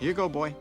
Here you go, boy.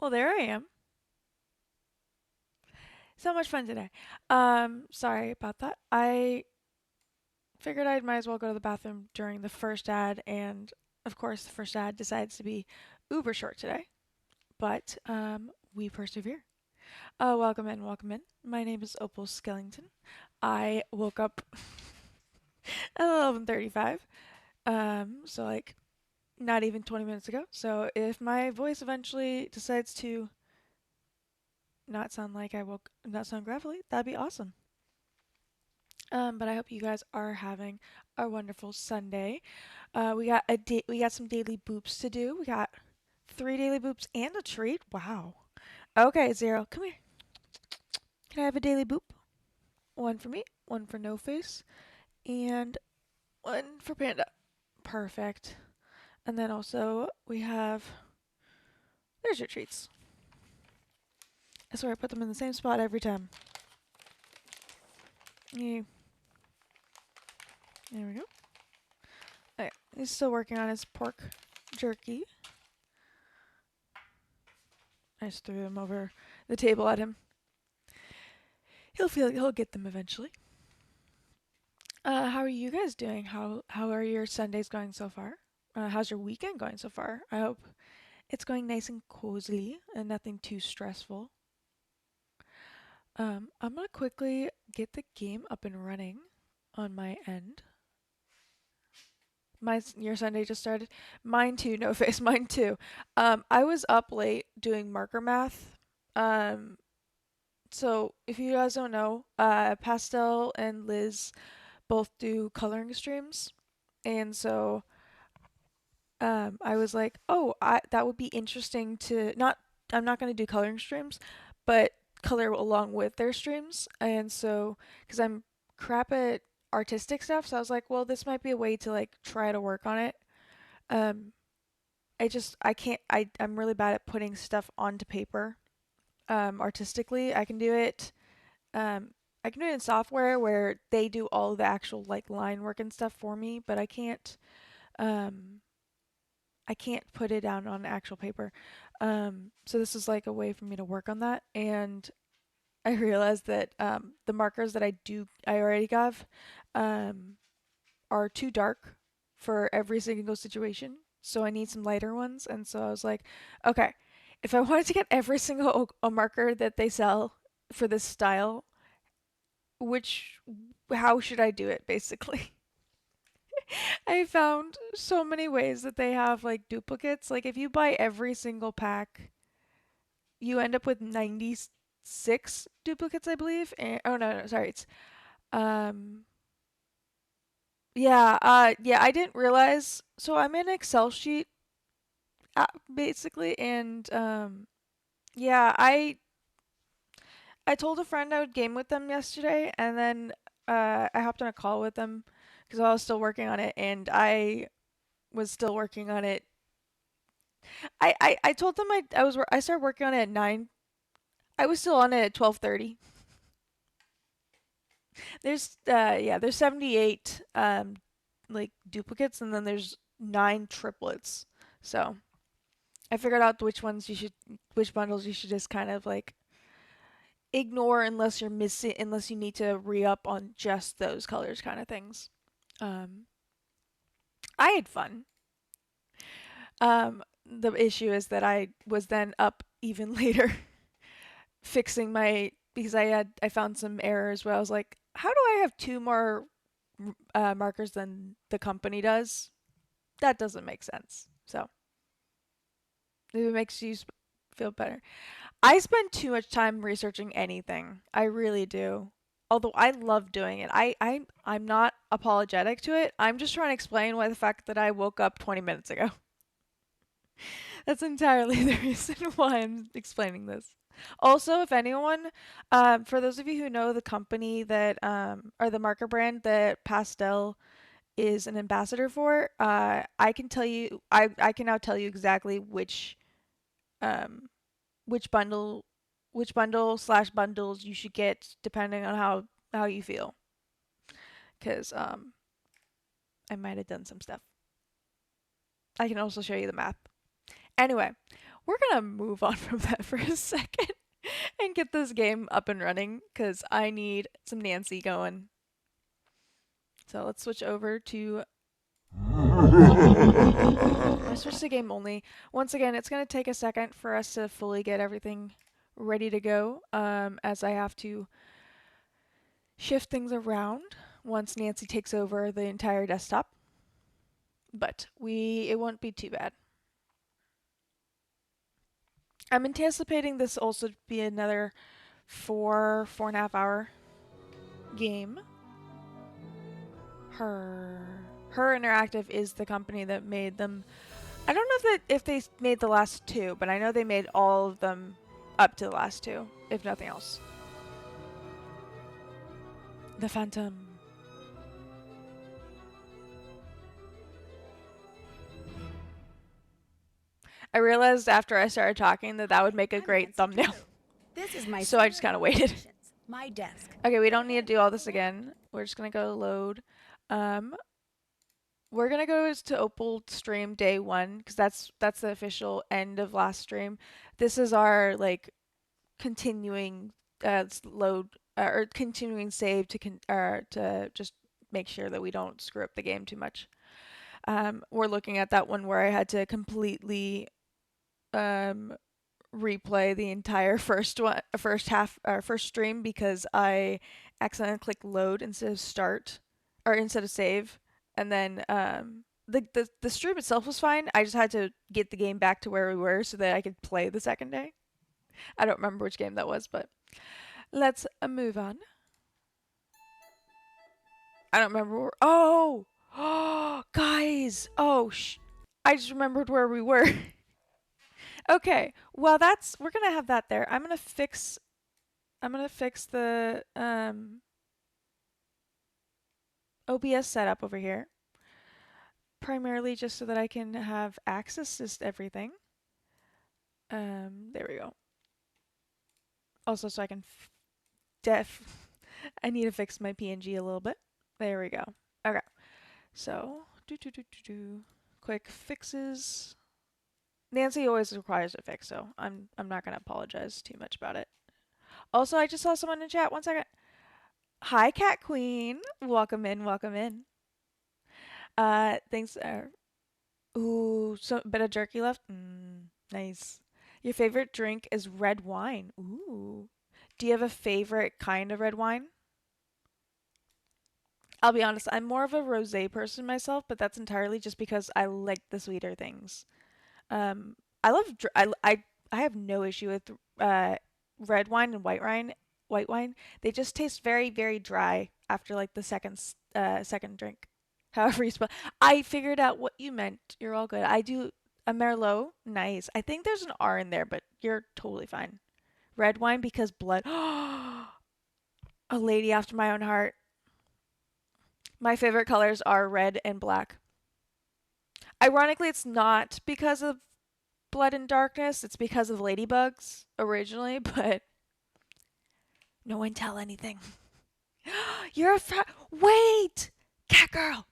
Well, there I am. So much fun today. Sorry about that. I figured I might as well go to the bathroom during the first ad, and of course, the first ad decides to be uber short today, but we persevere. Welcome in, welcome in. My name is Opal Skellington. I woke up at 11:35, so like not even 20 minutes ago. So if my voice eventually decides to not sound gravelly, that'd be awesome. But I hope you guys are having a wonderful Sunday. We got some daily boops to do. We got 3 daily boops and a treat. Wow. Okay, Zero, come here. Can I have a daily boop? One for me, one for No Face, and one for Panda. Perfect. And then also we have there's your treats. I swear I put them in the same spot every time. Yeah, there we go. Okay, he's still working on his pork jerky. I just threw them over the table at him. He'll get them eventually. How are you guys doing? How are your Sundays going so far? How's your weekend going so far? I hope It's going nice and cozy and nothing too stressful. I'm gonna quickly get the game up and running on my end. Your Sunday just started. Mine too. No face. Mine too. I was up late doing marker math. Um, so if you guys don't know, Pastel and Liz both do coloring streams, and so I was like, oh, that would be interesting to not. I'm not gonna do coloring streams, but color along with their streams, and so because I'm crap at artistic stuff, so I was like, well, this might be a way to like try to work on it. Um, I can't I'm really bad at putting stuff onto paper. Artistically, um I can do it in software where they do all the actual like line work and stuff for me, but um I can't put it down on actual paper. So this is like a way for me to work on that, and I realized that the markers that I already have um are too dark for every single situation. So I need some lighter ones. And so I was like, okay, if I wanted to get every single marker that they sell for this style, which, how should I do it basically? I found so many ways that they have like duplicates. Like if you buy every single pack, you end up with 96 duplicates, I believe. And, oh no, no, sorry. Um, yeah, I didn't realize. So I'm in an Excel sheet basically, and yeah, I told a friend I would game with them yesterday, and then I hopped on a call with them because I was still working on it, and I was still working on it. I told them I started working on it at 9. I was still on it at 12:30. There's 78 like duplicates, and then there's 9 triplets. So I figured out which bundles you should just kind of like ignore unless you need to re-up on just those colors kind of things. Um, I had fun. The issue is that I was then up even later fixing my because I found some errors where I was like, how do I have 2 more markers than the company does? That doesn't make sense. So if it makes you feel better. I spend too much time researching anything. I really do. Although I love doing it. I'm not apologetic to it. I'm just trying to explain why the fact that I woke up 20 minutes ago. That's entirely the reason why I'm explaining this. Also, if anyone, for those of you who know the company that, or the marker brand that Pastel is an ambassador for, I can tell you, I can now tell you exactly um, which bundle which bundle slash bundles you should get depending on how you feel because I might have done some stuff. I can also show you the math. Anyway, we're gonna move on from that for a second and get this game up and running because I need some Nancy going. So let's switch over to let's switch to game only. Once again, it's gonna take a second for us to fully get everything ready to go as I have to shift things around once Nancy takes over the entire desktop. But it won't be too bad. I'm anticipating this also to be another 4.5 hour game. Her Interactive is the company that made them. I don't know if they made the last 2, but I know they made all of them up to the last 2, if nothing else. The Phantom. I realized after I started talking that would make a great thumbnail. This is my so I just kind of waited. My desk. Okay, we don't need to do all this again. We're just gonna go load. Um, we're gonna go to Opal stream day 1 because that's the official end of last stream. This is our like continuing load or continuing save to just make sure that we don't screw up the game too much. We're looking at that one where I had to completely um replay the entire first half, or first stream, because I accidentally clicked load instead of start, or instead of save, and then the stream itself was fine. I just had to get the game back to where we were so that I could play the second day. I don't remember which game that was, but let's move on. I don't remember where. Oh, oh, guys. Oh, I just remembered where we were. Okay, well we're gonna have that there. I'm gonna fix the OBS setup over here, primarily just so that I can have access to everything. There we go. Also, so I can def. I need to fix my PNG a little bit. There we go. Okay, so quick fixes. Nancy always requires a fix, so I'm not gonna apologize too much about it. Also, I just saw someone in chat. One second. Hi, Cat Queen. Welcome in. Welcome in. Thanks. Ooh, so bit of jerky left. Nice. Your favorite drink is red wine. Ooh. Do you have a favorite kind of red wine? I'll be honest, I'm more of a rosé person myself, but that's entirely just because I like the sweeter things. Um, I love I have no issue with red wine and white wine. White wine, they just taste very dry after like the second drink. However you spell. I figured out what you meant. You're all good. I do a Merlot. Nice. I think there's an R in there, but you're totally fine. Red wine because blood. A lady after my own heart. My favorite colors are red and black. Ironically, it's not because of Blood and Darkness. It's because of ladybugs originally, but no one tell anything. You're wait, cat girl.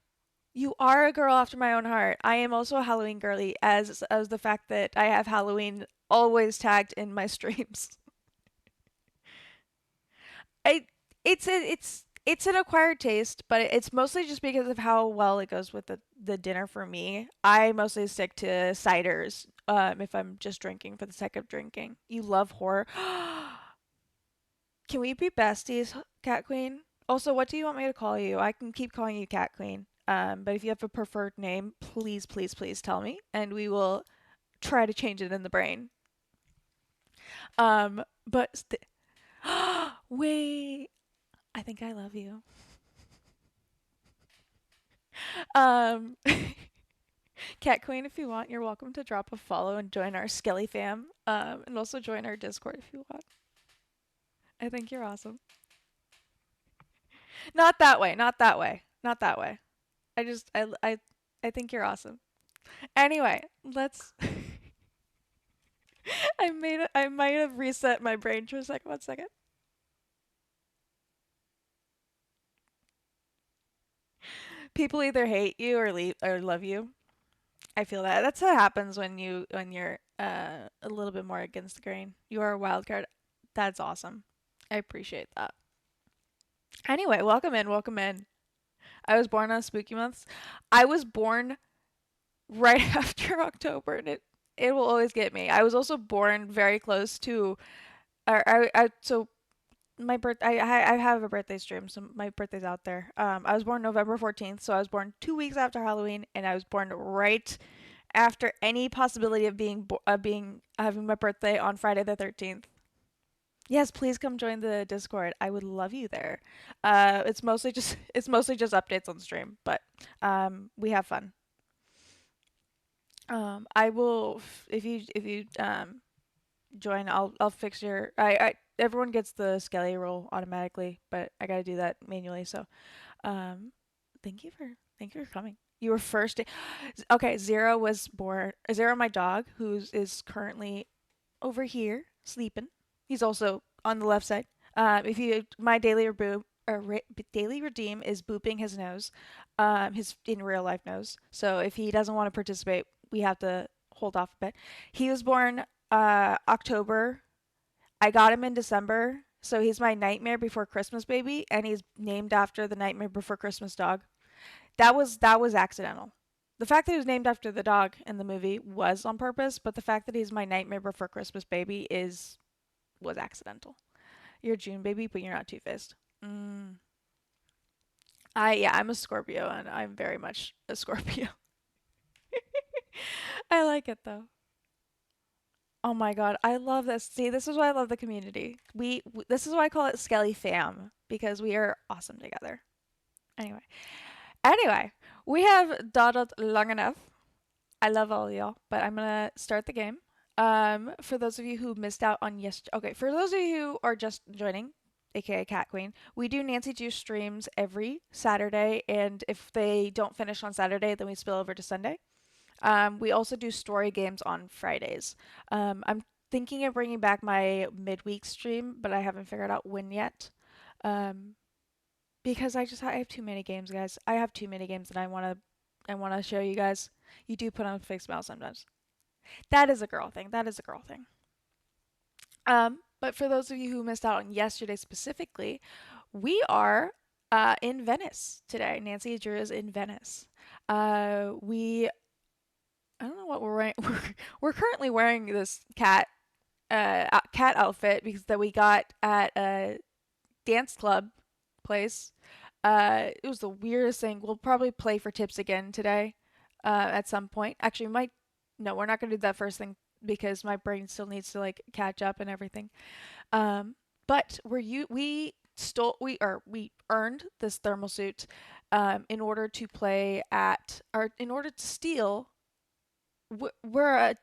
You are a girl after my own heart. I am also a Halloween girly, as the fact that I have Halloween always tagged in my streams. I it's an acquired taste, but it's mostly just because of how well it goes with the dinner for me. I mostly stick to ciders if I'm just drinking for the sake of drinking. You love horror. Can we be besties, Cat Queen? Also, what do you want me to call you? I can keep calling you Cat Queen. But if you have a preferred name, please tell me, and we will try to change it in the brain. But wait, I think I love you. Um, Cat Queen, if you want, you're welcome to drop a follow and join our Skelly fam. And also join our Discord if you want. I think you're awesome. Not that way, not that way, not that way. I just I think you're awesome. Anyway, let's. I might have reset my brain for a second. 1 second. People either hate you or leave or love you. I feel that. That's what happens when you're a little bit more against the grain. You are a wild card. That's awesome. I appreciate that. Anyway, welcome in, welcome in. I was born on spooky months. I was born right after October, and it will always get me. I was also born very close to, so my birth. I have a birthday stream, so my birthday's out there. I was born November 14th, so I was born 2 weeks after Halloween, and I was born right after any possibility of being having my birthday on Friday the 13th. Yes, please come join the Discord. I would love you there. It's mostly just updates on stream, but we have fun. I will if you join. I'll fix your. I everyone gets the Skelly role automatically, but I gotta do that manually. So, um, thank you for coming. You were first. Okay, Zero was born. Zero, my dog, is currently over here sleeping. He's also on the left side. If you my daily redeem is booping his nose, his in real life nose. So if he doesn't want to participate, we have to hold off a bit. He was born October. I got him in December, so he's my Nightmare Before Christmas baby, and he's named after the Nightmare Before Christmas dog. That was accidental. The fact that he was named after the dog in the movie was on purpose, but the fact that he's my Nightmare Before Christmas baby is was accidental. You're a June baby, but you're not Two Faced. Mm. I'm a Scorpio, and I'm very much a Scorpio. I like it though. Oh my god, I love this. See, this is why I love the community. This is why I call it Skelly Fam because we are awesome together. Anyway, anyway, we have dawdled long enough. I love all of y'all, but I'm gonna start the game. For those of you who missed out on okay, for those of you who are just joining, aka Cat Queen, we do Nancy Juice streams every Saturday, and if they don't finish on Saturday, then we spill over to Sunday. We also do story games on Fridays. I'm thinking of bringing back my midweek stream, but I haven't figured out when yet. Um, because I have too many games, guys. I have too many games, and I want to show you guys. You do put on a fake smile sometimes. That is a girl thing. That is a girl thing. But for those of you who missed out on yesterday specifically, we are in Venice today. Nancy and Drew is in Venice. We I don't know what we're wearing. We're currently wearing this cat outfit because that we got at a dance club place. It was the weirdest thing. We'll probably play for tips again today, at some point. Actually, we might. No, we're not gonna do that first thing because my brain still needs to like catch up and everything. Um, but we earned this thermal suit, in order to play at or in order to steal. We're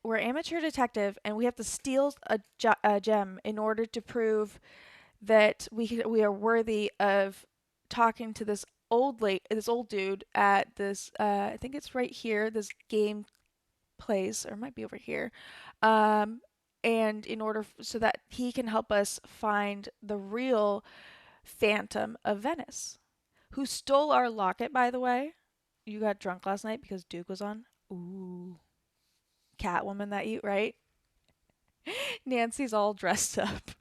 amateur detective, and we have to steal a gem in order to prove that we are worthy of talking to this old dude at this I think it's right here, this game place, or it might be over here. Um and in order so that he can help us find the real Phantom of Venice, who stole our locket, by the way. You got drunk last night because Duke was on. Ooh, Catwoman that you, right? Nancy's all dressed up.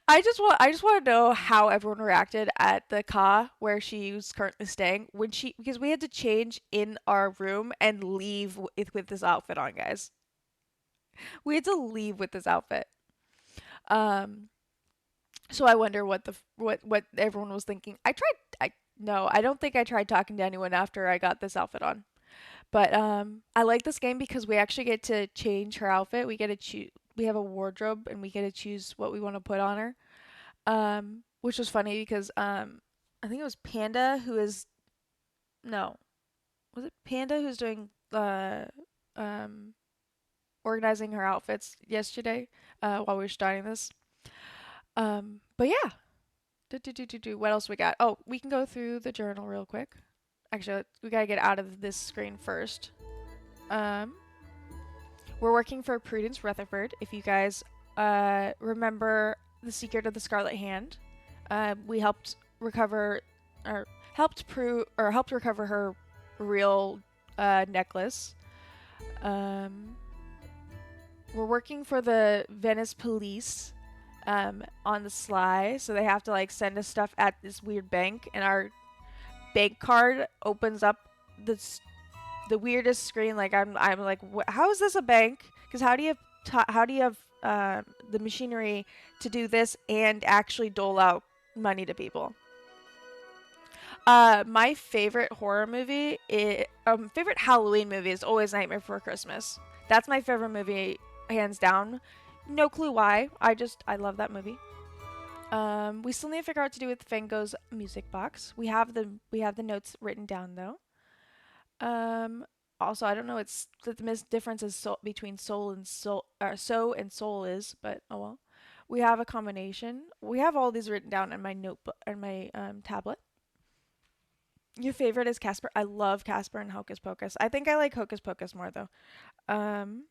I just want to know how everyone reacted at the car where she was currently staying when she because we had to change in our room and leave with this outfit on, guys. We had to leave with this outfit. Um so I wonder what everyone was thinking. I no, I don't think I tried talking to anyone after I got this outfit on. But I like this game because we actually get to change her outfit. We get to choose. We have a wardrobe and we get to choose what we want to put on her. Which was funny because I think it was Panda who is no, was it Panda who's doing um organizing her outfits yesterday while we were starting this. But yeah, what else we got? Oh, we can go through the journal real quick. Actually, we gotta get out of this screen first. Um, we're working for Prudence Rutherford. If you guys remember the Secret of the Scarlet Hand, we helped recover or helped recover her real necklace. Um, we're working for the Venice police on the sly, so they have to like send us stuff at this weird bank, and our bank card opens up this the weirdest screen. Like I'm like, how is this a bank? Because how do you have the machinery to do this and actually dole out money to people? My favorite horror movie, favorite Halloween movie is always Nightmare Before Christmas. That's my favorite movie, hands down. No clue why. I love that movie. We still need to figure out what to do with Fango's music box. We have the notes written down though. Um, Also, I don't know it's the difference is between soul and soul, or so and soul is, but oh well. We have a combination. We have all these written down in my notebook and my tablet. Your favorite is Casper. I love Casper and Hocus Pocus. I think I like Hocus Pocus more though. Um,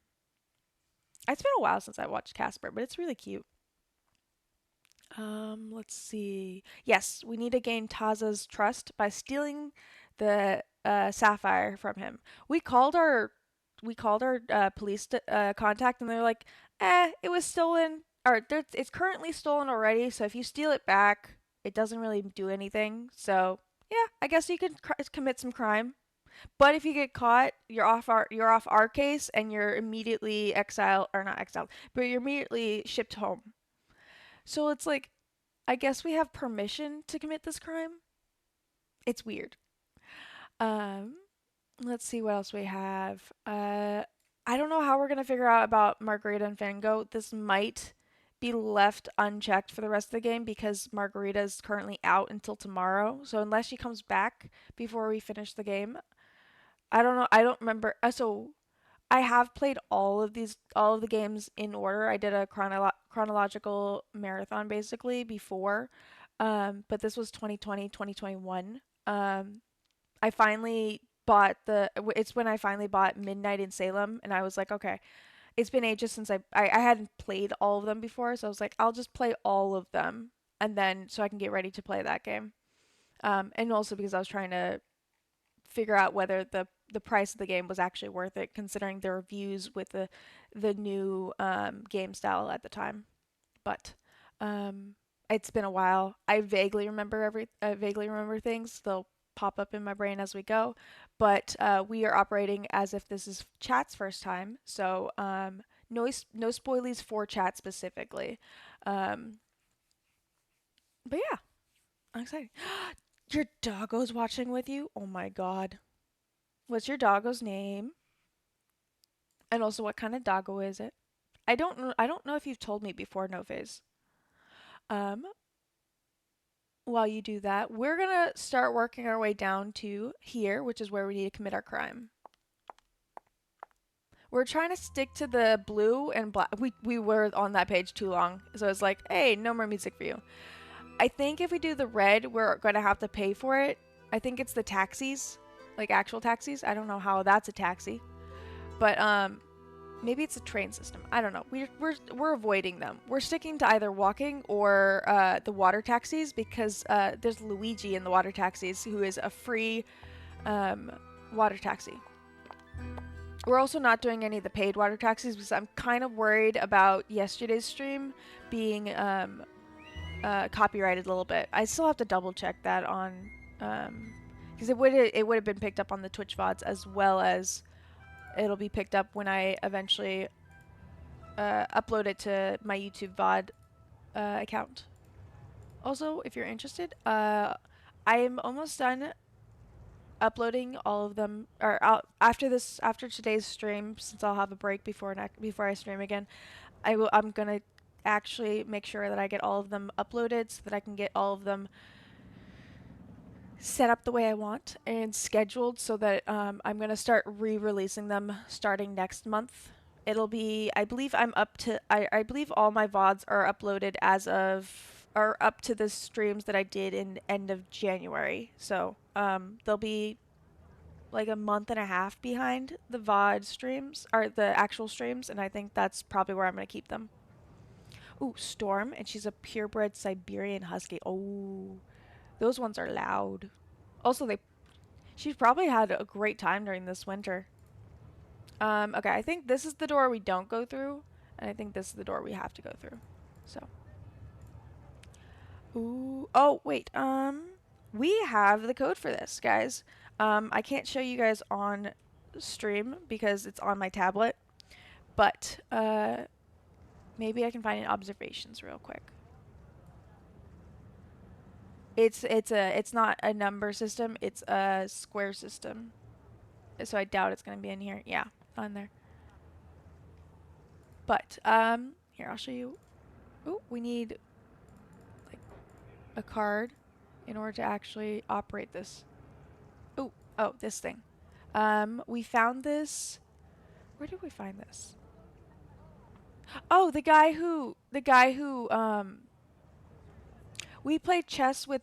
it's been a while since I watched Casper, but it's really cute. Let's see. Yes, we need to gain Taza's trust by stealing the sapphire from him. We called our police contact, and they're like, it was stolen, or it's currently stolen already. So if you steal it back, it doesn't really do anything. So yeah, I guess you could commit some crime. But if you get caught, you're off our case and you're immediately exiled, or not exiled, but you're immediately shipped home. So it's like, I guess we have permission to commit this crime. It's weird. Um, let's see what else we have. I don't know how we're gonna figure out about Margarita and Fango. This might be left unchecked for the rest of the game because Margarita is currently out until tomorrow. So unless she comes back before we finish the game, I don't know. I don't remember. So I have played all of the games in order. I did a chronological marathon basically before, but this was 2020, 2021. I finally bought it's when I finally bought Midnight in Salem, and I was like, okay, it's been ages since I hadn't played all of them before, so I was like, I'll just play all of them, and then so I can get ready to play that game. And also because I was trying to figure out whether the price of the game was actually worth it, considering the reviews with the new game style at the time. But um, it's been a while. I vaguely remember things. They'll pop up in my brain as we go. But we are operating as if this is chat's first time. So no spoilies for chat specifically. Um, but yeah, I'm excited. Your doggo's watching with you? Oh my god. What's your doggo's name? And also, what kind of doggo is it? I don't know if you've told me before, No Phase. Um, while you do that, we're gonna start working our way down to here, which is where we need to commit our crime. We're trying to stick to the blue and black. We were on that page too long, so it's like, hey, no more music for you. I think if we do the red, we're gonna have to pay for it. I think it's the taxis, like actual taxis. I don't know how that's a taxi, but maybe it's a train system. I don't know. We're avoiding them. We're sticking to either walking or the water taxis because there's Luigi in the water taxis who is a free um, water taxi. We're also not doing any of the paid water taxis because I'm kind of worried about yesterday's stream being copyrighted a little bit. I still have to double check that on because it would have been picked up on the Twitch VODs as well as it'll be picked up when I eventually upload it to my YouTube VOD account. Also, if you're interested, I am almost done uploading all of them, or after today's stream, since I'll have a break before I stream again. I'm gonna actually make sure that I get all of them uploaded so that I can get all of them set up the way I want and scheduled so that I'm going to start re-releasing them starting next month. It'll be, I believe I believe all my VODs are uploaded are up to the streams that I did in end of January. So they'll be like a month and a half behind the VOD streams, or the actual streams, and I think that's probably where I'm going to keep them. Ooh, Storm, and she's a purebred Siberian Husky. Oh, those ones are loud. Also, she's probably had a great time during this winter. Okay, I think this is the door we don't go through, and I think this is the door we have to go through. So, ooh, oh wait, we have the code for this, guys. I can't show you guys on stream because it's on my tablet, but maybe I can find an observations real quick. It's not a number system, it's a square system. So I doubt it's gonna be in here. Yeah, on there. But here I'll show you. Oh, we need like a card in order to actually operate this. Oh, this thing. We found this. Where did we find this? Oh, the guy who we played chess with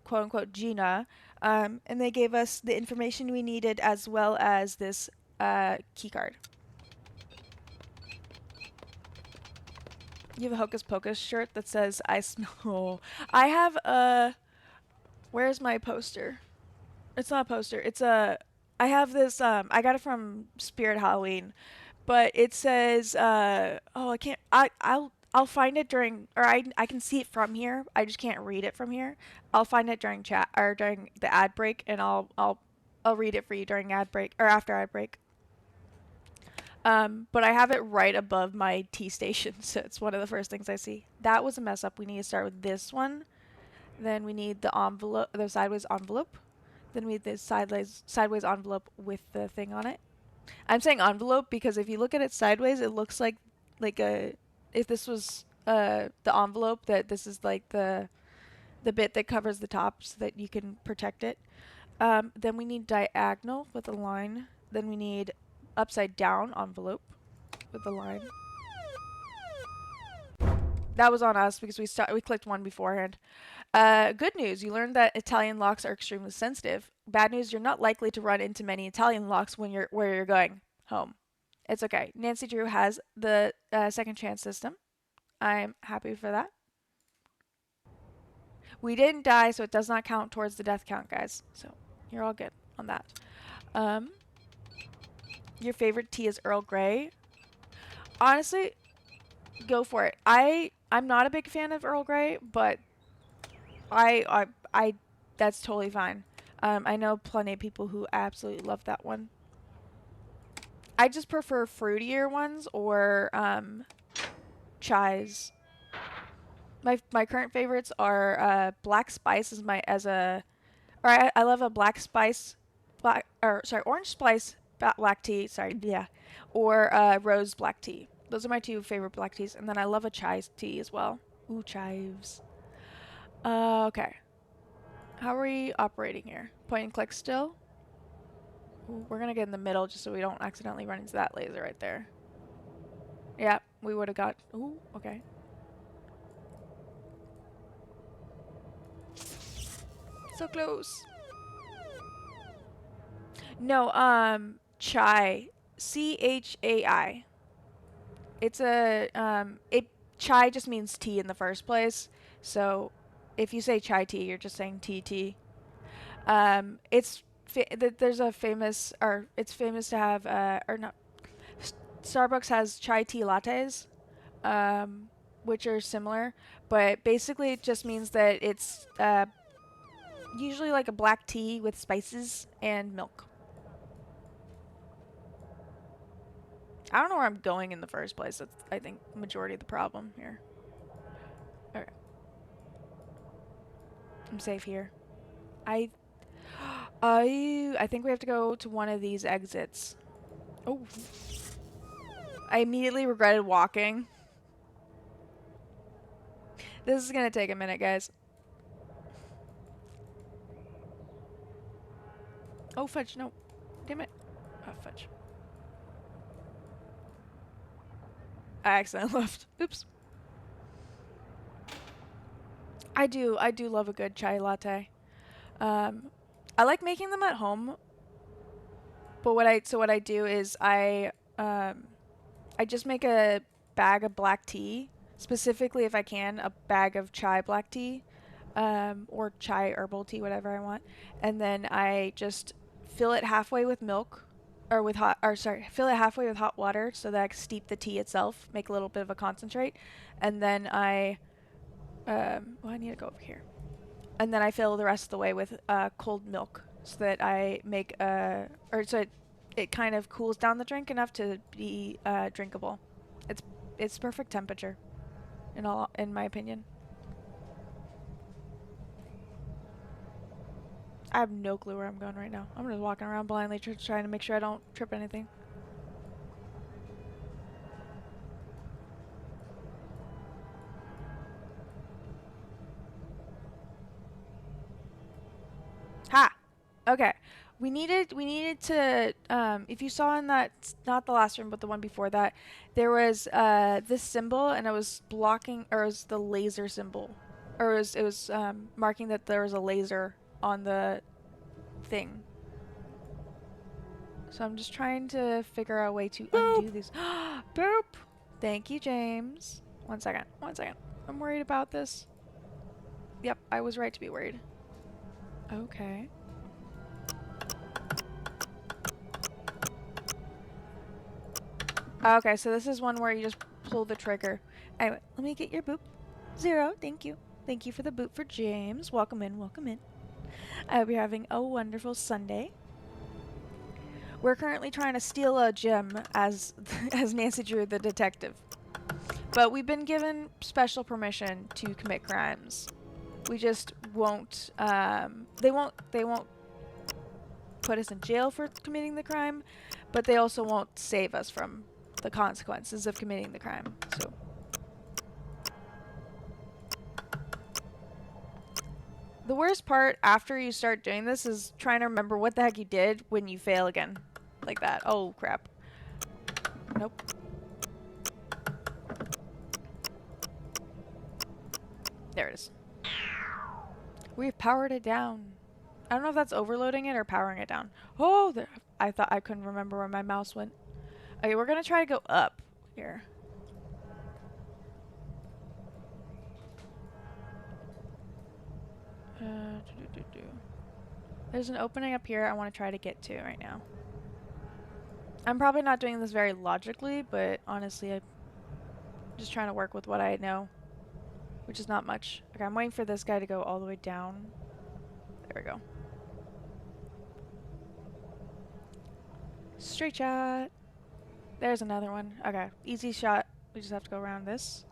quote unquote Gina, and they gave us the information we needed as well as this key card. You have a Hocus Pocus shirt that says I smell. I have a. Where's my poster? It's not a poster. It's a. I have this. I got it from Spirit Halloween, but it says. Oh, I can't. I'll find it during, or I can see it from here. I just can't read it from here. I'll find it during chat or during the ad break, and I'll I'll read it for you during ad break or after ad break. But I have it right above my T station, so it's one of the first things I see. That was a mess up. We need to start with this one. Then we need the envelope, the sideways envelope. Then we need the sideways envelope with the thing on it. I'm saying envelope because if you look at it sideways, it looks like a if this was the envelope, that this is like the bit that covers the top so that you can protect it. Then we need diagonal with a line. Then we need upside down envelope with a line. That was on us because we clicked one beforehand. Good news, you learned that Italian locks are extremely sensitive. Bad news, you're not likely to run into many Italian locks when where you're going home. It's okay. Nancy Drew has the second chance system. I'm happy for that. We didn't die, so it does not count towards the death count, guys. So you're all good on that. Your favorite tea is Earl Grey. Honestly, go for it. I'm not a big fan of Earl Grey, but I that's totally fine. I know plenty of people who absolutely love that one. I just prefer fruitier ones or chais. My current favorites are black spice I love a black spice orange spice black tea, or rose black tea. Those are my two favorite black teas, and then I love a chai tea as well. Ooh, chives. Okay. How are we operating here? Point and click still? Ooh, we're gonna get in the middle just so we don't accidentally run into that laser right there. Yeah, we would have got... Ooh, okay. So close. No, chai. Chai. It's chai just means tea in the first place. So if you say chai tea, you're just saying tea. There's a famous, or it's famous to have, or not, Starbucks has chai tea lattes, which are similar, but basically it just means that it's usually like a black tea with spices and milk. I don't know where I'm going in the first place. That's, I think, majority of the problem here. Okay. I'm safe here. I think we have to go to one of these exits. Oh. I immediately regretted walking. This is gonna take a minute, guys. Oh, fudge, no. Damn it. Oh, fudge. I accidentally left. Oops. I do love a good chai latte. I like making them at home, but what I do is I just make a bag of black tea, specifically if I can, a bag of chai black tea, or chai herbal tea, whatever I want, and then I just fill it halfway with milk, fill it halfway with hot water so that I can steep the tea itself, make a little bit of a concentrate, and then I need to go over here. And then I fill the rest of the way with cold milk so that I make it kind of cools down the drink enough to be drinkable. It's perfect temperature, in my opinion. I have no clue where I'm going right now. I'm just walking around blindly trying to make sure I don't trip anything. Ha! Okay. We needed to if you saw in that, not the last room but the one before that, there was this symbol and it was blocking, or it was the laser symbol, or it was marking that there was a laser on the thing. So I'm just trying to figure out a way to undo these. Boop. Thank you, James. One second. I'm worried about this. Yep, I was right to be worried. Okay. Okay, so this is one where you just pull the trigger. Anyway, let me get your boop. 0, thank you. Thank you for the boop for James. Welcome in. I hope you're having a wonderful Sunday. We're currently trying to steal a gem as as Nancy Drew the detective. But we've been given special permission to commit crimes. We just won't they won't put us in jail for committing the crime, but they also won't save us from the consequences of committing the crime. So the worst part after you start doing this is trying to remember what the heck you did when you fail again. Like that. Oh, crap. Nope. There it is. We've powered it down. I don't know if that's overloading it or powering it down. Oh, there. I thought I couldn't remember where my mouse went. Okay, we're gonna try to go up here. There's an opening up here I want to try to get to right now. I'm probably not doing this very logically, but honestly, I'm just trying to work with what I know, which is not much. Okay, I'm waiting for this guy to go all the way down. There we go. Straight shot. There's another one. Okay, easy shot. We just have to go around this.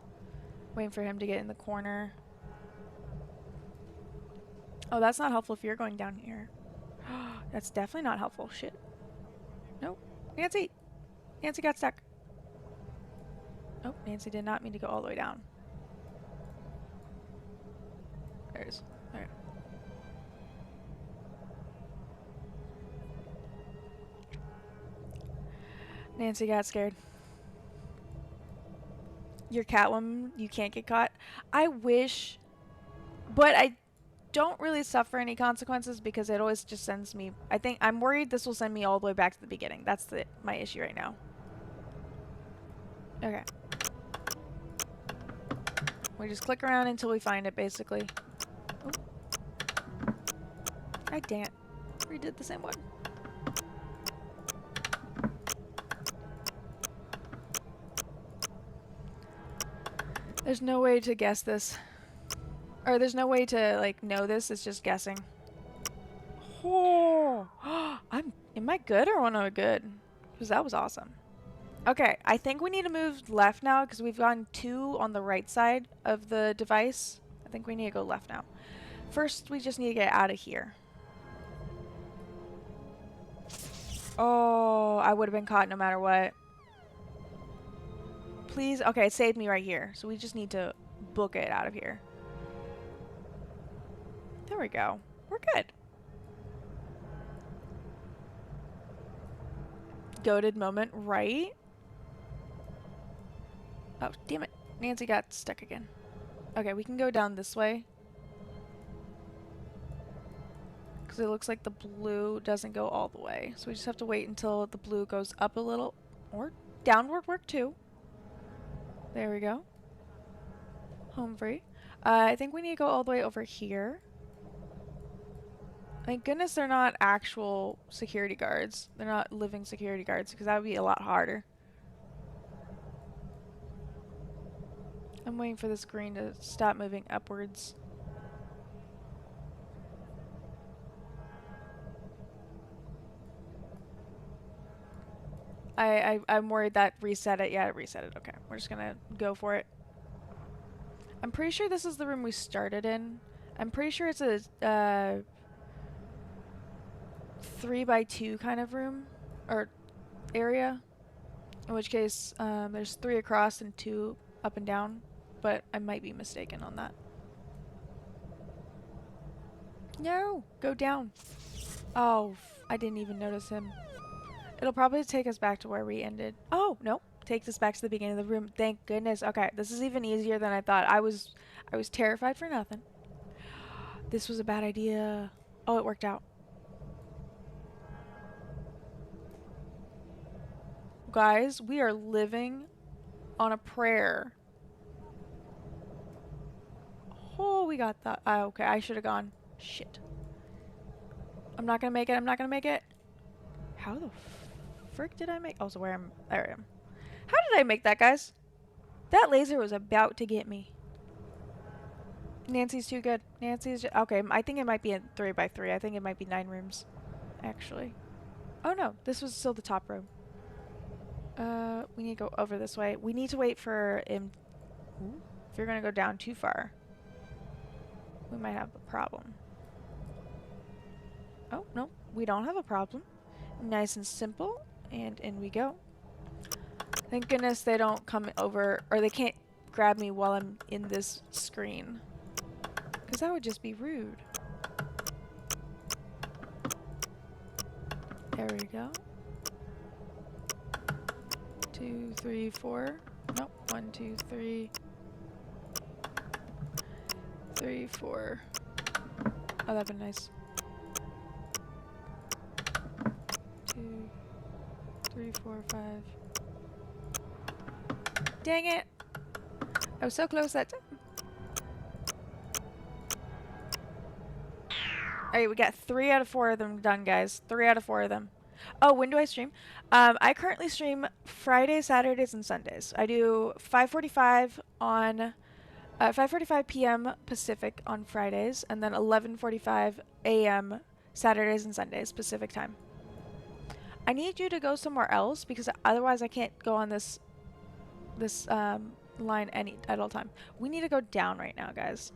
Waiting for him to get in the corner. Oh, that's not helpful if you're going down here. That's definitely not helpful. Shit. Nope. Nancy! Nancy got stuck. Oh, Nancy did not mean to go all the way down. There it is. Alright. Nancy got scared. You're Catwoman. You can't get caught. I wish, but I don't really suffer any consequences because it always just sends me. I think I'm worried this will send me all the way back to the beginning. That's my issue right now. Okay. We just click around until we find it, basically. Oh. I damn it. Redid the same one. There's no way to guess this. Or there's no way to, like, know this. It's just guessing. Oh! Am I good or am I good? Because that was awesome. Okay, I think we need to move left now because we've gone 2 on the right side of the device. I think we need to go left now. First, we just need to get out of here. Oh, I would have been caught no matter what. Please? Okay, it saved me right here. So we just need to book it out of here. There we go. We're good. Goated moment, right? Oh, damn it. Nancy got stuck again. Okay, we can go down this way. Because it looks like the blue doesn't go all the way. So we just have to wait until the blue goes up a little. Or downward work too. There we go. Home free. I think we need to go all the way over here. Thank goodness they're not actual security guards. They're not living security guards because that would be a lot harder. I'm waiting for this green to stop moving upwards. I'm worried that reset it. Yeah, it reset it. Okay, we're just gonna go for it. I'm pretty sure this is the room we started in. I'm pretty sure it's a 3x2 kind of room or area. In which case, there's 3 across and 2 up and down, but I might be mistaken on that. No, go down. Oh, I didn't even notice him. It'll probably take us back to where we ended. Oh, no. Takes us back to the beginning of the room. Thank goodness. Okay, this is even easier than I thought. I was terrified for nothing. This was a bad idea. Oh, it worked out. Guys, we are living on a prayer. Oh, we got that. Okay, I should have gone. Shit. I'm not gonna make it. I'm not gonna make it. How the frick did I make? Oh, so where am I? There I am. How did I make that, guys? That laser was about to get me. Nancy's too good. Nancy's okay. I think it might be a 3x3. I think it might be 9 rooms, actually. Oh no, this was still the top room. We need to go over this way. We need to wait for him. Ooh. If you're gonna go down too far, we might have a problem. Oh, no, we don't have a problem. Nice and simple, and in we go. Thank goodness they don't come over, or they can't grab me while I'm in this screen. Because that would just be rude. There we go. 2, 3, 4. Nope. 1, 2, 3. 3, 4. Oh, that'd be nice. 2, 3, 4, 5. Dang it! I was so close that time. Alright, we got 3 out of 4 of them done, guys. 3 out of 4 of them. Oh, when do I stream? I currently stream Fridays, Saturdays, and Sundays. I do 5:45 on 5:45 p.m. Pacific on Fridays, and then 11:45 a.m. Saturdays and Sundays Pacific time. I need you to go somewhere else because otherwise I can't go on this line at all time. We need to go down right now, guys.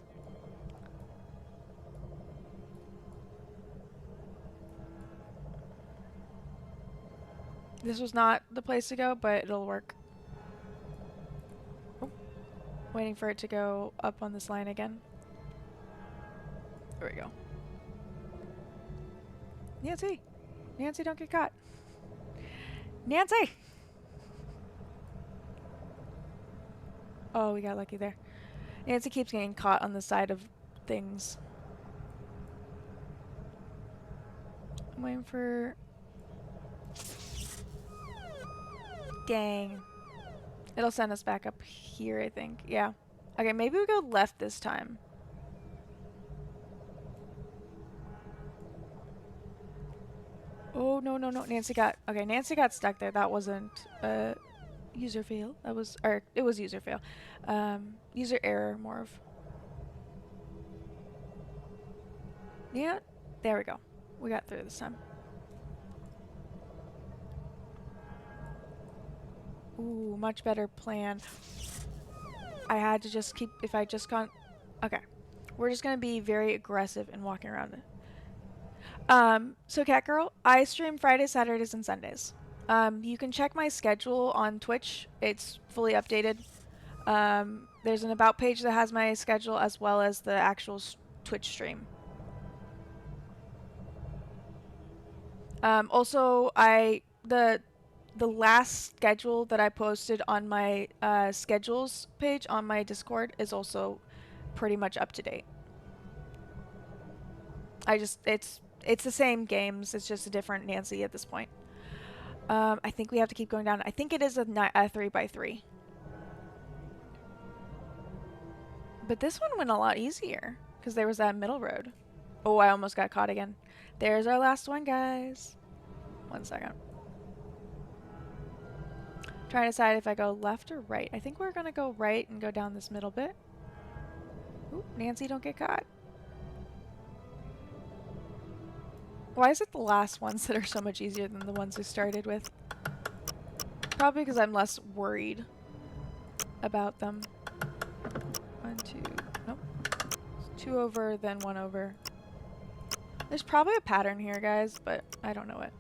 This was not the place to go, but it'll work. Oh, waiting for it to go up on this line again. There we go. Nancy! Nancy, don't get caught. Nancy! Oh, we got lucky there. Nancy keeps getting caught on the side of things. I'm waiting for... Dang. It'll send us back up here, I think. Yeah. Okay, maybe we go left this time. Oh, no, no, no. Nancy got stuck there. That wasn't user fail. That was, or it was user fail. User error, more of. Yeah, there we go. We got through this time. Ooh, much better plan. I had to just keep, if I just gone, okay. We're just gonna be very aggressive in walking around it. So Cat Girl, I stream Fridays, Saturdays, and Sundays. You can check my schedule on Twitch. It's fully updated. There's an about page that has my schedule as well as the actual Twitch stream. Also, the last schedule that I posted on my schedules page on my Discord is also pretty much up to date. It's the same games. It's just a different Nancy at this point. I think we have to keep going down. I think it is a 3x3. But this one went a lot easier because there was that middle road. Oh, I almost got caught again. There's our last one, guys. 1 second. Trying to decide if I go left or right. I think we're gonna go right and go down this middle bit. Ooh, Nancy, don't get caught. Why is it the last ones that are so much easier than the ones we started with? Probably because I'm less worried about them. 1, 2, nope. 2 over, then 1 over. There's probably a pattern here, guys, but I don't know it.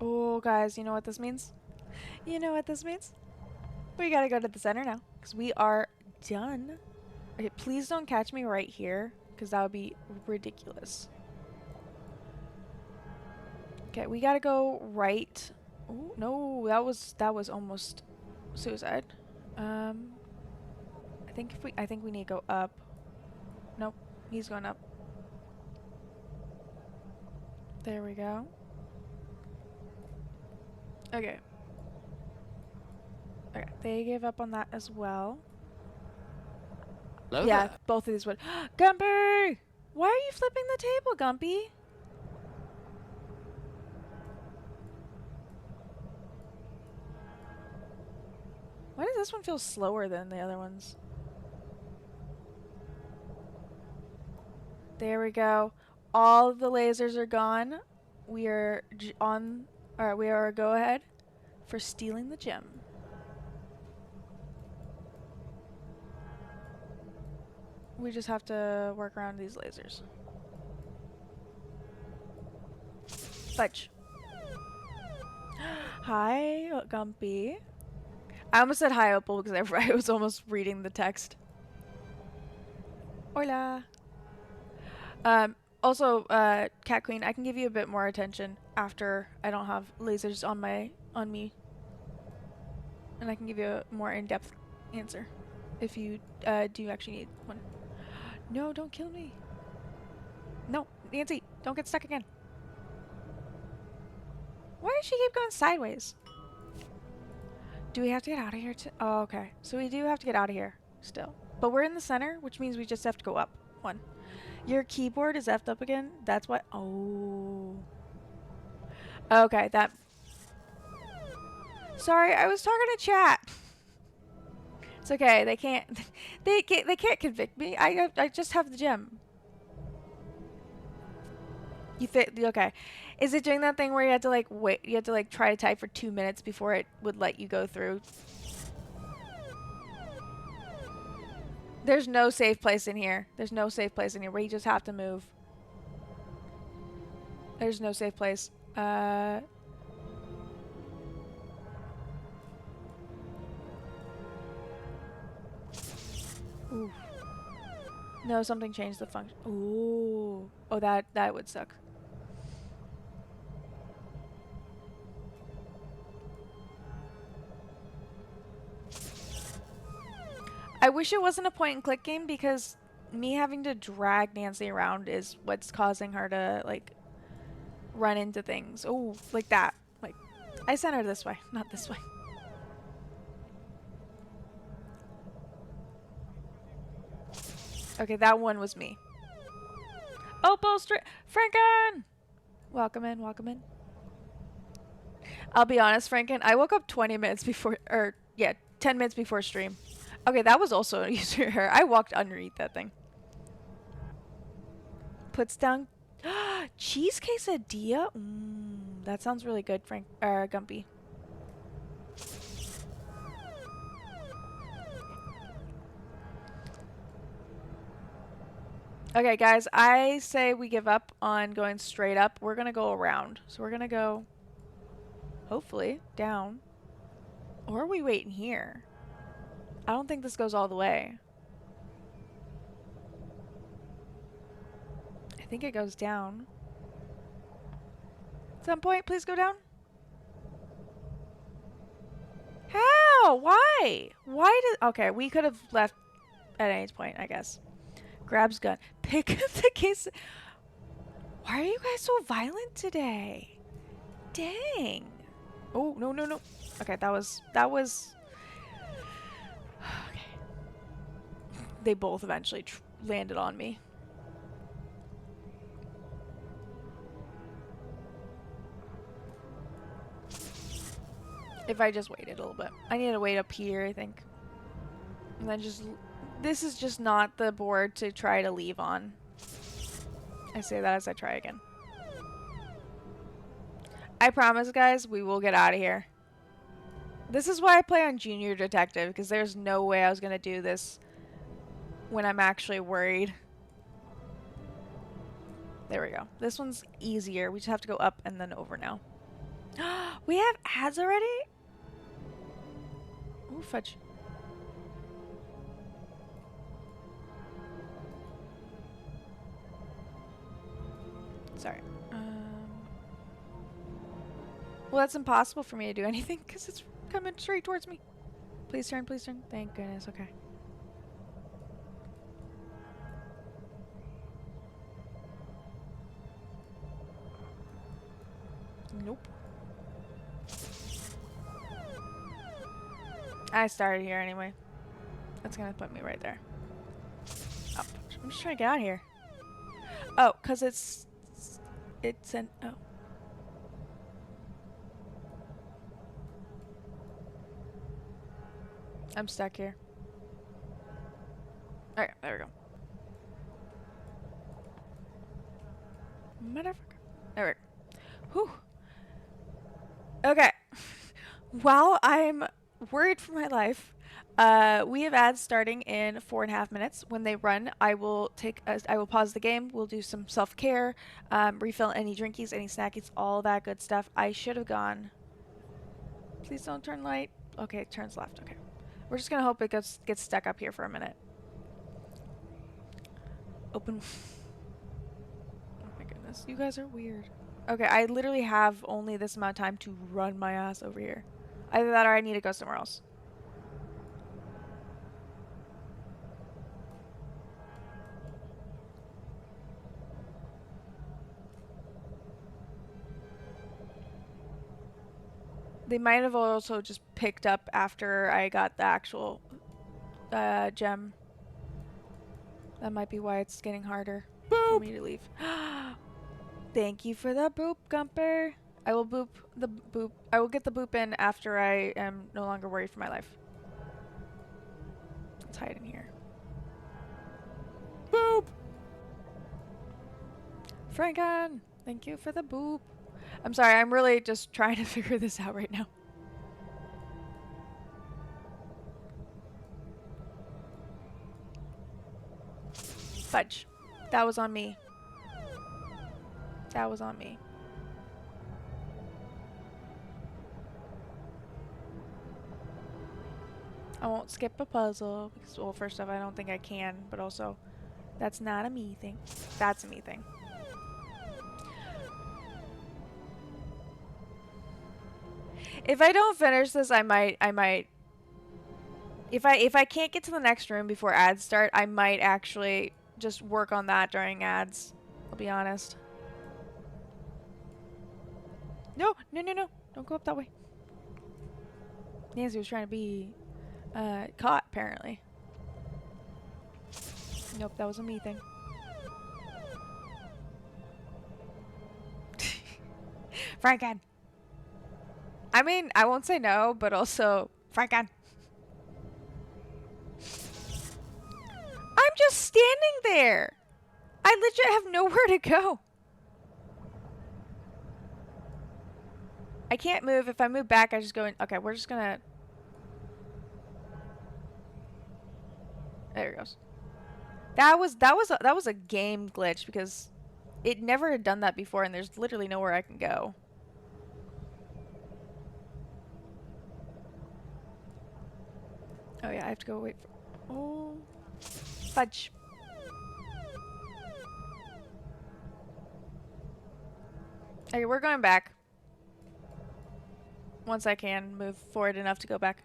Oh, guys, you know what this means? You know what this means? We gotta go to the center now, because we are done. Okay, please don't catch me right here, because that would be ridiculous. Okay, we gotta go right. Oh, no, that was almost suicide. I think we need to go up. Nope, he's going up. There we go. Okay. Okay, they gave up on that as well. Hello Yeah, there. both of these would. Gumpy! Why are you flipping the table, Gumpy? Why does this one feel slower than the other ones? There we go. All the lasers are gone. We are we are a go ahead for stealing the gem. We just have to work around these lasers. Fudge. Hi, Gumpy. I almost said hi, Opal, because I was almost reading the text. Hola. Also, Cat Queen, I can give you a bit more attention after I don't have lasers on me, and I can give you a more in-depth answer if you do actually need one. No, don't kill me. No, Nancy, don't get stuck again. Why does she keep going sideways? Do we have to get out of here too? Oh, okay. So we do have to get out of here still. But we're in the center, which means we just have to go up one. Your keyboard is effed up again? That's what... Oh. Okay, that... Sorry, I was talking to chat. It's okay. They can't... They can't convict me. I just have the gem. You fit... Okay. Is it doing that thing where you had to, like, wait... You had to, like, try to type for 2 minutes before it would let you go through? There's no safe place in here. There's no safe place in here where you just have to move. There's no safe place. Ooh. No, something changed the function. Ooh. Oh, that would suck. I wish it wasn't a point and click game because me having to drag Nancy around is what's causing her to, like, run into things. Oh, like that. Like, I sent her this way, not this way. Okay, that one was me. Opal Franken! Welcome in, welcome in. I'll be honest, Franken, I woke up 20 minutes before, or, yeah, 10 minutes before stream. Okay, that was also a user error. I walked underneath that thing. Puts down cheese quesadilla. That sounds really good, Gumpy. Okay, guys, I say we give up on going straight up. We're gonna go around. So we're gonna go, hopefully, down. Or are we waiting here? I don't think this goes all the way. I think it goes down. At some point, please go down. How? Why? Why did... Okay, we could have left at any point, I guess. Grabs gun. Pick up the case. Why are you guys so violent today? Dang. Oh, no, no, no. Okay, that was... Okay. They both eventually landed on me. If I just waited a little bit. I need to wait up here, I think. And then just... This is just not the board to try to leave on. I say that as I try again. I promise, guys, we will get out of here. This is why I play on Junior Detective, because there's no way I was going to do this when I'm actually worried. There we go. This one's easier. We just have to go up and then over now. We have ads already? Ooh, fudge. Sorry. Well, that's impossible for me to do anything because it's coming straight towards me. Please turn, please turn. Thank goodness. Okay. Nope. I started here anyway. That's gonna put me right there. Oh, I'm just trying to get out of here. Oh, because it's an... Oh. I'm stuck here. Alright, there we go. Motherfucker. There we go. Whew. Okay. While I'm worried for my life, we have ads starting in 4.5 minutes. When they run, I will pause the game. We'll do some self-care, refill any drinkies, any snackies, all that good stuff. I should have gone. Please don't turn light. Okay, it turns left. Okay. We're just gonna hope it gets stuck up here for a minute. Open. Oh my goodness, you guys are weird. Okay, I literally have only this amount of time to run my ass over here. Either that or I need to go somewhere else. They might have also just picked up after I got the actual gem. That might be why it's getting harder for me to leave. Thank you for the boop, Gumper. I will boop the boop. I will get the boop in after I am no longer worried for my life. Let's hide in here. Boop! Franken! Thank you for the boop. I'm sorry, I'm really just trying to figure this out right now. Fudge. That was on me. That was on me. I won't skip a puzzle because, well, first off, I don't think I can, but also, that's not a me thing. That's a me thing. If I don't finish this, I might. If I can't get to the next room before ads start, I might actually just work on that during ads. I'll be honest. No, no, no, no! Don't go up that way. Nancy was trying to be caught, apparently. Nope, that was a me thing. Franken! I mean, I won't say no, but also, Franken! I'm just standing there! I legit have nowhere to go. I can't move. If I move back, I just go in. Okay, we're just gonna... There it goes. That was a game glitch because it never had done that before, and there's literally nowhere I can go. Oh yeah, I have to go wait for... Oh... Fudge. Okay, we're going back. Once I can move forward enough to go back.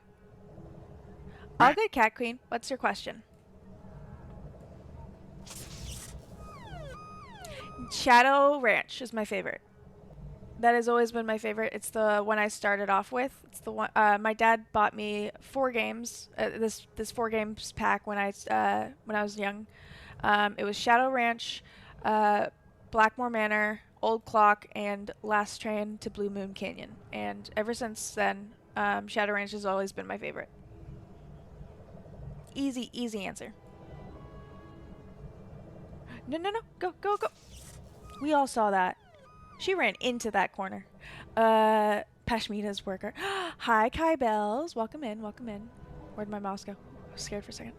All good, Cat Queen. What's your question? Shadow Ranch is my favorite. That has always been my favorite. It's the one I started off with. It's the one my dad bought me 4 games. This 4 games pack when I was young. It was Shadow Ranch, Blackmore Manor, Old Clock, and Last Train to Blue Moon Canyon. And ever since then, Shadow Ranch has always been my favorite. Easy answer. No, no, no. Go, go, go. We all saw that. She ran into that corner. Pashmina's worker. Hi, Kai Bells. Welcome in, welcome in. Where'd my mouse go? I was scared for a second.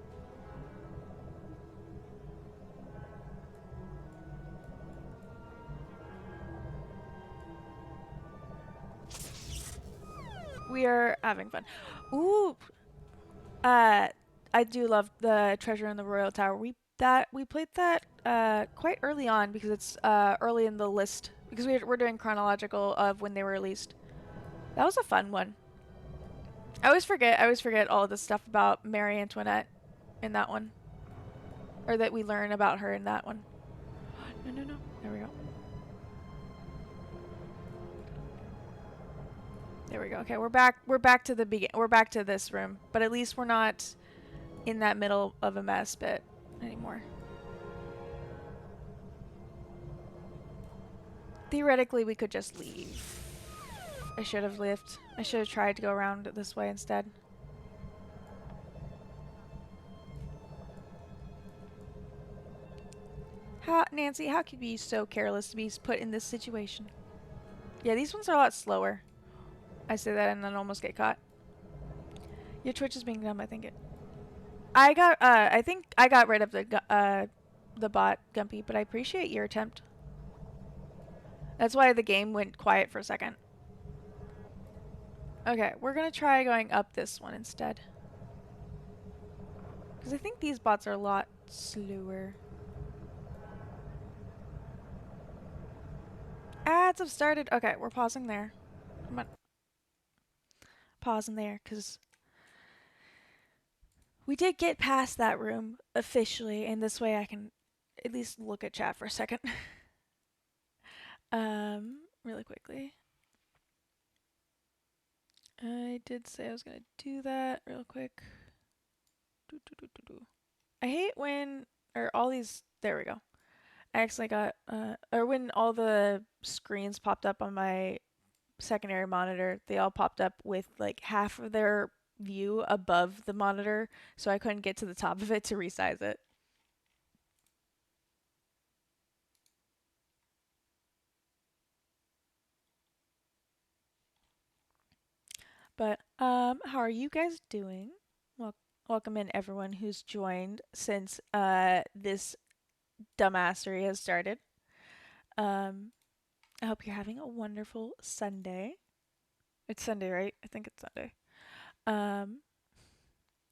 We are having fun. Ooh. I do love the Treasure in the Royal Tower. We played that quite early on because it's early in the list because we're doing chronological of when they were released. That was a fun one. I always forget all the stuff about Marie Antoinette in that one, or that we learn about her in that one. No, no, no. There we go. There we go. Okay, we're back. We're back to the begin. We're back to this room, but at least we're not in that middle of a mess bit anymore. Theoretically, we could just leave. I should have left. I should have tried to go around this way instead. Nancy, how could you be so careless to be put in this situation? Yeah, these ones are a lot slower. I say that and then almost get caught. Your Twitch is being dumb, I think it. I think I got rid of the bot, Gumpy, but I appreciate your attempt. That's why the game went quiet for a second. Okay, we're gonna try going up this one instead. Because I think these bots are a lot slower. Ads have started. Okay, we're pausing there. I'm gonna pausing there because we did get past that room officially, and this way I can at least look at chat for a second. Really quickly. I did say I was gonna do that real quick. I hate when, or all these, there we go. I actually got, or when all the screens popped up on my secondary monitor, they all popped up with like half of their view above the monitor, so I couldn't get to the top of it to resize it. But how are you guys doing? Well, welcome in everyone who's joined since this dumbassery has started. Um, I hope you're having a wonderful Sunday. It's Sunday, right? I think it's Sunday. Um,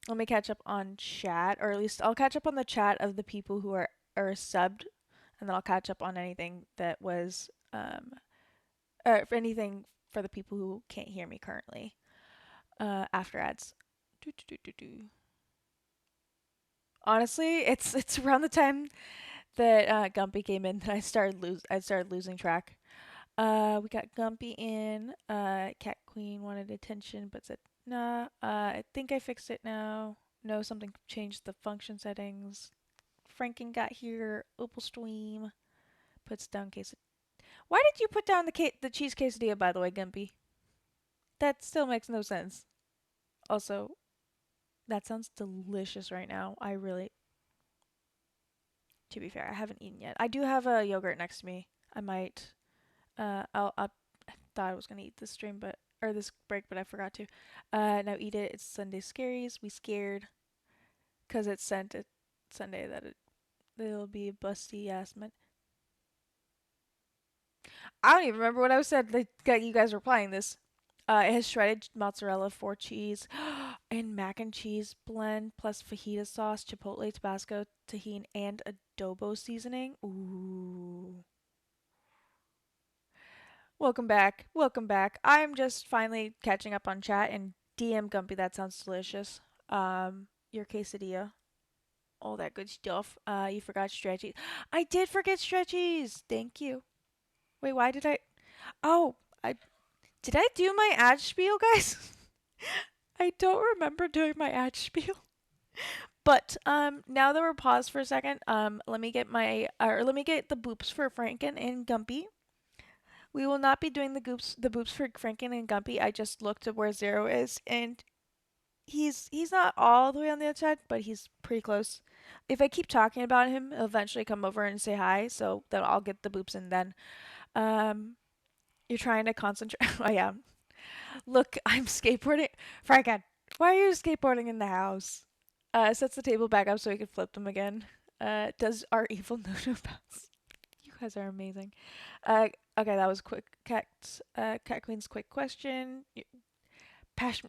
Let me catch up on chat, or at least I'll catch up on the chat of the people who are subbed, and then I'll catch up on anything that was or if anything for the people who can't hear me currently. After ads. Do, do, do, do, do. Honestly, it's around the time that Gumpy came in that I started losing track. We got Gumpy in. Cat Queen wanted attention but said nah. I think I fixed it now. No, something changed the function settings. Franken got here. Opal Stream puts down quesadilla. Why did you put down the cheese quesadilla, by the way, Gumpy? That still makes no sense. Also, that sounds delicious right now. I really, to be fair, I haven't eaten yet. I do have a yogurt next to me. I might. I thought I was gonna eat this stream, but or this break, but I forgot to. Now eat it. It's Sunday scaries. We scared, cause it's sent it Sunday that it'll be a busty ass man. I don't even remember what I said. That you guys were playing this. It has shredded mozzarella, 4 cheese, and mac and cheese blend, plus fajita sauce, chipotle, Tabasco, tahini, and adobo seasoning. Ooh. Welcome back. Welcome back. I'm just finally catching up on chat and DM Gumpy. That sounds delicious. Your quesadilla, all that good stuff. You forgot stretchies. I did forget stretchies. Thank you. Wait, why did I? Oh, I did I do my ad spiel, guys? I don't remember doing my ad spiel. But now that we're paused for a second, let me get let me get the boops for Franken and Gumpy. We will not be doing the boops for Franken and Gumpy. I just looked at where Zero is, and he's not all the way on the other side, but he's pretty close. If I keep talking about him, he'll eventually come over and say hi, so then I'll get the boops in then. Um, you're trying to concentrate. Oh yeah. Look, I'm skateboarding. Franken, why are you skateboarding in the house? Sets the table back up so we can flip them again. Does our evil no-no bounce? You guys are amazing. Okay, that was quick. Cat Queen's quick question. Panda,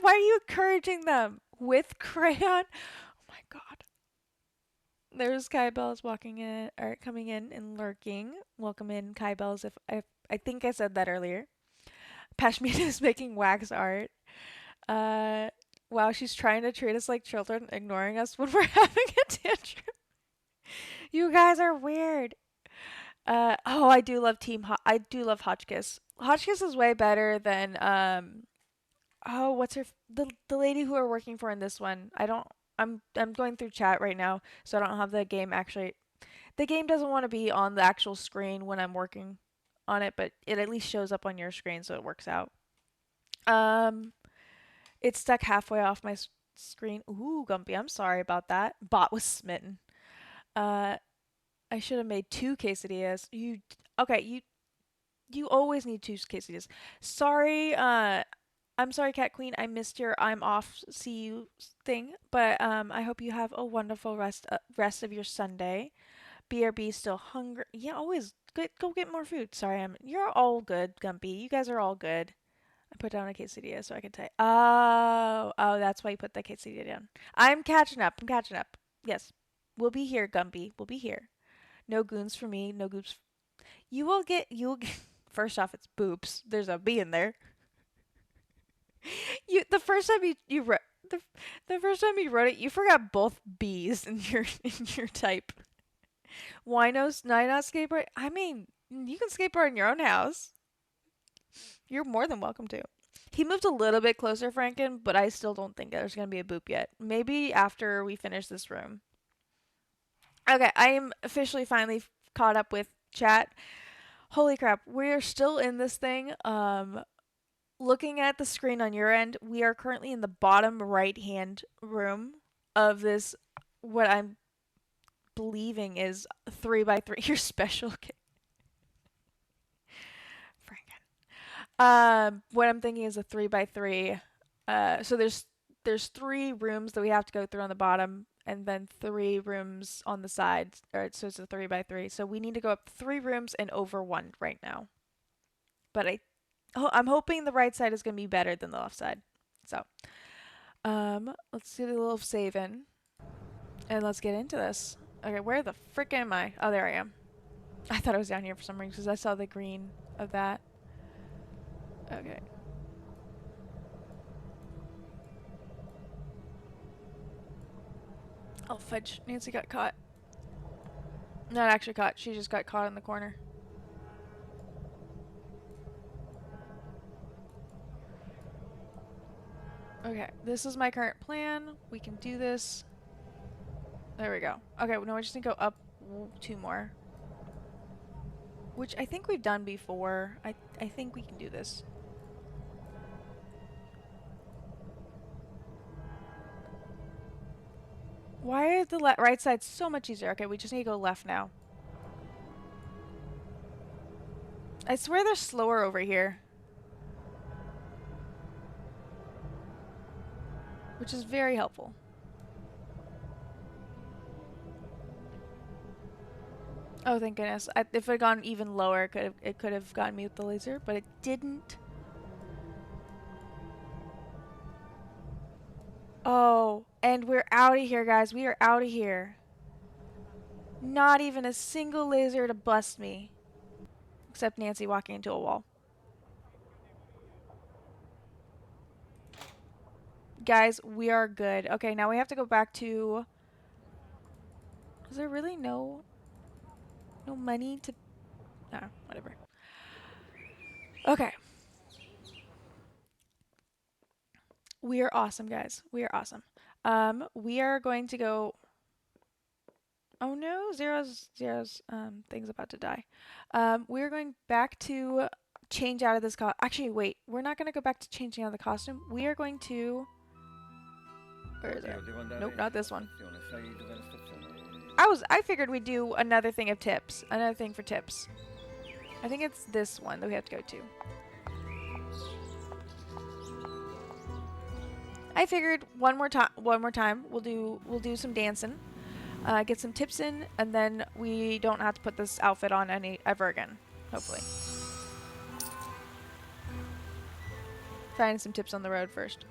why are you encouraging them with crayon? Oh my god. There's Kai Bells walking in, or coming in and lurking. Welcome in, Kai Bells. If I think I said that earlier. Pashmina is making wax art. Uh, wow, she's trying to treat us like children, ignoring us when we're having a tantrum. You guys are weird. Oh, I do love I do love Hotchkiss. Hotchkiss is way better than oh, what's her the lady who we're working for in this one. I'm going through chat right now, so I don't have the game actually. The game doesn't want to be on the actual screen when I'm working on it, but it at least shows up on your screen, so it works out. Um, it's stuck halfway off my screen. Ooh, Gumpy, I'm sorry about that. Bot was smitten. Uh, I should have made 2 quesadillas. Okay, you always need 2 quesadillas. Sorry, I'm sorry, Cat Queen. I missed your I'm off, see you thing. But I hope you have a wonderful rest of your Sunday. BRB still hungry. Yeah, always good. Go get more food. Sorry, you're all good, Gumpy. You guys are all good. I put down a quesadilla so I can tell. Oh, that's why you put the quesadilla down. I'm catching up. I'm catching up. Yes, we'll be here, Gumpy. We'll be here. No goons for me. No goops. You will get. You will get. First off, it's boops. There's a B in there. The first time you wrote the first time you wrote it, you forgot both B's in your type. Why not skateboard? I mean, you can skateboard in your own house. You're more than welcome to. He moved a little bit closer, Franken, but I still don't think there's gonna be a boop yet. Maybe after we finish this room. Okay, I am officially finally caught up with chat. Holy crap, we're still in this thing. Looking at the screen on your end, we are currently in the bottom right hand room of this, what I'm believing is 3x3. Your special kit. Franken. What I'm thinking is a 3x3. So there's 3 rooms that we have to go through on the bottom, and then 3 rooms on the sides. So it's a 3x3. So we need to go up 3 rooms and over 1 right now. But I'm hoping the right side is going to be better than the left side. So, let's do a little saving. And let's get into this. Okay, where the frick am I? Oh, there I am. I thought I was down here for some reason because I saw the green of that. Okay. Oh, fudge. Nancy got caught. Not actually caught. She just got caught in the corner. Okay, this is my current plan. We can do this. There we go. Okay, no, we just need to go up 2 more. Which I think we've done before. I think we can do this. Why is the right side so much easier? Okay, we just need to go left now. I swear they're slower over here. Which is very helpful. Oh, thank goodness. If it had gone even lower, it could have gotten me with the laser, but it didn't. Oh, and we're out of here, guys. We are out of here. Not even a single laser to bust me. Except Nancy walking into a wall. Guys, we are good. Okay, now we have to go back to... Is there really no money to... Ah, whatever. Okay. We are awesome, guys. We are awesome. We are going to go... Oh no, Zero's thing's about to die. We're going back to change out of this Actually, wait. We're not going to go back to changing out of the costume. We are going to... Where is it? Nope, not this one. I figured we'd do another thing of tips. Another thing for tips. I think it's this one that we have to go to. I figured one more time we'll do some dancing. Get some tips in, and then we don't have to put this outfit on ever again. Hopefully. Find some tips on the road first.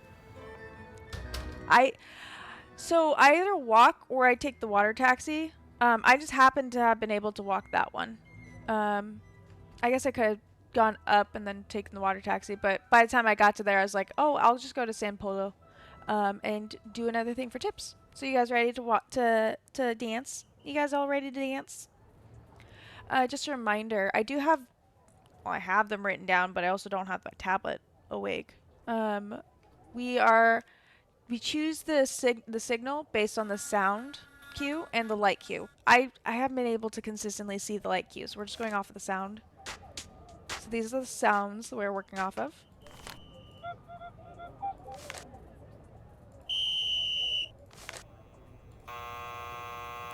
So I either walk or I take the water taxi. I just happen to have been able to walk that one. I guess I could have gone up and then taken the water taxi, but by the time I got to there, I was like, oh, I'll just go to San Polo, and do another thing for tips. So you guys ready to dance? You guys all ready to dance? Just a reminder, I have them written down, but I also don't have my tablet awake. We choose the signal based on the sound cue and the light cue. I haven't been able to consistently see the light cues. We're just going off of the sound. So these are the sounds that we're working off of.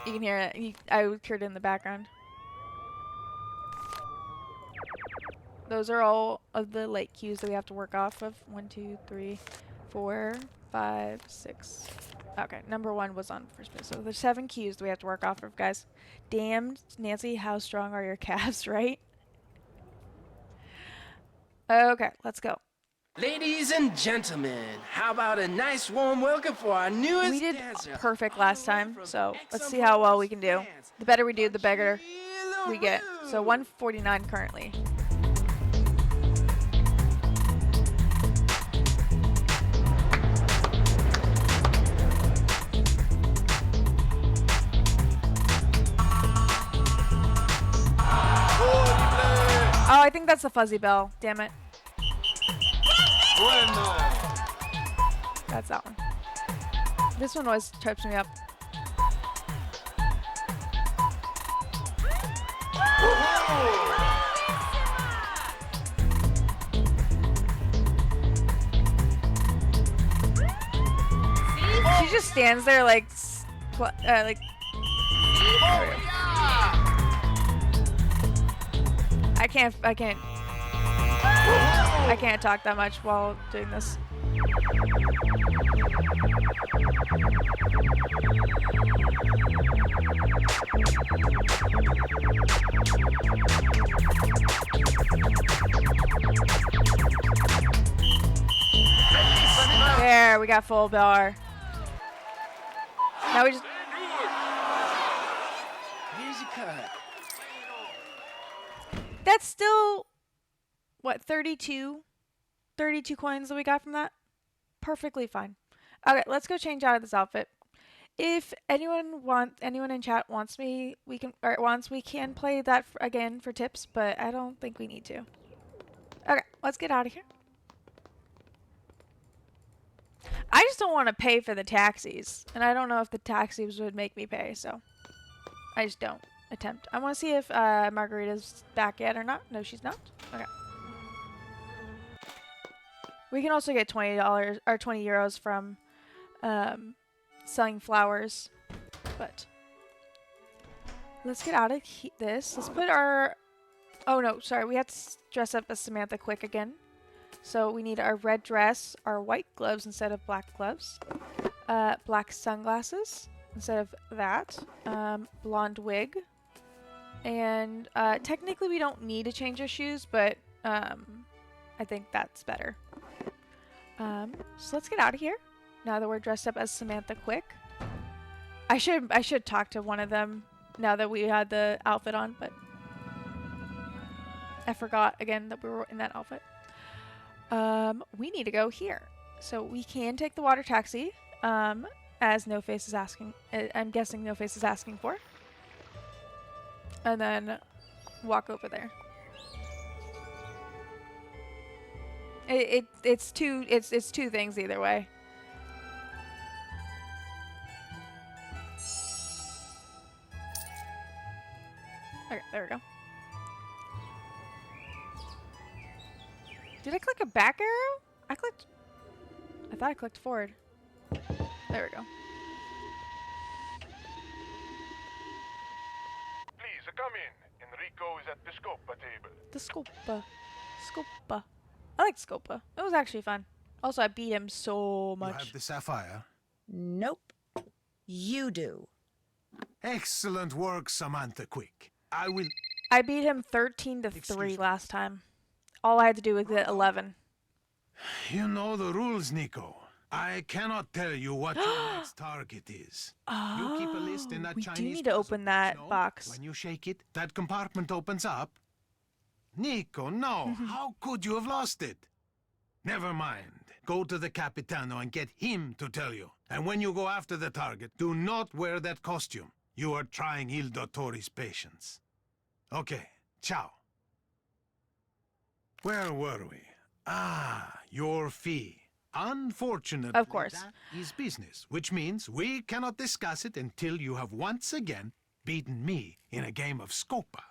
You can hear it. I heard it in the background. Those are all of the late cues that we have to work off of. 1, 2, 3, 4, 5, 6. Okay, number 1 was on first base. So there's 7 cues that we have to work off of, guys. Damn, Nancy, how strong are your calves, right? Okay, let's go. Ladies and gentlemen, how about a nice warm welcome for our newest We did dancer, perfect all last the way time, from so let's Exxon see how well Mobil's we can do. France. The better we do, the better we get. So Achille 149 currently. Oh, I think that's the fuzzy bell. Damn it. That's that one. This one always trips me up. She just stands there like, I can't talk that much while doing this. There, we got full bar. Now we just... Here's your cut. That's still, what, 32? 32 coins that we got from that? Perfectly fine. Okay, let's go change out of this outfit. If anyone in chat wants we can play that again for tips, but I don't think we need to. Okay, let's get out of here. I just don't want to pay for the taxis, and I don't know if the taxis would make me pay, so I just don't attempt. I want to see if Margarita's back yet or not. No, she's not. Okay. We can also get $20 or 20 euros from selling flowers, but let's get out of this. Let's put our... Oh no, sorry, we have to dress up as Samantha Quick again. So we need our red dress, our white gloves instead of black gloves, black sunglasses instead of that, blonde wig, and technically we don't need to change our shoes, but I think that's better. So let's get out of here now that we're dressed up as Samantha Quick. I should talk to one of them now that we had the outfit on, but I forgot again that we were in that outfit. We need to go here. So we can take the water taxi, as No Face is asking. I'm guessing No Face is asking for. And then walk over there. It's two things either way. Okay, there we go. Did I click a back arrow? I thought I clicked forward. There we go. Please come in. Enrico is at the Scopa table. The Scopa. Scopa. I like Scopa. It was actually fun. Also, I beat him so much. You have the sapphire. Nope. You do. Excellent work, Samantha Quick. I beat him 13-3 last time. All I had to do was get 11. You know the rules, Nico. I cannot tell you what your next target is. You keep a list in that we Chinese do need to puzzle, open that you know? box. When you shake it, that compartment opens up. Nico, no. How could you have lost it? Never mind. Go to the Capitano and get him to tell you. And when you go after the target, do not wear that costume. You are trying Il Dottore's patience. Okay, ciao. Where were we? Ah, your fee. Unfortunately, Of course. that is business, which means we cannot discuss it until you have once again beaten me in a game of Scopa.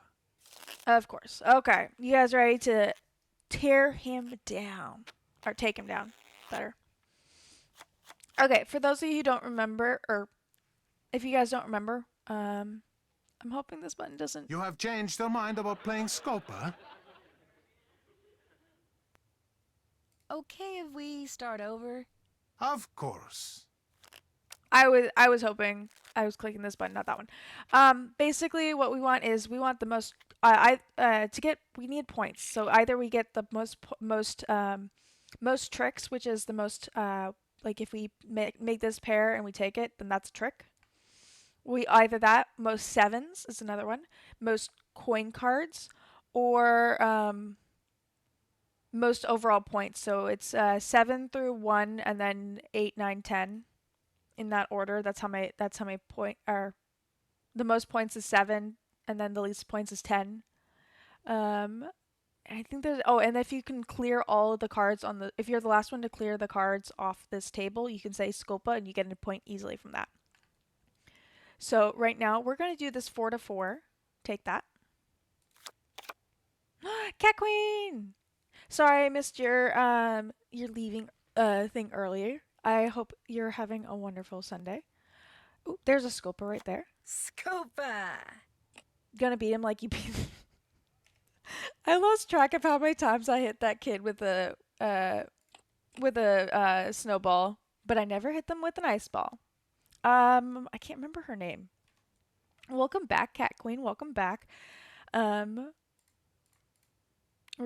Of course. Okay. You guys ready to tear him down? Or take him down. Better. Okay, for those of you who don't remember, or if you guys don't remember I'm hoping this button doesn't... You have changed your mind about playing Scopa? Okay if we start over? Of course. I was hoping I was clicking this button, not that one. Basically what we want is we want the most we need points. So either we get the most tricks, which is the most like if we make this pair and we take it, then that's a trick. We either that, most sevens is another one, most coin cards, or most overall points. So it's 7 through 1 and then 8, 9, 10. In that order. That's how my point are. The most points is 7 and then the least points is 10. I think there's and if you can clear all of the cards on the if you're the last one to clear the cards off this table, you can say Scopa and you get a point easily from that. So right now we're going to do this 4 to 4. Take that. Cat Queen. Sorry I missed your leaving thing earlier. I hope you're having a wonderful Sunday. Ooh, there's a Scopa right there. Scopa! Gonna beat him like you beat I lost track of how many times I hit that kid with a snowball, but I never hit them with an ice ball. I can't remember her name. Welcome back, Cat Queen. Welcome back. We're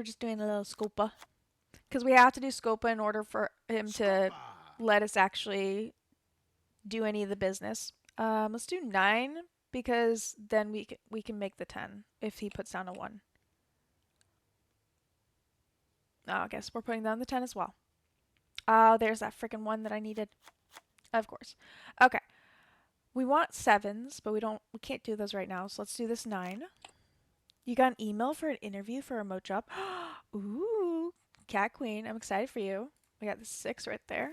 just doing a little Scopa. Because we have to do Scopa in order for him to let us actually do any of the business. Let's do 9 because then we can make the 10 if he puts down a 1. Oh, I guess we're putting down the 10 as well. Oh, there's that freaking 1 that I needed. Of course. Okay. We want 7s, but we can't do those right now. So let's do this 9. You got an email for an interview for a remote job. Ooh, Cat Queen. I'm excited for you. We got the 6 right there.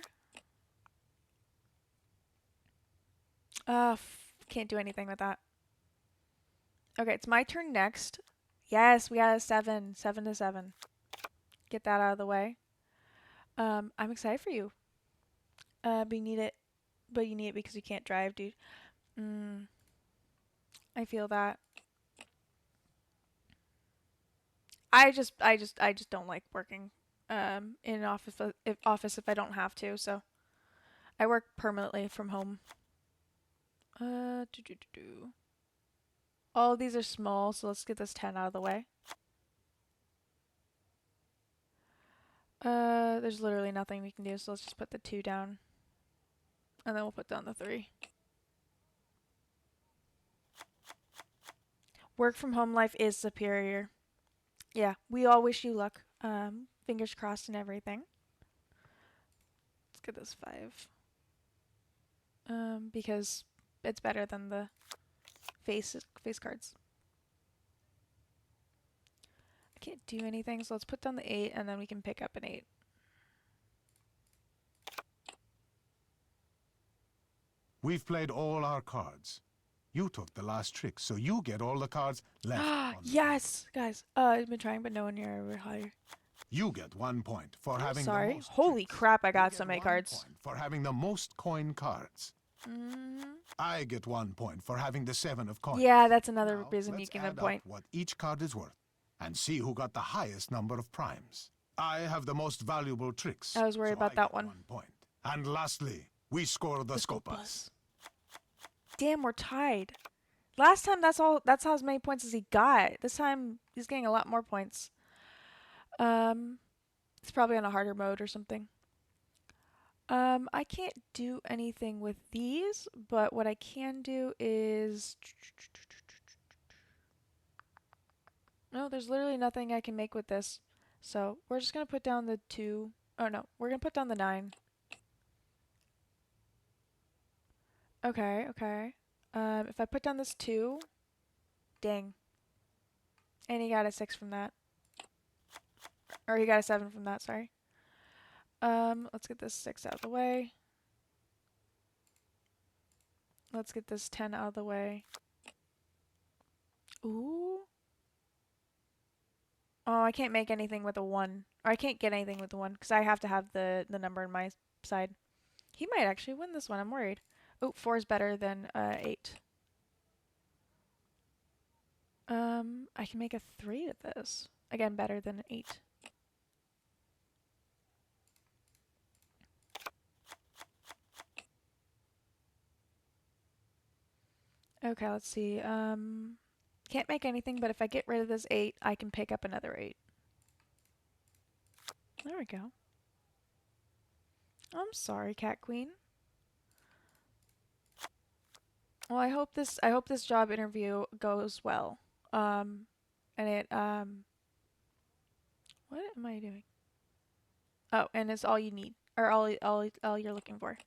Can't do anything with that. Okay, it's my turn next. Yes, we got a 7. 7 to 7. Get that out of the way. I'm excited for you. But you need it because you can't drive, dude. I feel that. I just don't like working in an office if I don't have to. So I work permanently from home. All of these are small, so let's get this 10 out of the way. There's literally nothing we can do, so let's just put the 2 down. And then we'll put down the 3. Work from home life is superior. Yeah, we all wish you luck. Fingers crossed and everything. Let's get this 5. Because it's better than the face cards. I can't do anything, so let's put down the 8 and then we can pick up an 8. We've played all our cards. You took the last trick, so you get all the cards left. On the yes, guys. I've been trying, but no one near over higher. You get 1 point for having Sorry. the most Holy tricks. crap, I You got get so many 1 cards. point for having the most coin cards. I get 1 point for having the 7 of coins. Yeah, that's another Now, reason you let's can add point. up what each card is worth and see who got the highest number of primes. I have the most valuable tricks. I was worried so about I that get one. 1 point. And lastly, we score the Scopas. Damn, we're tied. Last time that's how as many points as he got. This time he's getting a lot more points. It's probably on a harder mode or something. I can't do anything with these, but what I can do is no, there's literally nothing I can make with this. So we're just gonna put down the 2. Oh no, we're gonna put down the 9. Okay, okay. If I put down this 2, dang. And he got a 6 from that. Or he got a 7 from that, sorry. Let's get this 6 out of the way. Let's get this 10 out of the way. Ooh. Oh, I can't make anything with a 1. Or I can't get anything with the 1 because I have to have the number on my side. He might actually win this one, I'm worried. Oh, 4 is better than 8. I can make a 3 to this. Again, better than an 8. Okay, let's see. Can't make anything, but if I get rid of this 8, I can pick up another 8. There we go. I'm sorry, Cat Queen. Well, I hope this job interview goes well. And it what am I doing? Oh, and it's all you need, or all you're looking for.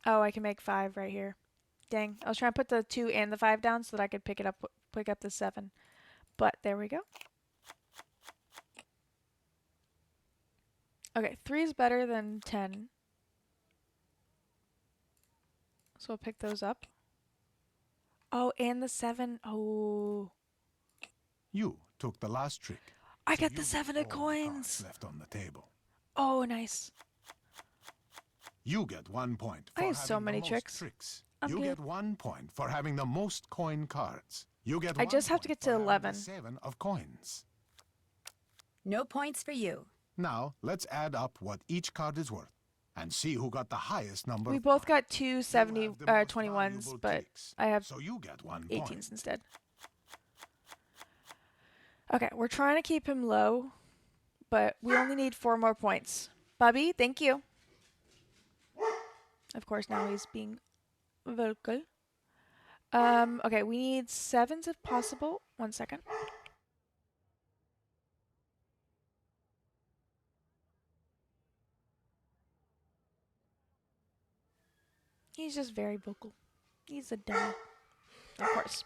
Oh, I can make 5 right here. Dang, I was trying to put the 2 and the 5 down so that I could pick up the 7. But there we go. Okay, 3 is better than 10. So we'll pick those up. Oh, and the 7. Oh. You took the last trick. I so got you the get 7 all of the cards coins. left on the table. Oh, nice. You get 1 point for I have having so the many most tricks. I'm you good. get 1 point for having the most coin cards. You get I 1 just have to point get to for having 11. the 7 of coins. No points for you. Now, let's add up what each card is worth and see who got the highest number We of both points. got 2 You 70 have the most 21s, valuable but tricks, I have so you get 1 18s point. instead. Okay, we're trying to keep him low, but we only need 4 more points. Bubby, thank you. Of course, now he's being vocal. Okay, we need 7s if possible. 1 second. He's just very vocal. He's a dummy. Of course.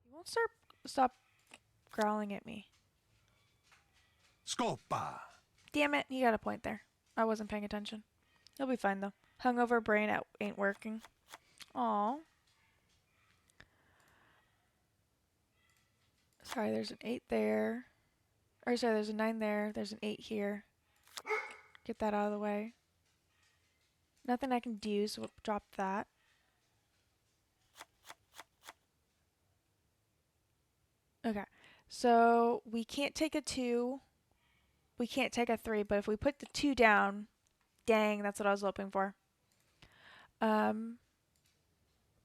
He won't stop growling at me. Scopa! Damn it, he got a point there. I wasn't paying attention. He'll be fine though. Hungover brain ain't working. Aw. Sorry, there's an 8 there. Or sorry, there's a 9 there. There's an 8 here. Get that out of the way. Nothing I can do, so we'll drop that. Okay, so we can't take a 2. We can't take a 3, but if we put the 2 down, dang, that's what I was hoping for. Oh,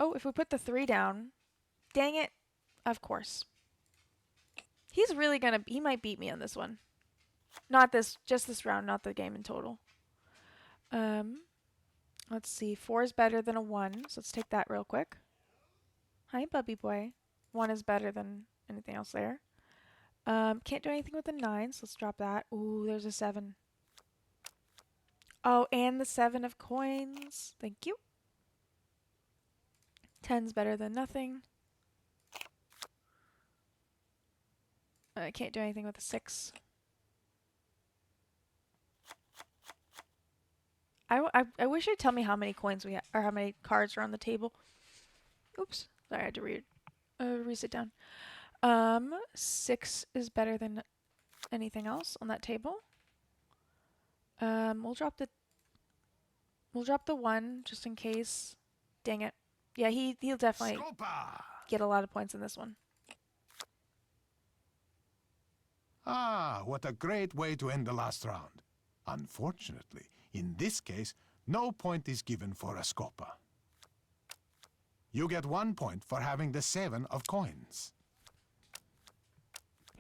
if we put the 3 down, dang it, of course. He's really he might beat me on this one. Not this, just this round, not the game in total. Let's see, 4 is better than a 1, so let's take that real quick. Hi, Bubby Boy. 1 is better than anything else there. Can't do anything with the 9, so let's drop that. Ooh, there's a 7. Oh, and the 7 of coins. Thank you. 10's better than nothing. I can't do anything with a 6. I wish you'd tell me how many coins we have, or how many cards are on the table. Oops, sorry, I had to resit down. 6 is better than anything else on that table. We'll drop the 1 just in case. Dang it. Yeah, he'll definitely Scopa! get a lot of points in this one. Ah, what a great way to end the last round. Unfortunately, in this case, no point is given for a Scopa. You get 1 point for having the 7 of coins.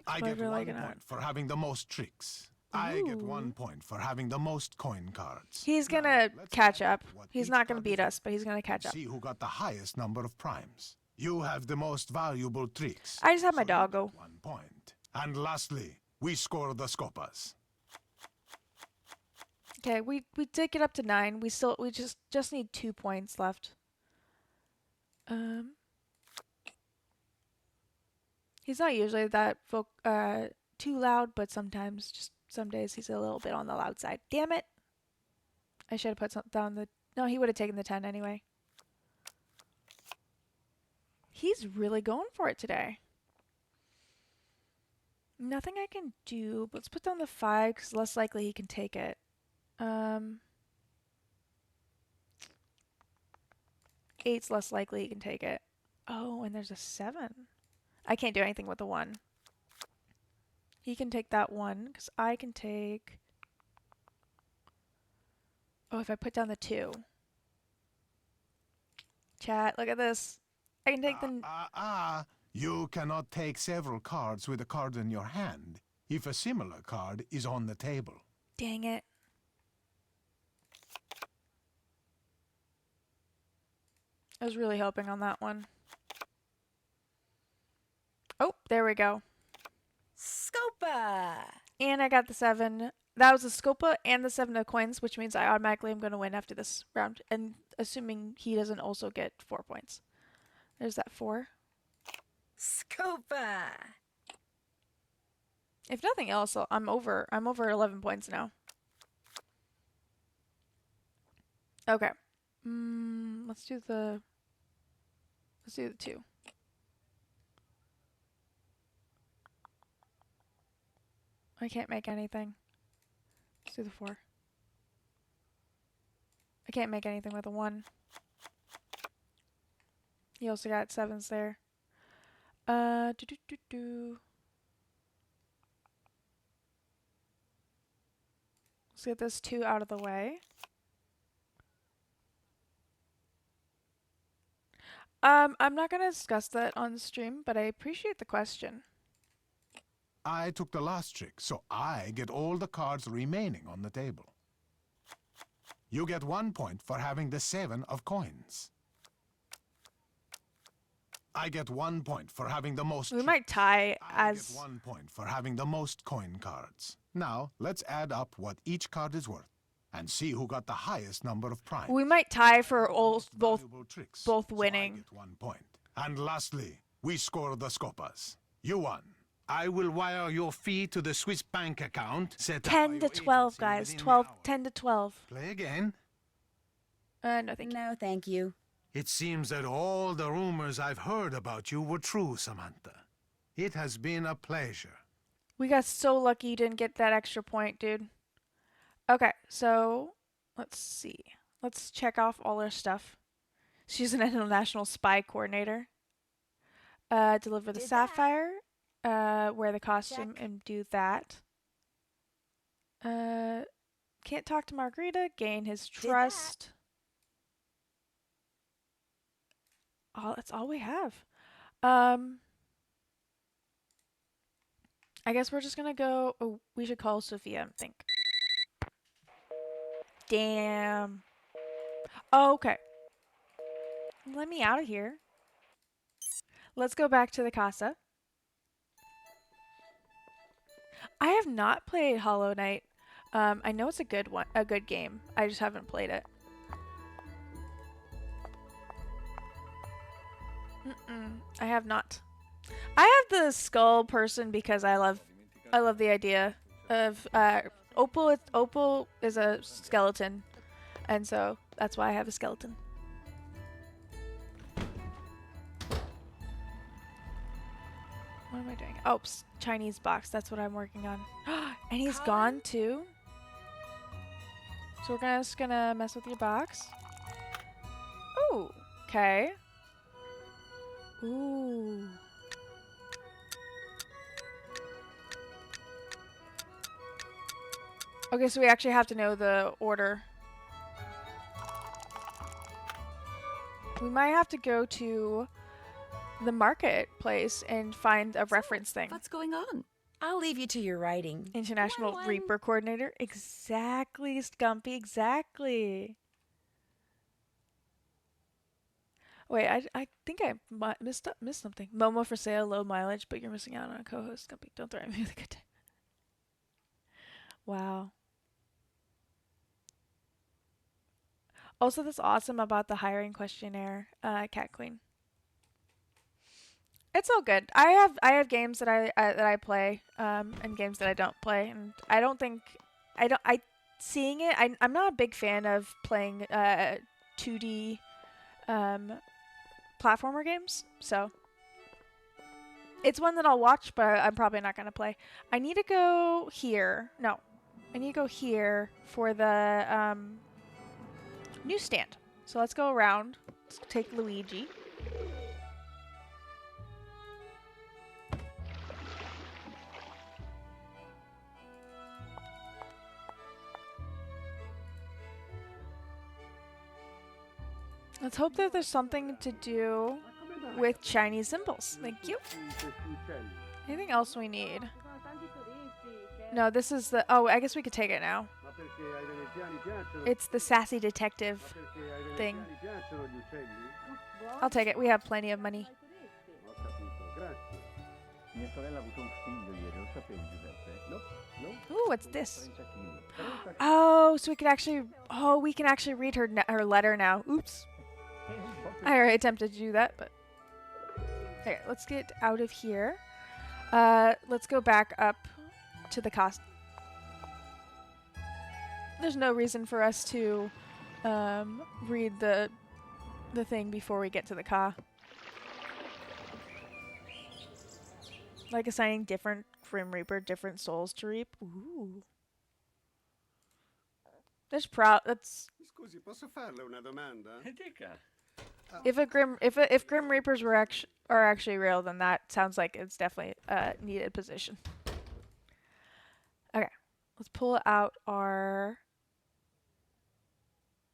I get We're 1 really gonna- point for having the most tricks. I get 1 point for having the most coin cards. He's Now, gonna let's catch add up. what He's each not gonna card beat is us, but he's gonna worth catch and up. see who got the highest number of primes. You have the most valuable tricks. I just had my so you doggo. get 1 point. And lastly, we score the Scopas. Okay, we did get up to 9. We just need 2 points left. He's not usually that too loud, but sometimes, just some days he's a little bit on the loud side. Damn it! I should have put something down the... No, he would have taken the 10 anyway. He's really going for it today. Nothing I can do. Let's put down the 5 because less likely he can take it. 8's less likely he can take it. Oh, and there's a 7. I can't do anything with the 1. He can take that 1 because I can take... Oh, if I put down the 2. Chat, look at this. I can take the... You cannot take several cards with a card in your hand if a similar card is on the table. Dang it. I was really hoping on that one. Oh, there we go. Scopa! And I got the 7. That was a Scopa and the 7 of coins, which means I automatically am going to win after this round. And assuming he doesn't also get 4 points. There's that 4. Scopa! If nothing else, I'm over 11 points now. Okay. Let's do the 2. I can't make anything. Let's do the 4. I can't make anything with a 1. He also got 7s there. Let's get this 2 out of the way. I'm not going to discuss that on stream, but I appreciate the question. I took the last trick, so I get all the cards remaining on the table. You get 1 point for having the 7 of coins. I get 1 point for having the most... We might tie I as... get 1 point for having the most coin cards. Now, let's add up what each card is worth and see who got the highest number of primes. We might tie for both Tricks, both so winning. I get 1 point. And lastly, we score the scopas. You won. I will wire your fee to the Swiss bank account set up by 10 to your 12, agency guys. within the 12, hour. 10 to 12. Play again. No, thank you. No, thank you. It seems that all the rumors I've heard about you were true, Samantha. It has been a pleasure. We got so lucky you didn't get that extra point, dude. Okay, so let's see. Let's check off all our stuff. She's an international spy coordinator. Deliver the Did that. sapphire. Wear the costume Check. and do that. Can't talk to Margarita. Gain his that. trust. Oh, that's all we have. I guess we're just gonna go. Oh, we should call Sophia, I think. Damn. Oh, okay. Let me out of here. Let's go back to the casa. I have not played Hollow Knight. I know it's a good game. I just haven't played it. I have not. I have the skull person because I love the idea of Opal. Opal is a skeleton, and so that's why I have a skeleton. What am I doing? Oh, Chinese box. That's what I'm working on. And he's gone too. So we're just gonna mess with your box. Ooh. Okay. Ooh. Okay, so we actually have to know the order. We might have to go to the marketplace and find a reference thing. What's going on? I'll leave you to your writing. International One. Reaper Coordinator. Exactly, Scumpy, exactly. Wait, I think I missed something. Momo for sale, low mileage, but you're missing out on a co-host, Scumpy. Don't threaten me with a good time. Wow. Also, that's awesome about the hiring questionnaire, Cat Queen. It's all good. I have games that I play, and games that I don't play, and I don't think I seeing it. I'm not a big fan of playing 2D platformer games, so it's one that I'll watch, but I'm probably not gonna play. I need to go here. No, I need to go here for the newsstand. So let's go around. Let's take Luigi. Let's hope that there's something to do with Chinese symbols. Thank you. Anything else we need? No, this is the... Oh, I guess we could take it now. It's the sassy detective thing. I'll take it. We have plenty of money. Ooh, what's this? Oh, so we could actually... Oh, we can actually read her letter now. Oops. I already attempted to do that, but... Okay, let's get out of here. Let's go back up to the cost. There's no reason for us to read the thing before we get to the car. Like assigning different Grim Reaper, different souls to reap. Ooh. That's Scusi, posso farle una domanda? if Grim Reapers are actually real, then that sounds like it's definitely a needed position. Okay, let's pull out our...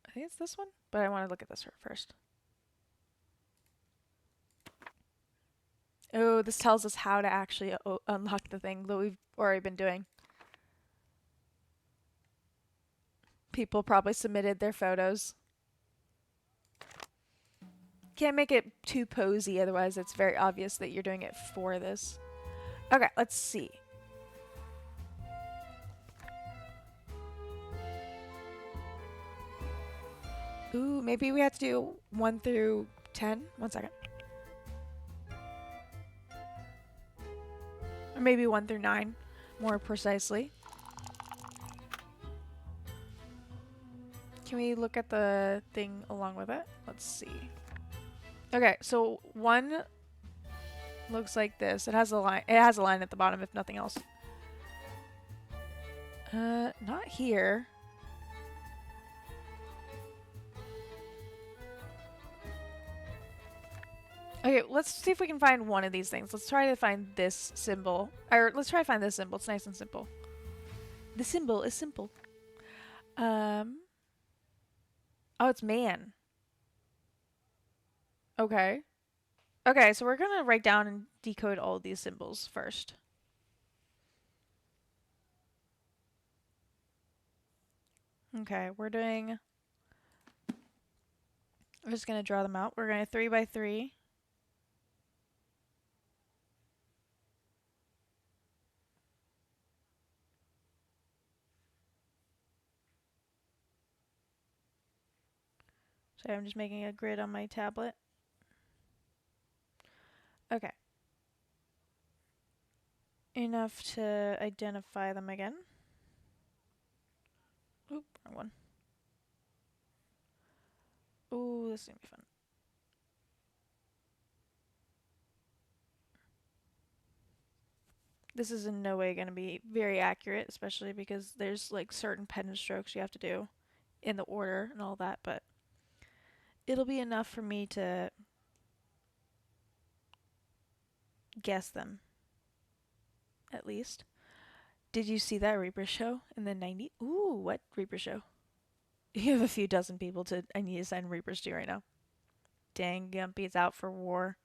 I think it's this one, but I want to look at this first. Oh, this tells us how to actually unlock the thing that we've already been doing. People probably submitted their photos. Can't make it too posy, otherwise it's very obvious that you're doing it for this. Okay, let's see. Ooh, maybe we have to do 1 through 10? 1 second. Or maybe 1 through 9, more precisely. Can we look at the thing along with it? Let's see. Okay, so 1 looks like this. It has a line. It has a line at the bottom, if nothing else. Not here. Okay, let's see if we can find one of these things. Let's try to find this symbol. Or let's try to find this symbol. It's nice and simple. The symbol is simple. Oh, it's man. Okay. Okay, so we're gonna write down and decode all of these symbols first. Okay, we're just gonna draw them out. We're gonna 3 by 3. Sorry, I'm just making a grid on my tablet. Okay. Enough to identify them again. Oop, wrong one. Ooh, this is gonna be fun. This is in no way gonna be very accurate, especially because there's like certain pen strokes you have to do in the order and all that, but it'll be enough for me to guess them, at least. Did you see that Reaper show in the 90s? Ooh, what Reaper show? You have a few dozen people I need to send Reapers to right now. Dang, Gumpy's out for war.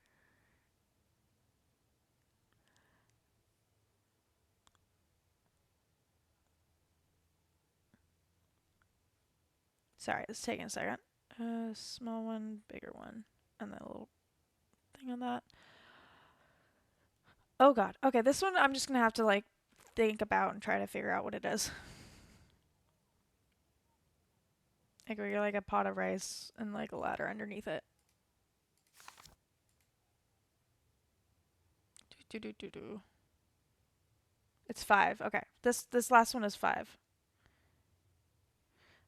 Sorry, it's taking a second. Small one, bigger one, and then a little thing on that. Oh god. Okay, this one I'm just gonna have to like think about and try to figure out what it is. Like we're like a pot of rice and like a ladder underneath it. It's 5. Okay. This last one is 5.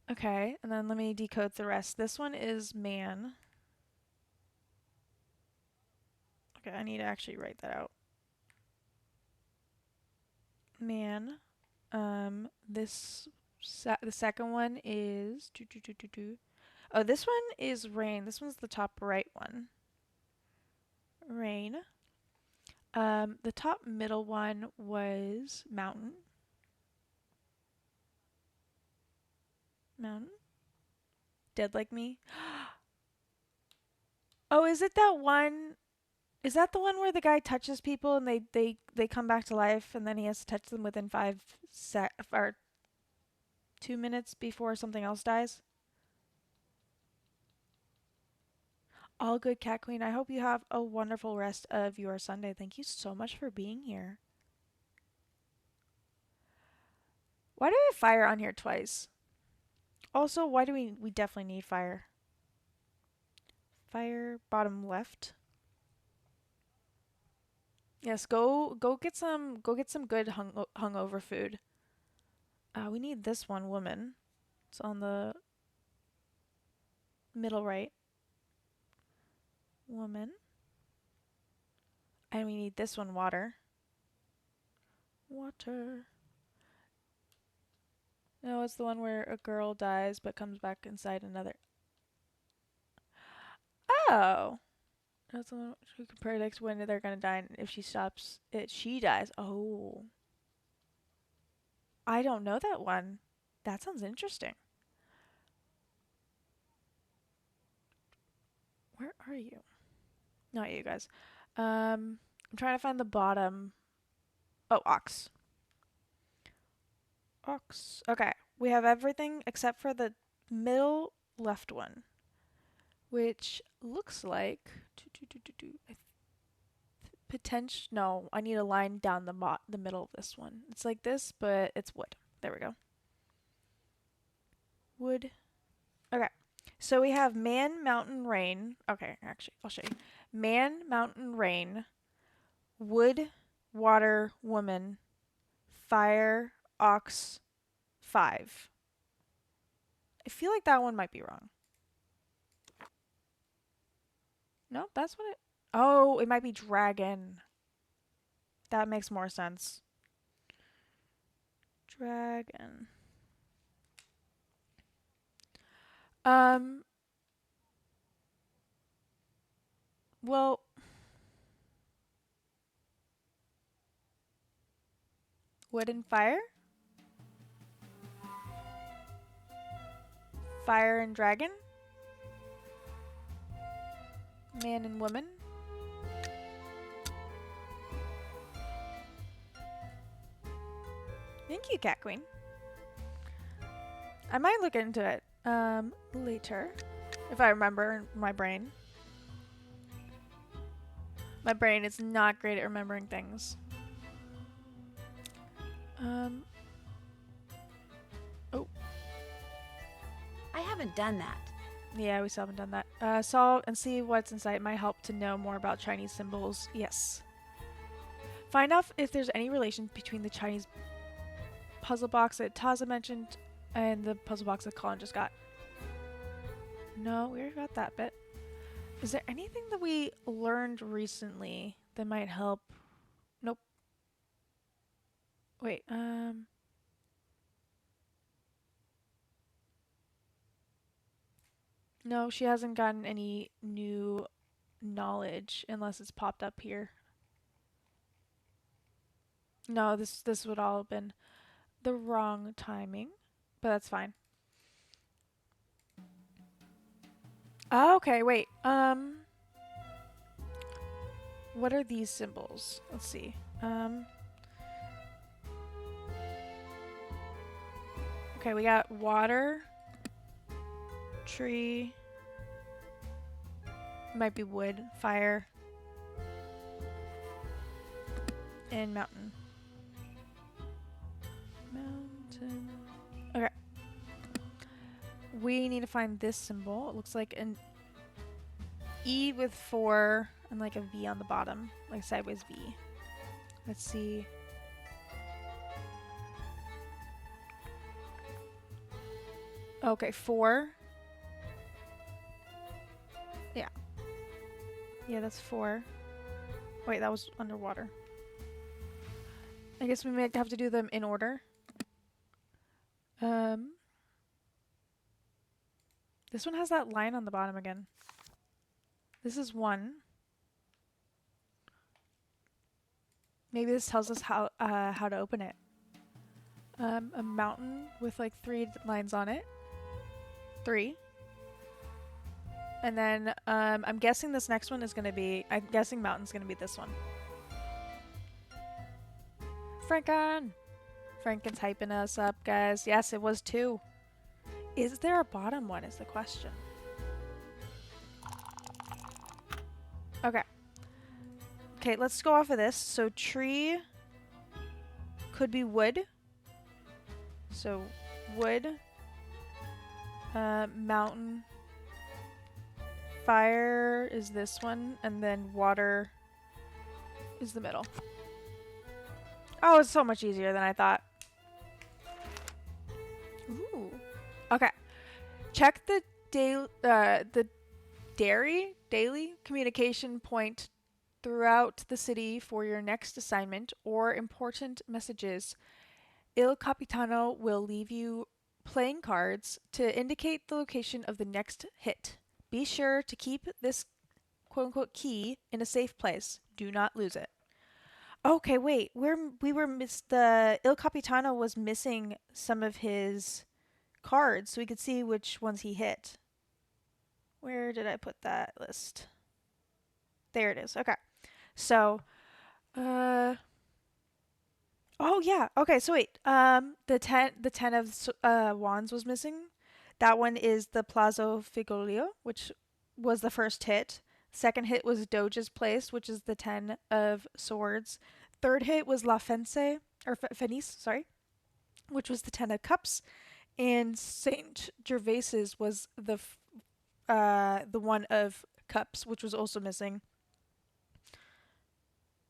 Okay, and then let me decode the rest. This one is man. Okay, I need to actually write that out. Man. The second one is oh, this one is rain. This one's the top right one. Rain. The top middle one was mountain. Mountain. Dead like me. Oh, is it that one? Is that the one where the guy touches people and they come back to life and then he has to touch them within 2 minutes before something else dies? All good, Cat Queen. I hope you have a wonderful rest of your Sunday. Thank you so much for being here. Why do we have fire on here twice? Also, why do we definitely need fire? Fire, bottom left. Yes, go get some good hungover food. We need this one, woman. It's on the middle right. Woman. And we need this one, water. Water. No, it's the one where a girl dies but comes back inside another. Oh. That's the one who can predict when they're gonna die, and if she stops it, she dies. Oh. I don't know that one. That sounds interesting. Where are you? Not you guys. I'm trying to find the bottom. Oh, ox. Ox. Okay. We have everything except for the middle left one, which looks like potential. No, I need a line down the middle of this one. It's like this, but it's wood. There we go. Wood. Okay. So we have man, mountain, rain. Okay, actually, I'll show you. Man, mountain, rain, wood, water, woman, fire, ox, 5. I feel like that one might be wrong. No, that's what it... Oh, it might be dragon. That makes more sense. Dragon. Well, wood and fire? Fire and dragon? Man and woman? Thank you, Cat Queen. I might look into it later, if I remember my brain. My brain is not great at remembering things. Oh. I haven't done that. Yeah, we still haven't done that. Solve and see what's inside might help to know more about Chinese symbols. Yes. Find out if there's any relation between the Chinese puzzle box that Taza mentioned and the puzzle box that Colin just got. No, we already got that bit. Is there anything that we learned recently that might help? Nope. Wait, no, she hasn't gotten any new knowledge unless it's popped up here. No, this would all have been the wrong timing, but that's fine. Oh, okay, wait. What are these symbols? Let's see. Okay, we got water, tree, might be wood, fire, and mountain. Mountain. Okay. We need to find this symbol. It looks like an E with 4 and like a V on the bottom, like sideways V. Let's see. Okay, 4. Yeah. Yeah, that's 4. Wait, that was underwater. I guess we might have to do them in order. This one has that line on the bottom again. This is 1. Maybe this tells us how to open it. A mountain with like 3 lines on it. 3. And then I'm guessing this next one is gonna be. I'm guessing mountain's gonna be this one. Franken's hyping us up, guys. Yes, it was 2. Is there a bottom one? Is the question. Okay. Okay, let's go off of this. So tree could be wood. So wood, mountain, fire is this one, and then water is the middle. Oh, it's so much easier than I thought. Ooh. Okay. Check the daily communication point throughout the city for your next assignment or important messages. Il Capitano will leave you playing cards to indicate the location of the next hit. Be sure to keep this quote-unquote key in a safe place. Do not lose it. Okay, wait. The Il Capitano was missing some of his cards, so we could see which ones he hit. Where did I put that list? There it is. Okay. So, oh yeah. Okay, so wait. The 10 of wands was missing. That one is the Palazzo Figolio, which was the first hit. Second hit was Doge's Place, which is the 10 of swords. Third hit was La Fence, or Venice, sorry, which was the 10 of cups. And Saint Gervais's was the 1 of cups, which was also missing.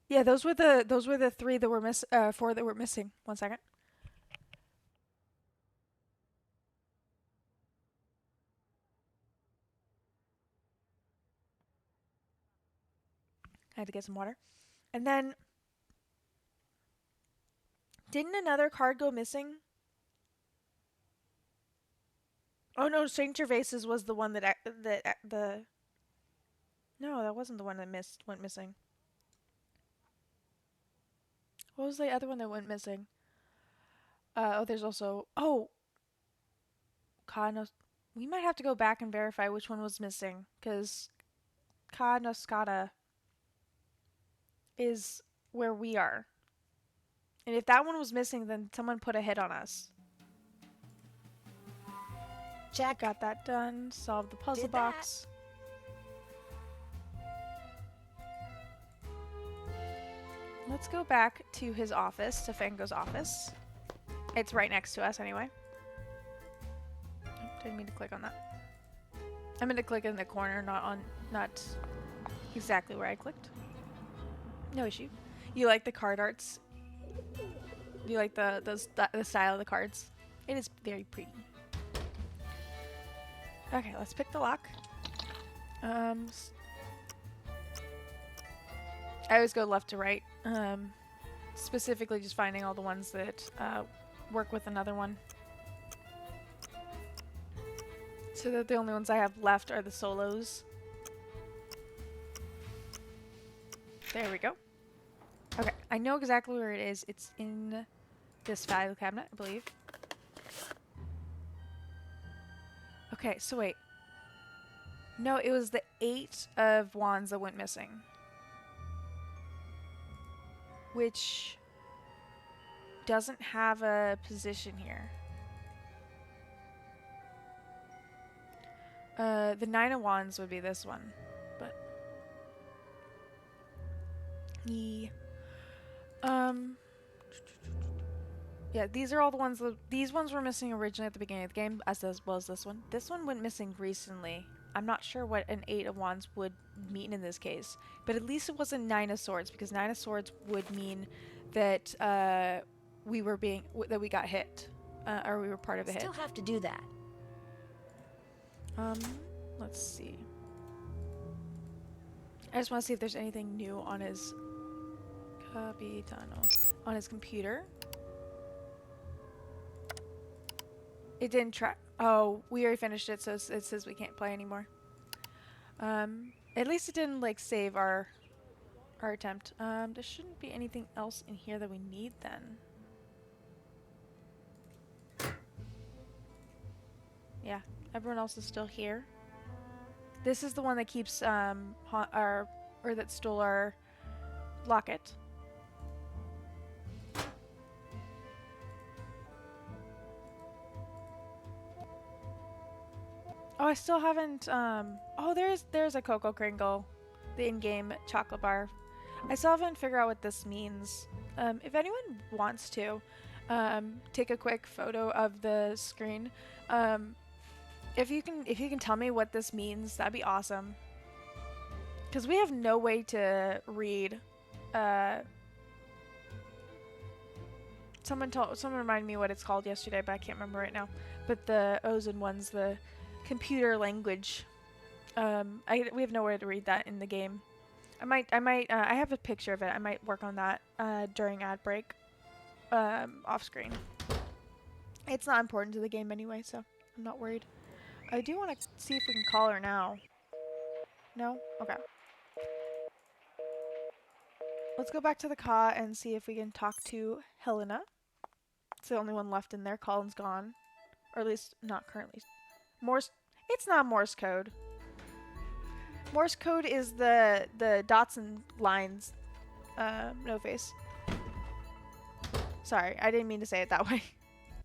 Yeah, those were the 3 that were 4 that were missing. 1 second. I had to get some water. And then didn't another card go missing? Oh no, Saint Gervais's was the one that No, that wasn't the one that went missing. What was the other one that went missing? There's also Kanos. We might have to go back and verify which one was missing, because Kanoscata is where we are. And if that one was missing, then someone put a hit on us. Check. Got that done. Solved the puzzle box. Let's go back to his office, to Fango's office. It's right next to us anyway. Didn't mean to click on that. I'm gonna click in the corner, not exactly where I clicked. No issue. You like the card arts? You like the style of the cards? It is very pretty. Okay, let's pick the lock. I always go left to right. Specifically just finding all the ones that work with another one. So that the only ones I have left are the solos. There we go. Okay, I know exactly where it is. It's in this file cabinet, I believe. Okay, so wait. No, it was the 8 of wands that went missing. Which doesn't have a position here. The 9 of wands would be this one, but yeah, these are all the ones. These ones were missing originally at the beginning of the game, as well as this one. This one went missing recently. I'm not sure what an 8 of Wands would mean in this case. But at least it wasn't 9 of Swords, because 9 of Swords would mean that we got hit. Or we were part of a hit. Still have to do that. Let's see. I just want to see if there's anything new on his on his computer. It didn't track. Oh, we already finished it, so it says we can't play anymore. At least it didn't like save our attempt. There shouldn't be anything else in here that we need then. Yeah, everyone else is still here. This is the one that keeps that stole our locket. Oh, I still haven't oh, there's a Cocoa Kringle, the in-game chocolate bar. I still haven't figured out what this means. If anyone wants to take a quick photo of the screen, if you can tell me what this means, that'd be awesome. Because we have no way to read. Someone reminded me what it's called yesterday, but I can't remember right now. But the O's and ones, the computer language. We have no way to read that in the game. I have a picture of it. I might work on that during ad break, off screen. It's not important to the game anyway, so I'm not worried. I do want to see if we can call her now. No? Okay. Let's go back to the car and see if we can talk to Helena. It's the only one left in there. Colin's gone. Or at least not currently. Morse. It's not Morse code. Morse code is the dots and lines. No face. Sorry, I didn't mean to say it that way.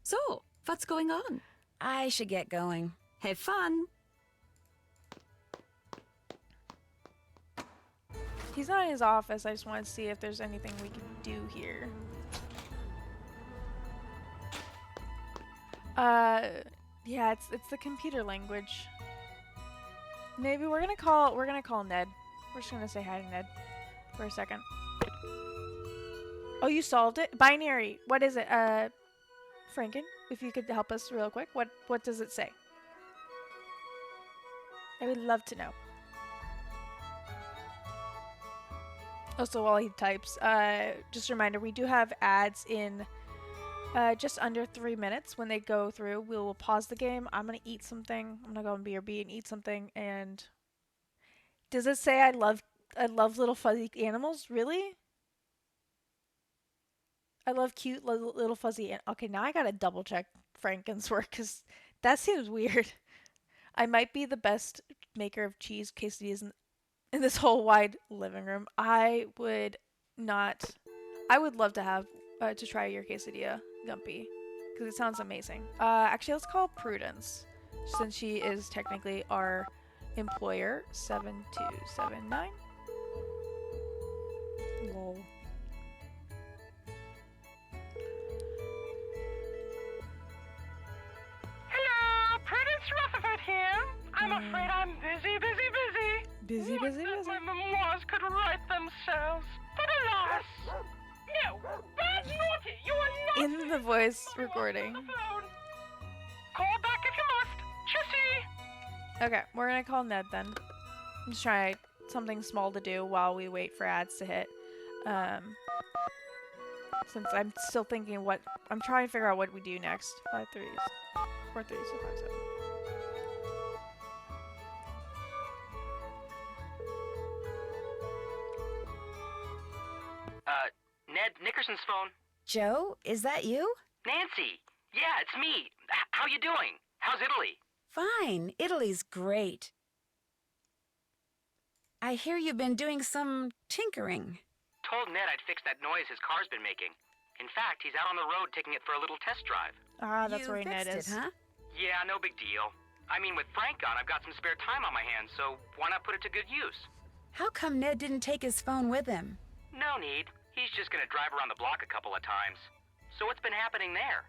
So, what's going on? I should get going. Have fun. He's not in his office. I just want to see if there's anything we can do here. Yeah, it's the computer language. Maybe we're gonna call Ned. We're just gonna say hi to Ned for a second. Oh, you solved it? Binary. What is it? Franken, if you could help us real quick. What does it say? I would love to know. Also, while he types, just a reminder, we do have ads in just under 3 minutes. When they go through, we will pause the game. I'm gonna eat something. I'm gonna go on BRB and eat something. And does it say I love little fuzzy animals? Really? I love cute little fuzzy. Okay, now I gotta double check Franken's work because that seems weird. I might be the best maker of cheese quesadillas in this whole wide living room. I would love to have to try your quesadilla, Gumpy, because it sounds amazing. Actually, let's call Prudence, since she is technically our employer. 7279. Lol. Hello, Prudence Rutherford here. I'm afraid I'm busy. Busy. My memoirs could write themselves, but alas, no, bad naughty, you are not In the voice recording. Call back if you must. Chissy. Okay, we're gonna call Ned then. Just try something small to do while we wait for ads to hit. Since I'm still thinking I'm trying to figure out what we do next. 5 3s. 4 3s, 5 7. Ned, Nickerson's phone. Joe, is that you? Nancy! Yeah, it's me. How you doing? How's Italy? Fine. Italy's great. I hear you've been doing some tinkering. Told Ned I'd fix that noise his car's been making. In fact, he's out on the road taking it for a little test drive. Ah, that's you where Ned fixed is. it, huh? Yeah, no big deal. I mean, with Frank gone, I've got some spare time on my hands, so why not put it to good use? How come Ned didn't take his phone with him? No need. He's just gonna drive around the block a couple of times. So what's been happening there?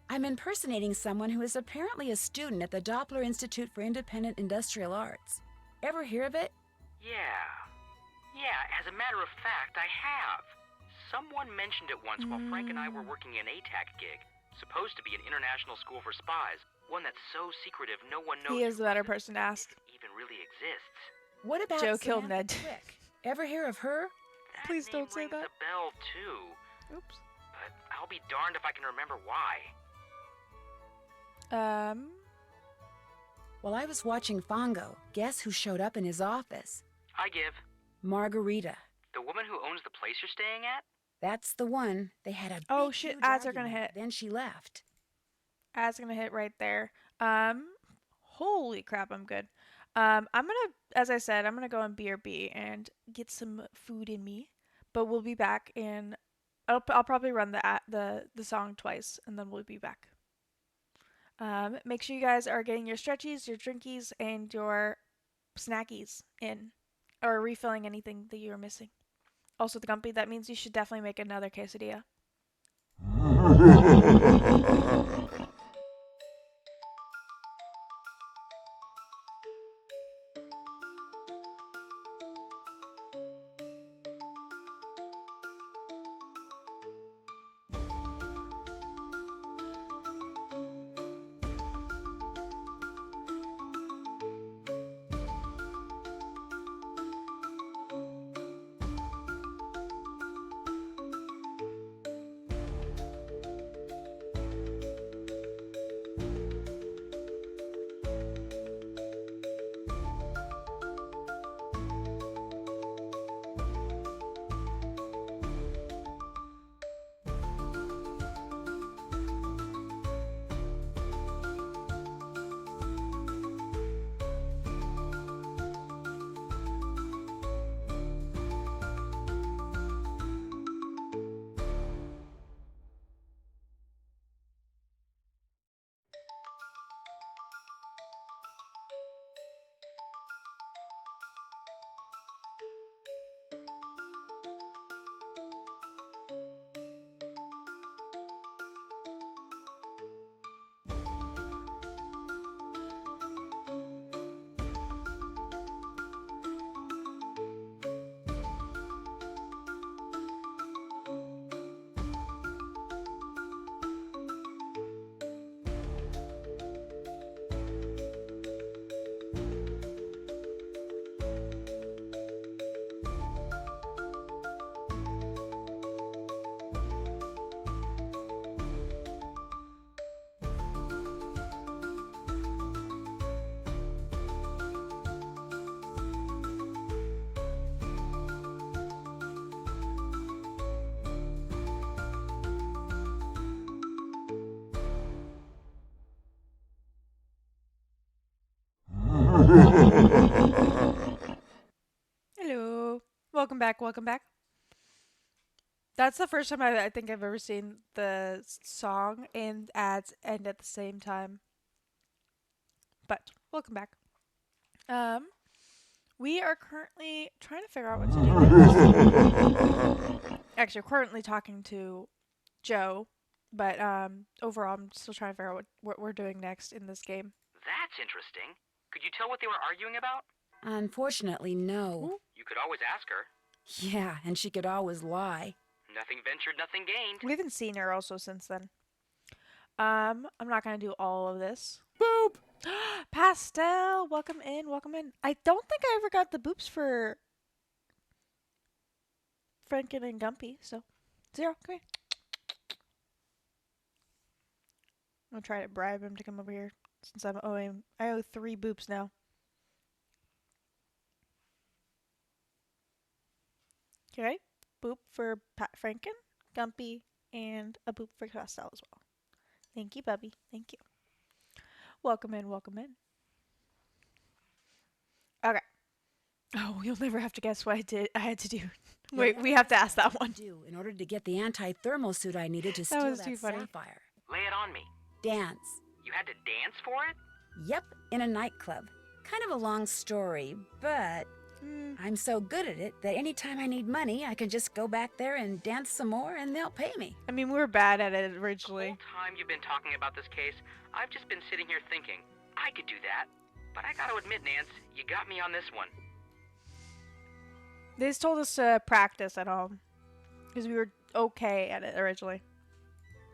I'm impersonating someone who is apparently a student at the Doppler Institute for Independent Industrial Arts. Ever hear of it? Yeah. Yeah, as a matter of fact, I have. Someone mentioned it once while Frank and I were working an ATAC gig. Supposed to be an international school for spies. One that's so secretive no one knows He is who the better runs it, person to ask. if it even really exists. What about Joe killed Samantha Ned. Quick? Ever hear of her? That Please name don't say rings that. a bell, too. Oops. But I'll be darned if I can remember why. While I was watching Fongo, guess who showed up in his office? I give. Margarita. The woman who owns the place you're staying at? That's the one. They had a Oh, big, shit, huge ads are gonna argument. hit. Then she left. Ads gonna hit right there. Holy crap, I'm good. I'm gonna, as I said, I'm gonna go on BRB and get some food in me. But we'll be back in. I'll probably run the song twice, and then we'll be back. Make sure you guys are getting your stretchies, your drinkies, and your snackies in, or refilling anything that you are missing. Also, the Gumpy, that means you should definitely make another quesadilla. Hello. Welcome back, welcome back. That's the first time I think I've ever seen the song and ads end at the same time. But, welcome back. We are currently trying to figure out what to do next. Actually, we're currently talking to Joe, but overall I'm still trying to figure out what we're doing next in this game. That's interesting. Could you tell what they were arguing about? Unfortunately, no. You could always ask her. Yeah, and she could always lie. Nothing ventured, nothing gained. We haven't seen her also since then. I'm not gonna do all of this. Boop! Pastel, welcome in, welcome in. I don't think I ever got the boops for Franken and Gumpy, so Zero, come here. I'm gonna try to bribe him to come over here since I owe 3 boops now. Okay, boop for Franken, Gumpy, and a boop for Pastel as well. Thank you, Bubby. Thank you. Welcome in, welcome in. Okay. Oh, you'll never have to guess what I had to do. Wait, we have to ask that one. Do in order to get the anti-thermal suit I needed to steal was that too funny. sapphire. Lay it on me. Dance. You had to dance for it? Yep, in a nightclub. Kind of a long story, but I'm so good at it that anytime I need money, I can just go back there and dance some more and they'll pay me. I mean, we were bad at it The originally. whole time you've been talking about this case, I've just been sitting here thinking, I could do that. But I gotta admit, Nance, you got me on this one. They just told us to practice at home because we were okay at it originally.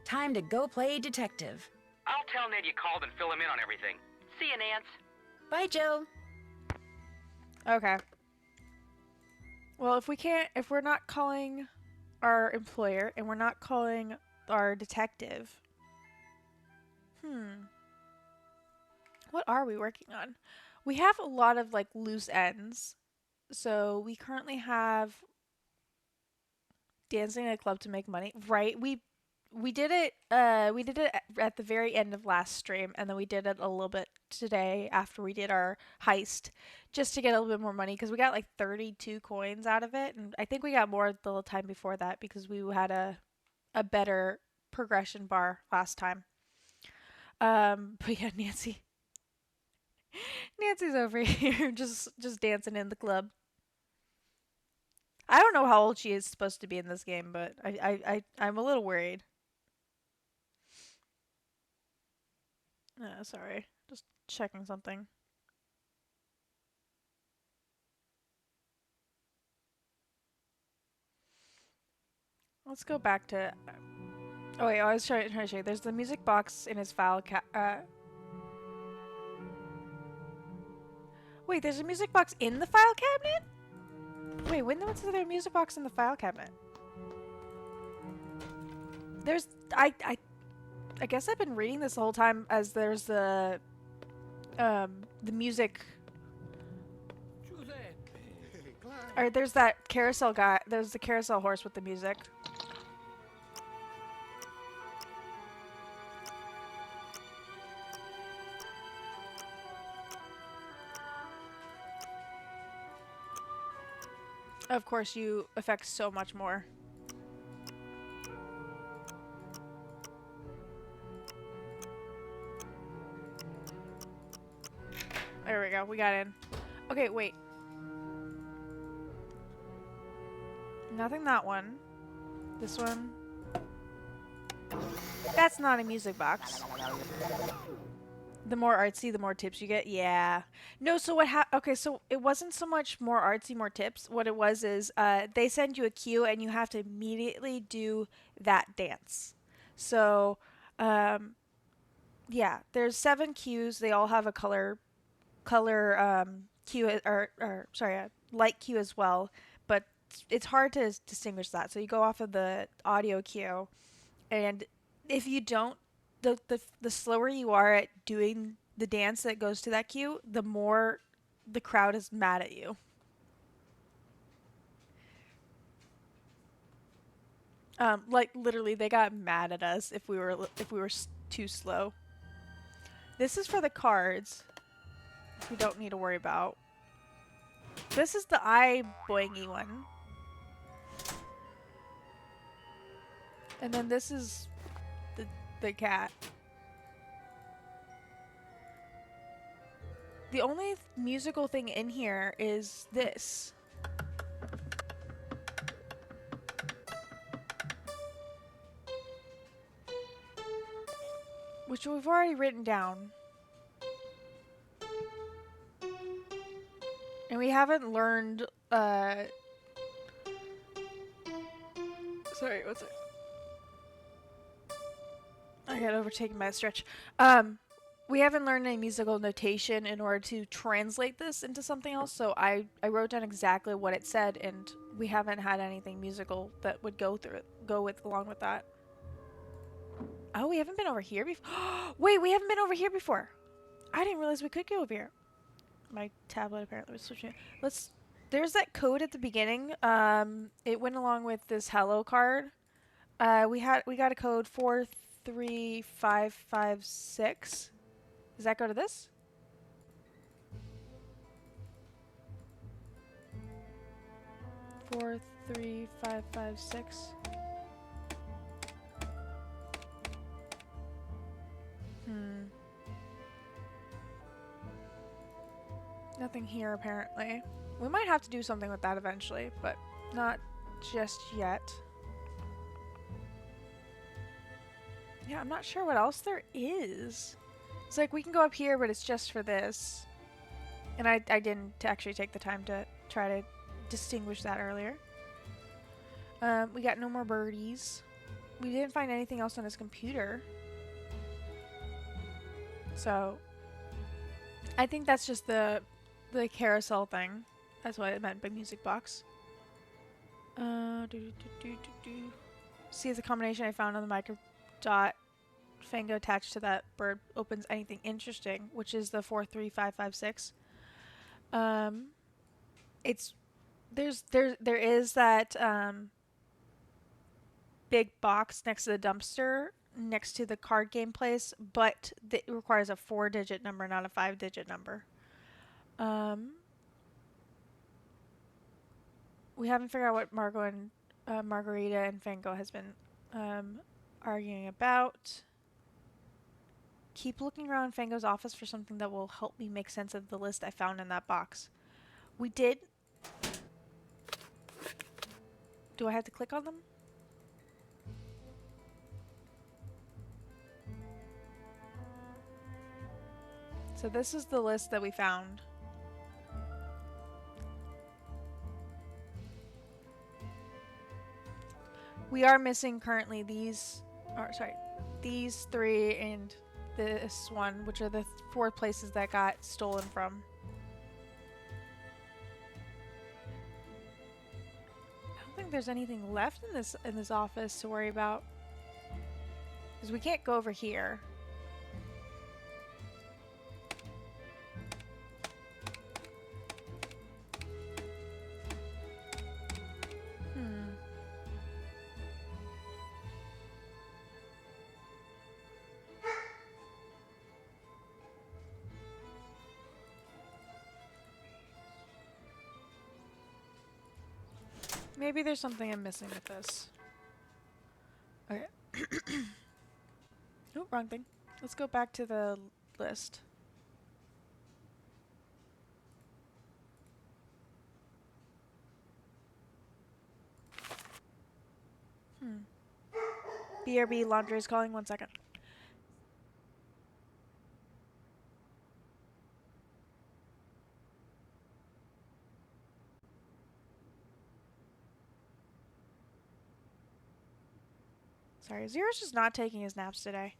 Time to go play detective. I'll tell Ned you called and fill him in on everything. See you, Nance. Bye, Joe. Okay. Well, if we're not calling our employer and we're not calling our detective, what are we working on? We have a lot of like loose ends. So we currently have dancing in a club to make money, right? We did it at the very end of last stream, and then we did it a little bit today after we did our heist, just to get a little bit more money because we got like 32 coins out of it, and I think we got more the time before that because we had a better progression bar last time. But yeah, Nancy's over here just dancing in the club. I don't know how old she is supposed to be in this game, but I'm a little worried. Sorry. Just checking something. Let's go back to... Oh wait, I was trying to show you. There's the music box in his file Wait, there's a music box in the file cabinet? Wait, when was there a music box in the file cabinet? There's... I guess I've been reading this the whole time as there's the music... Or there's that carousel guy. There's the carousel horse with the music. Of course, you affect so much more. There we go. We got in. Okay, wait. Nothing that one. This one. That's not a music box. The more artsy, the more tips you get. Yeah. No, so what okay, so it wasn't so much more artsy, more tips. What it was is they send you a cue and you have to immediately do that dance. So, yeah, there's 7 cues. They all have a color cue or sorry, a light cue as well, but it's hard to distinguish that. So you go off of the audio cue, and if you don't, the slower you are at doing the dance that goes to that cue, the more the crowd is mad at you. Like literally, they got mad at us if we were too slow. This is for the cards. We don't need to worry about. This is the eye boingy one. And then this is the cat. The only musical thing in here is this. Which we've already written down. And we haven't learned, sorry, what's it? I got overtaken by a stretch. We haven't learned any musical notation in order to translate this into something else, so I wrote down exactly what it said, and we haven't had anything musical that would go along with that. Oh, we haven't been over here before. Wait, we haven't been over here before. I didn't realize we could go over here. My tablet apparently was switching. There's that code at the beginning. It went along with this hello card. We got a code 43556. Does that go to this? Four, 3, 5, 5, 6. Nothing here apparently. We might have to do something with that eventually, but not just yet. Yeah, I'm not sure what else there is. It's like we can go up here, but it's just for this. And I didn't actually take the time to try to distinguish that earlier. We got no more birdies. We didn't find anything else on his computer. So I think that's just the carousel thing. That's what I meant by music box. See if the combination I found on the micro dot Fango attached to that bird opens anything interesting, which is the 43556. There is that big box next to the dumpster next to the card game place, but it requires a 4-digit number, not a 5-digit number. We haven't figured out what Margot and Margarita and Fango has been arguing about. Keep looking around Fango's office for something that will help me make sense of the list I found in that box. We did... Do I have to click on them? So this is the list that we found. We are missing currently these, these 3 and this one, which are the 4 places that got stolen from. I don't think there's anything left in this office to worry about, because we can't go over here. Maybe there's something I'm missing with this. Okay. Oh, wrong thing. Let's go back to the list. BRB laundry is calling. 1 second. Sorry, Zero's just not taking his naps today.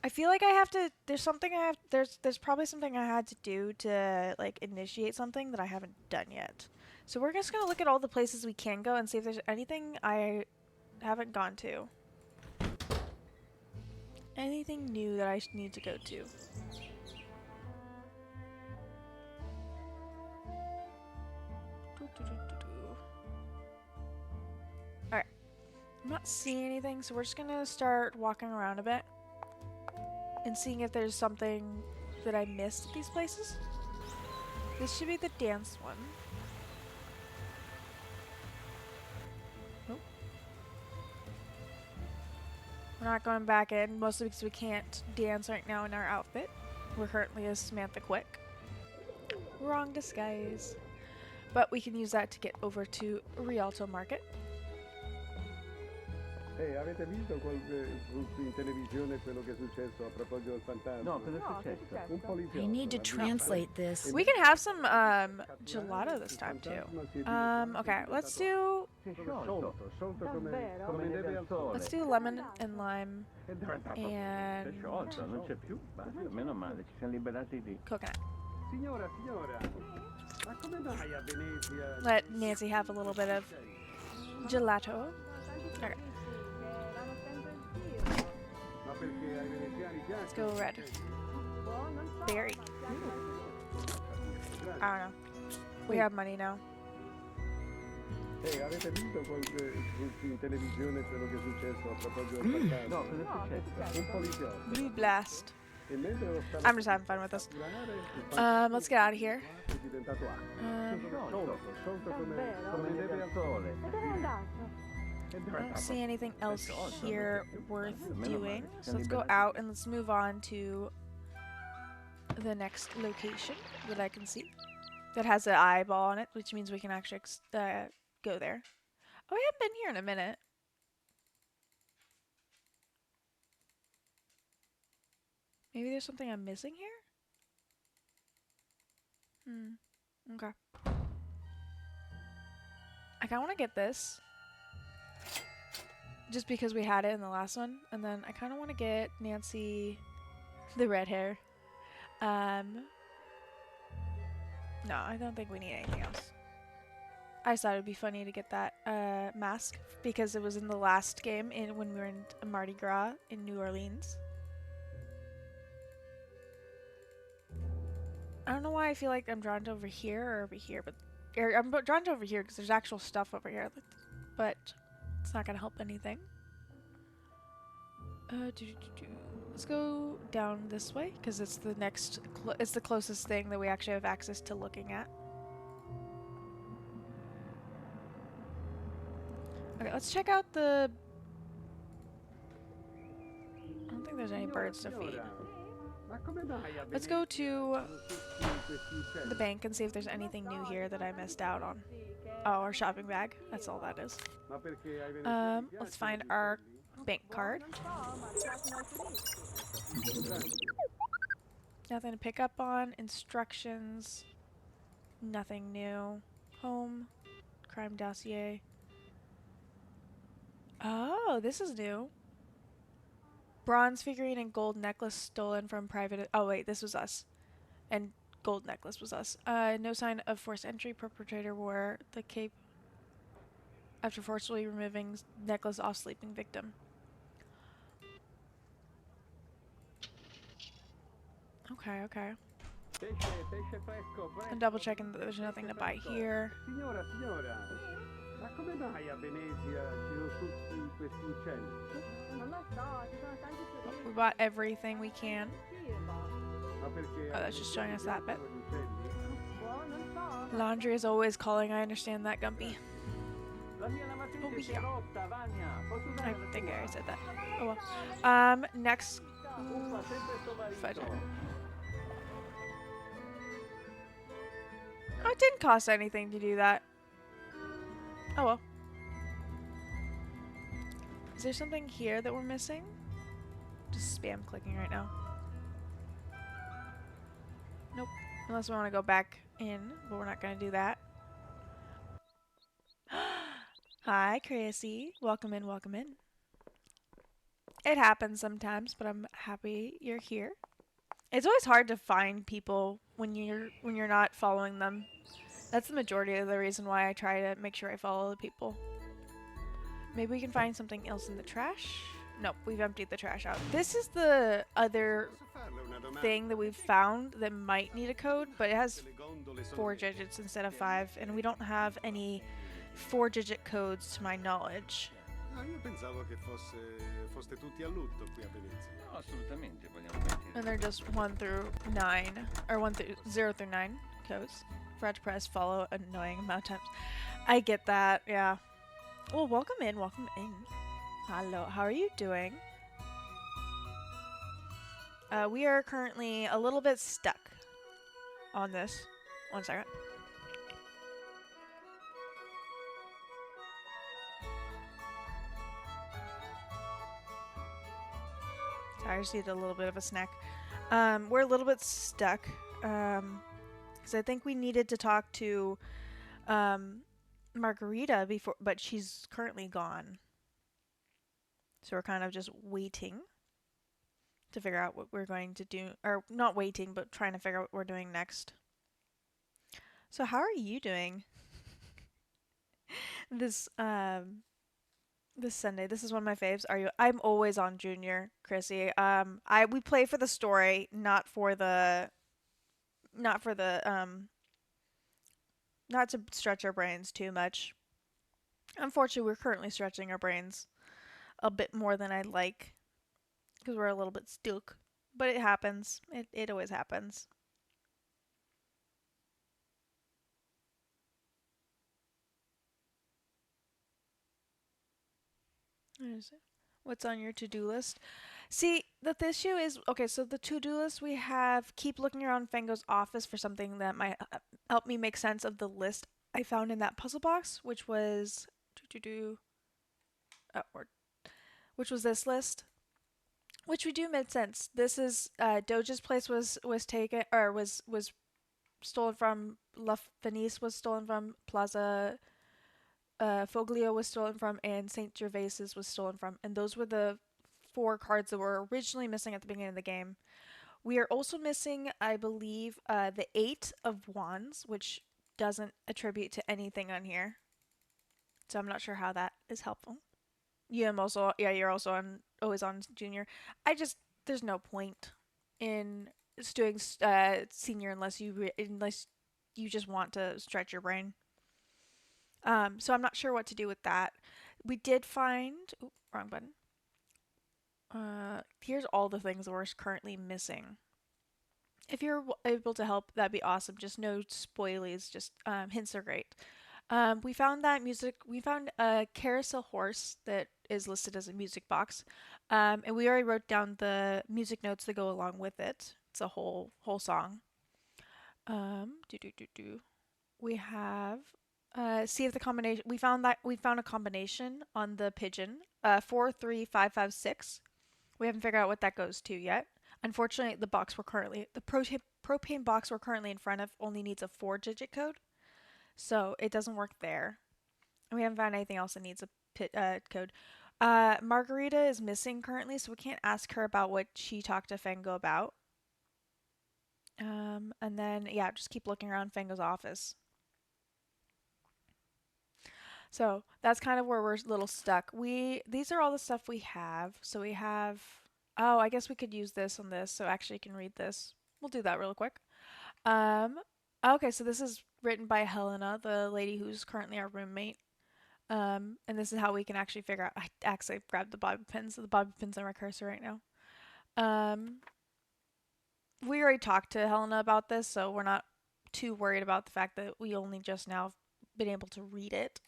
I feel like I have to, there's probably something I had to do to, like, initiate something that I haven't done yet. So we're just gonna look at all the places we can go and see if there's anything I haven't gone to. Anything new that I need to go to. Alright. I'm not seeing anything, so we're just gonna start walking around a bit and seeing if there's something that I missed at these places. This should be the dance one. Nope. We're not going back in, mostly because we can't dance right now in our outfit. We're currently as Samantha Quick. Wrong disguise. But we can use that to get over to Rialto Market. Avete visto in televisione quello che è successo a proposito del fantasma? No, cosa è successo? Un poliziotto. I need to translate this. We can have some gelato this time too. Okay, let's do lemon and lime and coconut. Signora, ma come mai a Venezia? Let Nancy have a little bit of gelato. Okay. Let's go red. Berry. I don't know. We have money now. Avete visto in televisione quello che è successo a proposito del fantasma? No, cosa è successo? Un poliziotto. Blue Blast. I'm just having fun with this. Let's get out of here. I don't see anything else here worth doing. So let's go out and let's move on to the next location that I can see that has an eyeball on it, which means we can actually go there. Oh, we haven't been here in a minute. Maybe there's something I'm missing here? Okay. I kind of want to get this. Just because we had it in the last one. And then I kind of want to get Nancy the red hair. No, I don't think we need anything else. I just thought it would be funny to get that mask because it was in the last game when we were in Mardi Gras in New Orleans. I don't know why I feel like I'm drawn to over here or over here, but I'm drawn to over here because there's actual stuff over here, but it's not gonna help anything. Let's go down this way because it's the next. It's the closest thing that we actually have access to looking at. Okay, let's check out the. I don't think there's any birds to feed. Let's go to the bank and see if there's anything new here that I missed out on. Oh, our shopping bag. That's all that is. Let's find our bank card. Nothing to pick up on. Instructions. Nothing new. Home. Crime dossier. Oh, this is new. Bronze figurine and gold necklace stolen from private. Oh wait, this was us. And gold necklace was us. No sign of forced entry. Perpetrator wore the cape after forcibly removing necklace off sleeping victim. Okay, okay. I'm double checking that there's nothing to buy here. Signora, ma come mai a Venezia ci sono tutti questi uccelli? Non lo so, ci sono tanti turisti. We bought everything we can. Oh, that's just showing us that bit. Laundry is always calling. I understand that, Gumpy. Over here. I think I already said that. Oh well. Next. Fudge. Oh, it didn't cost anything to do that. Oh well. Is there something here that we're missing? Just spam clicking right now. Nope. Unless we want to go back in, but we're not going to do that. Hi, Chrissy. Welcome in, welcome in. It happens sometimes, but I'm happy you're here. It's always hard to find people when you're not following them. That's the majority of the reason why I try to make sure I follow the people. Maybe we can find something else in the trash? Nope, we've emptied the trash out. This is the other thing that we've found that might need a code, but it has 4 digits instead of 5, and we don't have any 4-digit codes to my knowledge. And they're just 1 through 9, or 0 through 9 codes. Forgot to press follow an annoying amount of times. I get that, yeah. Well, welcome in, welcome in. Hello, how are you doing? We are currently a little bit stuck on this. 1 second. Sorry, I just need a little bit of a snack. We're a little bit stuck. Because I think we needed to talk to Margarita before, but she's currently gone. So we're kind of just waiting to figure out what we're going to do. Or not waiting, but trying to figure out what we're doing next. So how are you doing this this Sunday? This is one of my faves. I'm always on Junior, Chrissy. We play for the story, not to stretch our brains too much. Unfortunately, we're currently stretching our brains a bit more than I'd like because we're a little bit stuck, but it happens. It always happens. What's on your to-do list? See, the issue is okay. So the to-do list we have: keep looking around Fango's office for something that might help me make sense of the list I found in that puzzle box, which was which was this list, which we do made sense. This is Doja's place was taken or was stolen from. La Venice was stolen from. Plaza Foglio was stolen from, and Saint Gervais's was stolen from, and those were the 4 cards that were originally missing at the beginning of the game. We are also missing, I believe, the 8 of Wands, which doesn't attribute to anything on here. So I'm not sure how that is helpful. You're also always on Junior. There's no point in doing Senior unless you just want to stretch your brain. So I'm not sure what to do with that. We did find... Ooh, wrong button. Here's all the things that we're currently missing. If you're able to help, that'd be awesome. Just no spoilies. Just hints are great. We found a carousel horse that is listed as a music box, and we already wrote down the music notes that go along with it. It's a whole song. We have see if the combination. We found a combination on the pigeon. 43556. We haven't figured out what that goes to yet. Unfortunately, the propane box we're currently in front of only needs a 4-digit code, so it doesn't work there. And we haven't found anything else that needs a code. Margarita is missing currently, so we can't ask her about what she talked to Fango about. And then, yeah, just keep looking around Fango's office. So that's kind of where we're a little stuck. These are all the stuff we have. So we have, oh, I guess we could use this on this. So actually you can read this. We'll do that real quick. Okay, so this is written by Helena, the lady who's currently our roommate. And this is how we can actually figure out, I actually grabbed the bobby pins. So the bobby pins on my cursor right now. We already talked to Helena about this, so we're not too worried about the fact that we only just now been able to read it.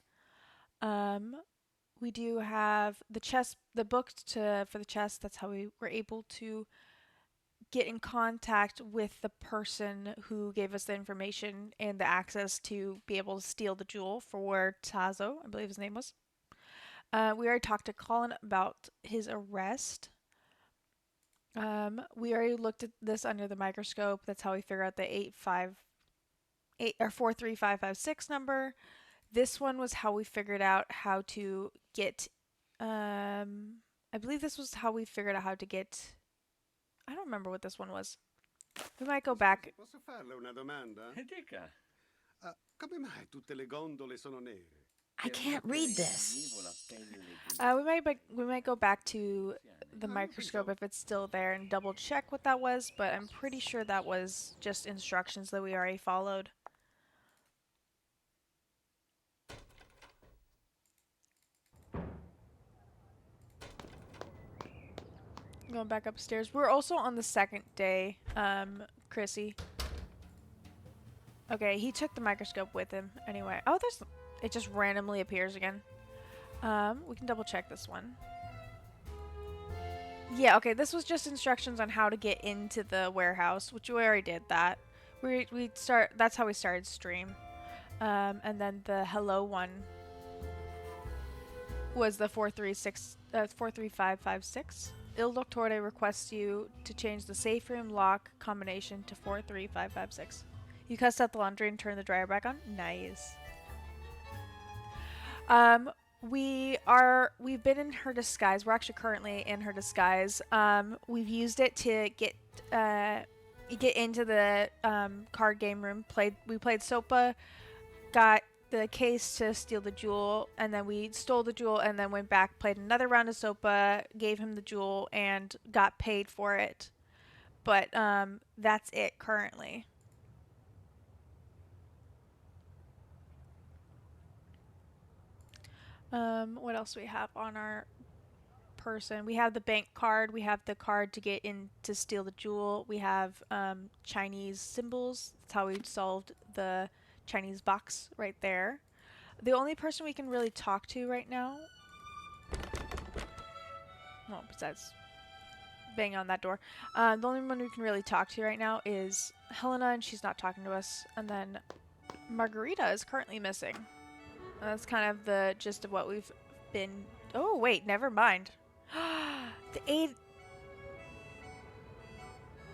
We do have the book for the chest. That's how we were able to get in contact with the person who gave us the information and the access to be able to steal the jewel for Tazo, I believe his name was. We already talked to Colin about his arrest. We already looked at this under the microscope. That's how we figure out the 43556 number. This one was how we figured out how to get, I believe this was how we figured out how to get, I don't remember what this one was. We might go back. Posso farle una domanda? Dica. Come mai tutte le gondole sono nere? I can't read this. We might go back to the microscope if it's still there and double check what that was, but I'm pretty sure that was just instructions that we already followed. Going back upstairs. We're also on the second day, Chrissy. Okay, he took the microscope with him anyway. Oh, it just randomly appears again. We can double check this one. Yeah, okay, this was just instructions on how to get into the warehouse, which we already did that. That's how we started stream. And then the hello one was the 43556. Il Doctore requests you to change the safe room lock combination to 43556. You cussed out the laundry and turned the dryer back on? Nice. We've been in her disguise. We're actually currently in her disguise. We've used it to get into the card game room. We played Sopa, got the case to steal the jewel, and then we stole the jewel and then went back, played another round of Sopa, gave him the jewel, and got paid for it. But that's it currently. What else do we have on our person? We have the bank card. We have the card to get in to steal the jewel. We have Chinese symbols. That's how we solved the Chinese box right there. The only person we can really talk to right now, well, besides banging on that door. The only one we can really talk to right now is Helena, and she's not talking to us. And then Margarita is currently missing. That's kind of the gist of what we've been... Oh, wait, never mind. The 8...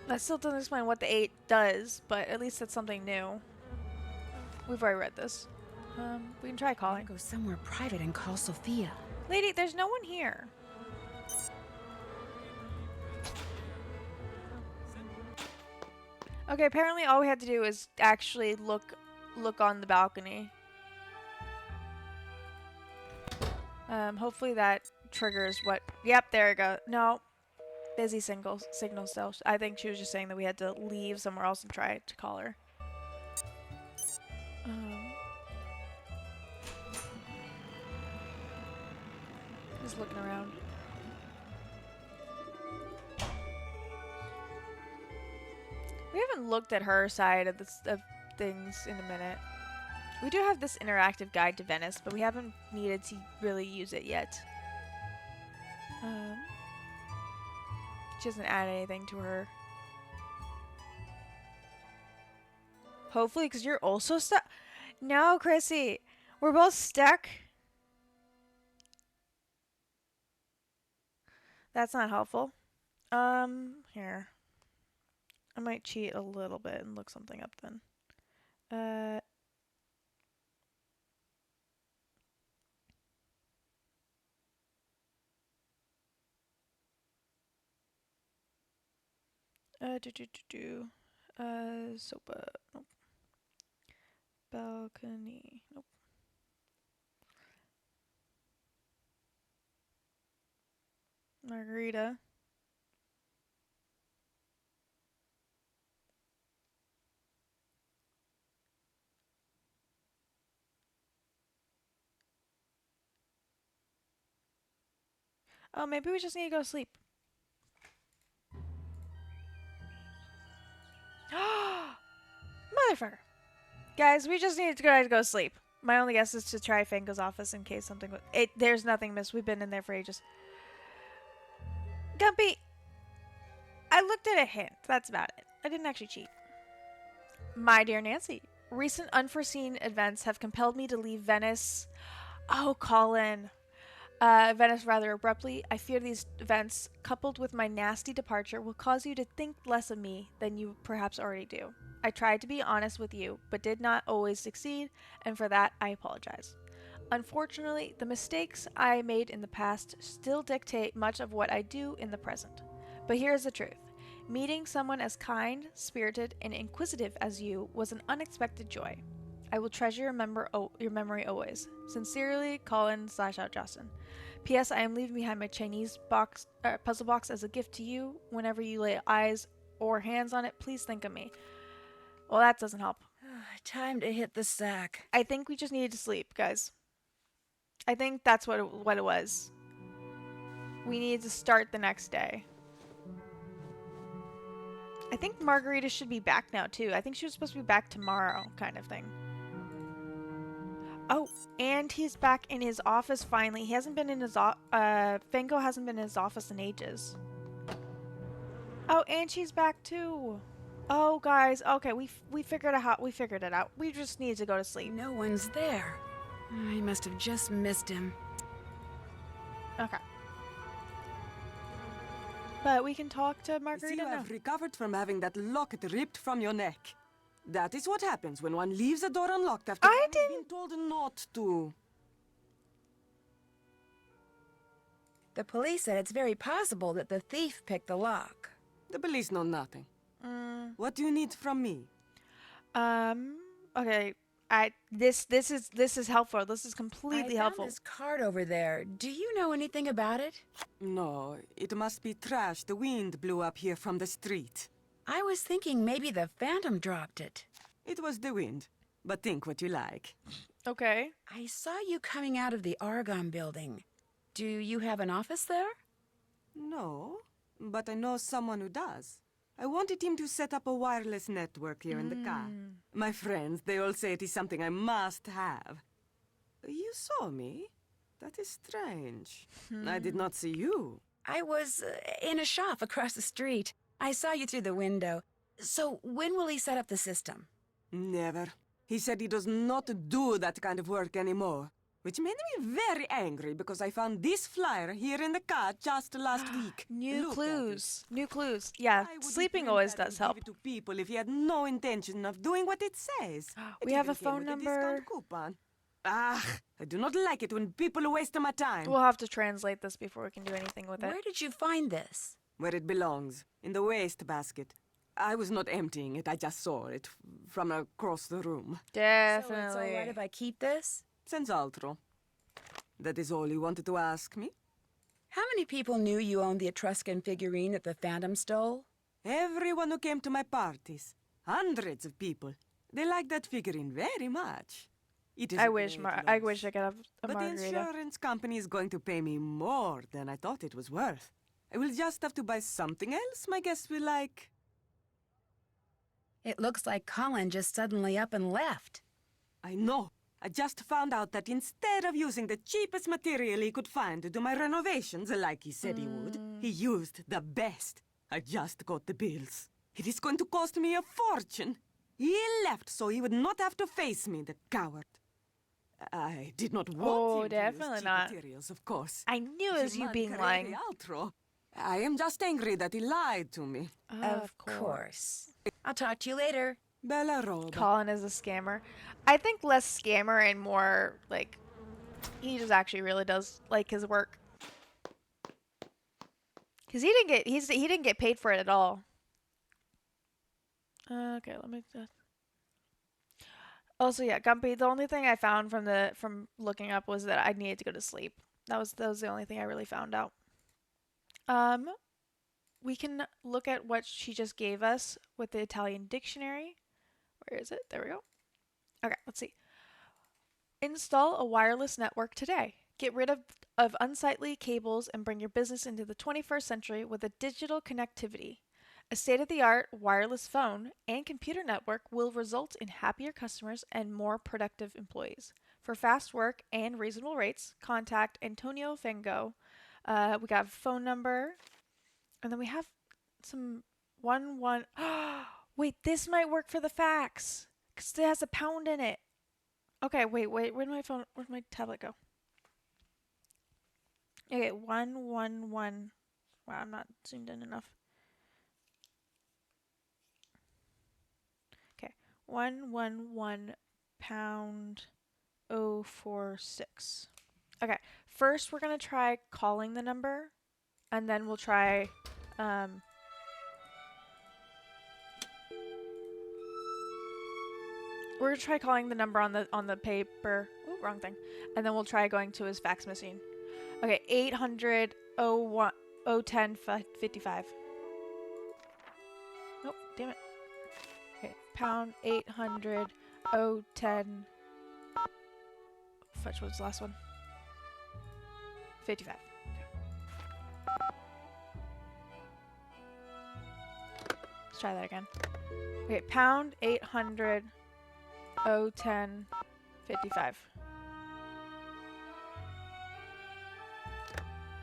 That still doesn't explain what the 8 does, but at least it's something new. We've already read this. We can try calling. Go somewhere private and call Sophia. Lady, there's no one here. Okay, apparently all we had to do is actually look on the balcony. Hopefully that triggers what... Yep, there we go. No. Busy signal still. I think she was just saying that we had to leave somewhere else and try to call her. Just looking around. We haven't looked at her side of things in a minute. We do have this interactive guide to Venice, but we haven't needed to really use it yet. She doesn't add anything to her. Hopefully, because you're also stuck. No, Chrissy. We're both stuck. That's not helpful. Here. I might cheat a little bit and look something up then. Sopa. Nope. Balcony. Nope. Margarita. Oh, maybe we just need to go to sleep. Motherfucker. Guys, we just need to go to sleep. My only guess is to try Fango's office in case something... There's nothing missed. We've been in there for ages. Gumpy, I looked at a hint. That's about it. I didn't actually cheat. My dear Nancy, recent unforeseen events have compelled me to leave Venice. Oh, Colin. Venice rather abruptly. I fear these events, coupled with my nasty departure, will cause you to think less of me than you perhaps already do. I tried to be honest with you, but did not always succeed, and for that I apologize. Unfortunately, the mistakes I made in the past still dictate much of what I do in the present. But here's the truth. Meeting someone as kind, spirited, and inquisitive as you was an unexpected joy. I will treasure your memory always. Sincerely, Colin/out Justin. P.S. I am leaving behind my Chinese puzzle box as a gift to you. Whenever you lay eyes or hands on it, please think of me. Well, that doesn't help. Time to hit the sack. I think we just needed to sleep, guys. I think that's what it was. We needed to start the next day. I think Margarita should be back now, too. I think she was supposed to be back tomorrow, kind of thing. Oh, and he's back in his office finally. He hasn't been in his Fango hasn't been in his office in ages. Oh, and she's back too. Oh, guys. Okay, we figured it out. We just need to go to sleep. No one's there. I must have just missed him. Okay. But we can talk to Margarita you now. have recovered from having that locket ripped from your neck. That is what happens when one leaves a door unlocked after one has been told not to. The police said it's very possible that the thief picked the lock. The police know nothing. What do you need from me? Okay. This is helpful. This is completely helpful. I found this card over there. Do you know anything about it? No, it must be trash. The wind blew up here from the street. I was thinking maybe the Phantom dropped it. It was the wind, but think what you like. Okay. I saw you coming out of the Argonne building. Do you have an office there? No, but I know someone who does. I wanted him to set up a wireless network here in the car. My friends, they all say it is something I must have. You saw me? That is strange. I did not see you. I was in a shop across the street. I saw you through the window. So when will he set up the system? Never. He said he does not do that kind of work anymore. Which made me very angry because I found this flyer here in the car just last week. New Look at clues. New clues. Yeah, I wouldn't sleeping print always that does and help. give it to people if he had no intention of doing what it says. We It have a even came phone with number. discount coupon. Ah, I do not like it when people waste my time. We'll have to translate this before we can do anything with it. Where did you find this? Where it belongs, in the waste basket. I was not emptying it, I just saw it from across the room. Definitely. So it's all right if I keep this? Senz'altro. That is all you wanted to ask me? How many people knew you owned the Etruscan figurine that the Phantom stole? Everyone who came to my parties. Hundreds of people. They like that figurine very much. It is I a wish great I loss. wish I could have a But the margarita. insurance company is going to pay me more than I thought it was worth. I will just have to buy something else my guests will like. It looks like Colin just suddenly up and left. I know. I just found out that instead of using the cheapest material he could find to do my renovations like he said he would, he used the best. I just got the bills. It is going to cost me a fortune. He left so he would not have to face me, the coward. I did not want him to definitely use cheap not. materials, of course. I knew it was you being Mancarelli lying. Altro. I am just angry that he lied to me. Of course. I'll talk to you later. Bella roba. Colin is a scammer. I think less scammer and more like he just actually really does like his work. Cause he didn't get paid for it at all. Okay, let me. Also, yeah, Gumpy. The only thing I found from looking up was that I needed to go to sleep. That was the only thing I really found out. We can look at what she just gave us with the Italian dictionary. Where is it? There we go. Okay, let's see. Install a wireless network today. Get rid of unsightly cables and bring your business into the 21st century with a digital connectivity. A state-of-the-art wireless phone and computer network will result in happier customers and more productive employees. For fast work and reasonable rates, contact Antonio Fango. We got a phone number, and then we have some one. Wait, this might work for the fax because it has a pound in it. Okay, wait. Where'd my tablet go? Okay, 111. Wow, I'm not zoomed in enough. Okay, 111 pound 046. Okay, first we're gonna try calling the number, and then we'll try we're gonna try calling the number on the paper. Ooh, wrong thing. And then we'll try going to his fax machine. Okay, 800 01 010 55. Nope, damn it. Okay, pound 800 010. Fetch, what's the last one? 55. Let's try that again. Okay, pound 800 010 55.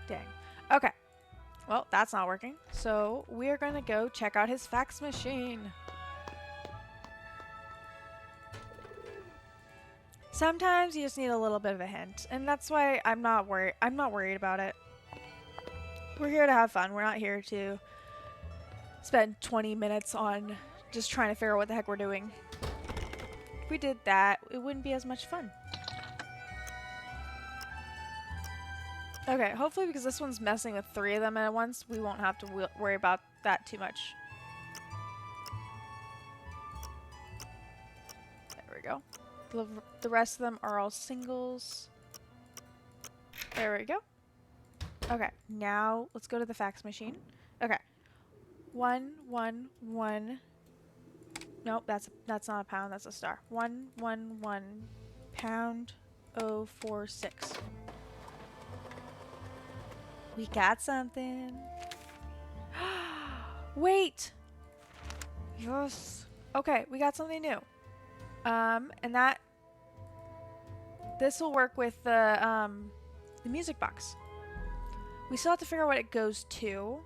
Dang. Okay. Well, that's not working. So we're going to go check out his fax machine. Sometimes you just need a little bit of a hint, and that's why I'm not worried about it. We're here to have fun. We're not here to spend 20 minutes on just trying to figure out what the heck we're doing. If we did that, it wouldn't be as much fun. Okay, hopefully because this one's messing with 3 of them at once, we won't have to worry about that too much. There we go. The rest of them are all singles. There we go. Okay, now let's go to the fax machine. Okay. 111. Nope, that's not a pound, that's a star. 111 pound 046. We got something. Wait. Yes. Okay, we got something new. And this will work with the music box. We still have to figure out what it goes to,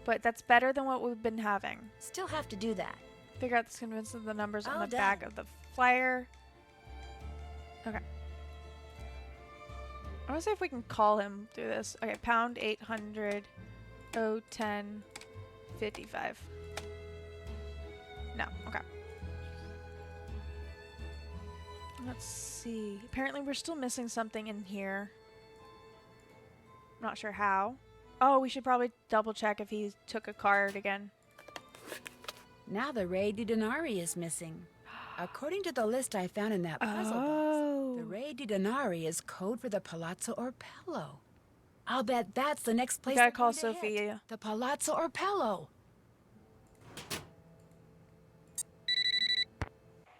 but that's better than what we've been having. Still have to do that. Figure out the significance of the numbers on All the done. back of the flyer. Okay. I want to see if we can call him through this. Okay, pound 800 010 55. No, okay. Let's see. Apparently we're still missing something in here. I'm not sure how. Oh, we should probably double check if he took a card again. Now the Re di Denari is missing. According to the list I found in that puzzle Oh. box, the Re di Denari is code for the Palazzo Orpello. I'll bet that's the next place Gotta we're call going to hit. Sophia. The Palazzo Orpello.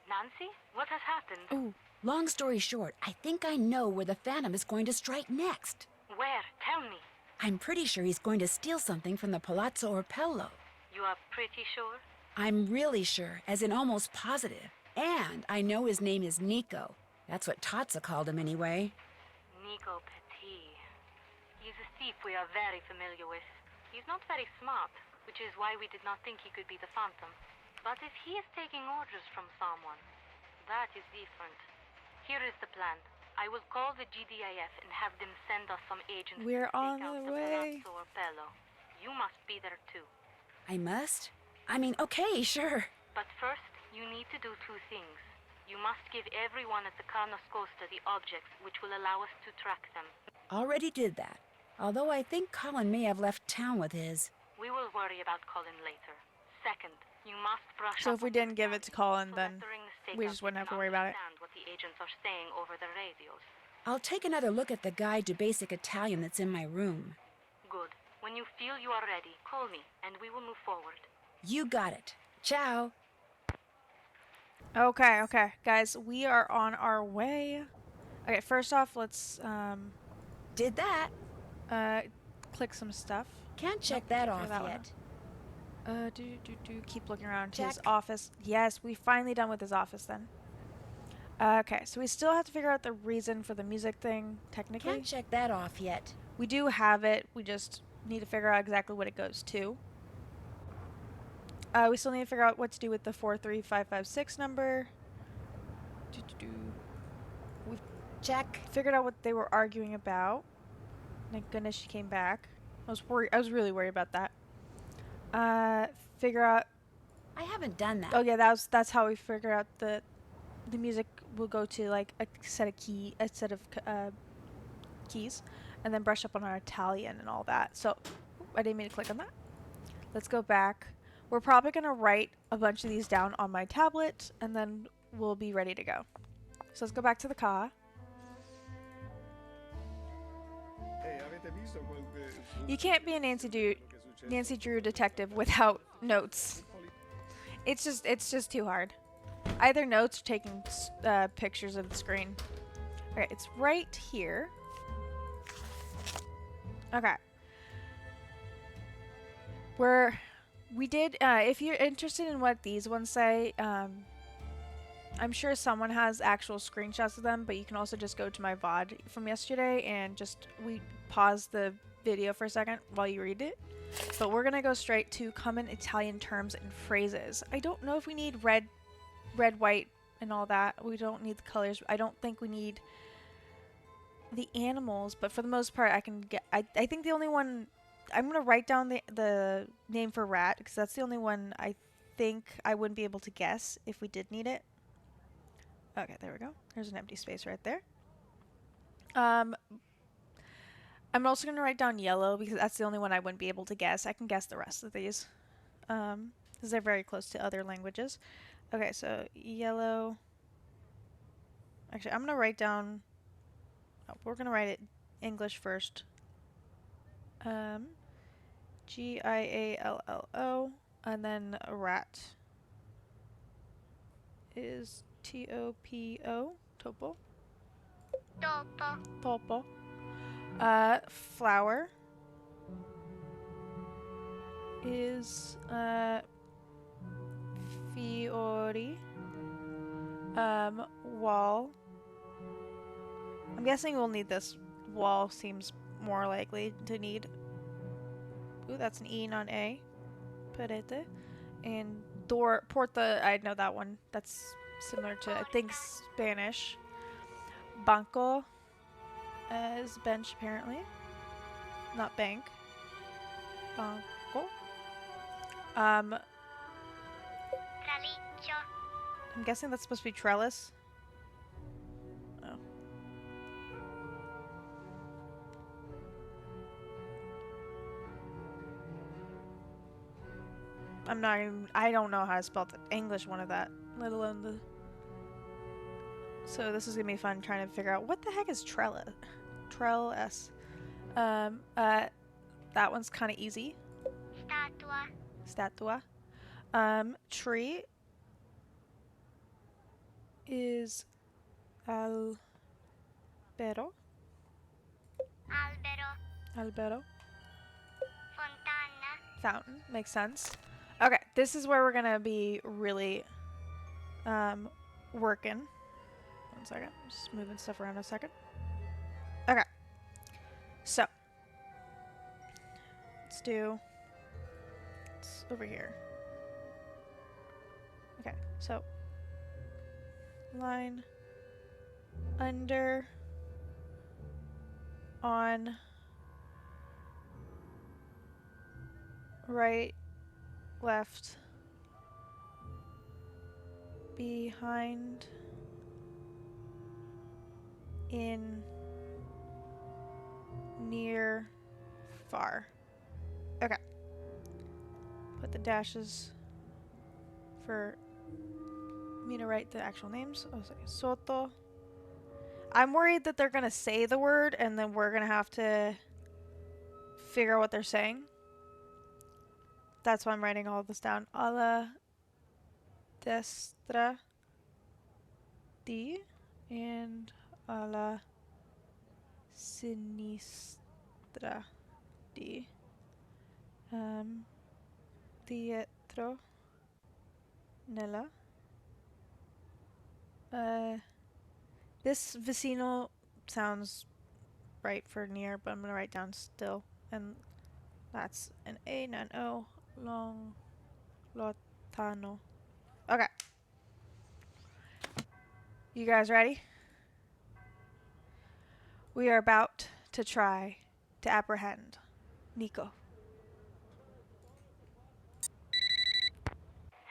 Nancy, what has happened? Ooh. Long story short, I think I know where the Phantom is going to strike next. Where? Tell me. I'm pretty sure he's going to steal something from the Palazzo Orpello. You are pretty sure? I'm really sure, as in almost positive. And I know his name is Nico. That's what Tatsa called him anyway. Nico Petit. He's a thief we are very familiar with. He's not very smart, which is why we did not think he could be the Phantom. But if he is taking orders from someone, that is different. Here is the plan. I will call the GDIF and have them send us some agents We're to on take out the the way. Palazzo Orpello. You must be there too. I must? I mean, okay, sure. But first, you need to do two things. You must give everyone at the Carnos Costa the objects which will allow us to track them. Already did that. Although I think Colin may have left town with his. We will worry about Colin later. Second, you must brush So up if we on didn't give it to Colin, so then that during the we stakeout just wouldn't you have to can worry about it. understand what the agents are saying over the radios. I'll take another look at the guide to basic Italian that's in my room. Good. When you feel you are ready, call me, and we will move forward. You got it. Ciao. Okay, okay. Guys, we are on our way. Okay, first off, let's Did that. click some stuff. Can't check Nope, that figure off that one yet. Keep looking around his Check. office. Yes, we finally done with his office then. Okay, so we still have to figure out the reason for the music thing, technically. Can't check that off yet. We do have it, we just need to figure out exactly what it goes to. We still need to figure out what to do with the 43556 number. We've Check. figured out what they were arguing about. Thank goodness she came back. I was really worried about that. Figure out. I haven't done that. Oh yeah, that's how we figure out the music will go to like a set of keys, and then brush up on our Italian and all that. So I didn't mean to click on that. Let's go back. We're probably gonna write a bunch of these down on my tablet, and then we'll be ready to go. So let's go back to the car. You can't be a Nancy Drew detective without notes. It's just too hard. Either notes or taking pictures of the screen. Okay, it's right here. Okay. We did, if you're interested in what these ones say, I'm sure someone has actual screenshots of them, but you can also just go to my VOD from yesterday and we pause the video for a second while you read it. But we're gonna go straight to common Italian terms and phrases. I don't know if we need red, white, and all that. We don't need the colors. I don't think we need the animals, but for the most part, I can get. I think the only one I'm gonna write down the name for rat because that's the only one I think I wouldn't be able to guess if we did need it. Okay, there we go. There's an empty space right there. I'm also going to write down yellow because that's the only one I wouldn't be able to guess. I can guess the rest of these because they're very close to other languages. Okay, so yellow. Actually, I'm going to write down... Oh, we're going to write it English first. Giallo, and then a rat is Topo. Topo. Topo. Flower is fiori. Wall. I'm guessing we'll need this. Wall seems more likely to need. Ooh, that's an E, not an A. Perete. And porta, I know that one. That's similar to, I think, Spanish. Banco is bench, apparently. Not bank. Banco. I'm guessing that's supposed to be trellis. Oh. I don't know how to spell the English one of that, let alone the... So this is gonna be fun trying to figure out what the heck is trellis. Trellis. That one's kind of easy. Statua. Tree is albero. Albero. Fountain. Makes sense. Okay, this is where we're gonna be really working. 1 second. Just moving stuff around a second. Okay. So it's over here. Okay, so line under on right left behind in near far. Okay. Put the dashes for me to write the actual names. Oh, sorry. Soto. I'm worried that they're gonna say the word and then we're gonna have to figure out what they're saying. That's why I'm writing all this down. Alla destra di and alla sinistra di. Dietro nella. This vicino sounds right for near, but I'm gonna write down still, and that's an A, not an O. Long, lontano. Okay. You guys ready? We are about to try to apprehend Nico.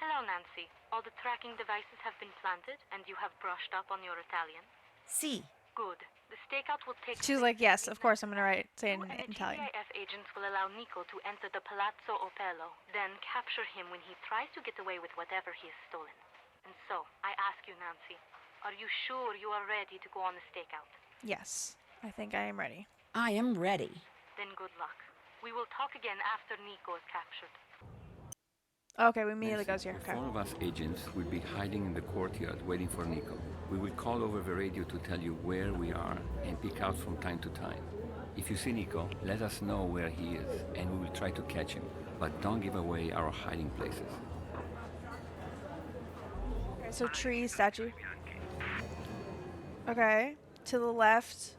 Hello, Nancy. All the tracking devices have been planted, and you have brushed up on your Italian? Si. Good. The stakeout will take... She was like, yes, of course I'm gonna say in Italian. The GIF agents will allow Nico to enter the Palazzo Opello, then capture him when he tries to get away with whatever he has stolen. And so, I ask you, Nancy, are you sure you are ready to go on the stakeout? Yes, I think I am ready. I am ready. Then good luck. We will talk again after Nico is captured. Okay, we immediately goes here. Okay. 4 of us agents will be hiding in the courtyard waiting for Nico. We will call over the radio to tell you where we are and peek out from time to time. If you see Nico, let us know where he is and we will try to catch him, but don't give away our hiding places. Okay, so tree, statue. Okay, to the left.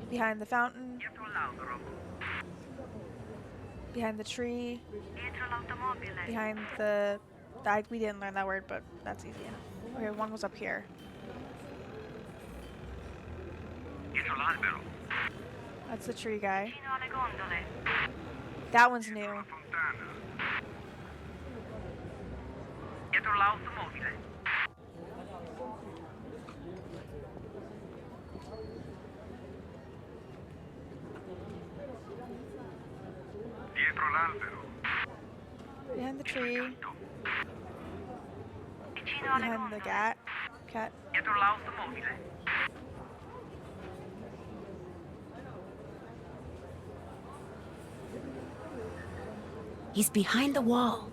Behind the fountain. Behind the tree. Behind the... we didn't learn that word, but that's easy enough. Okay, one was up here. That's the tree guy. That one's new. Behind the tree. Behind the cat. He's behind the wall.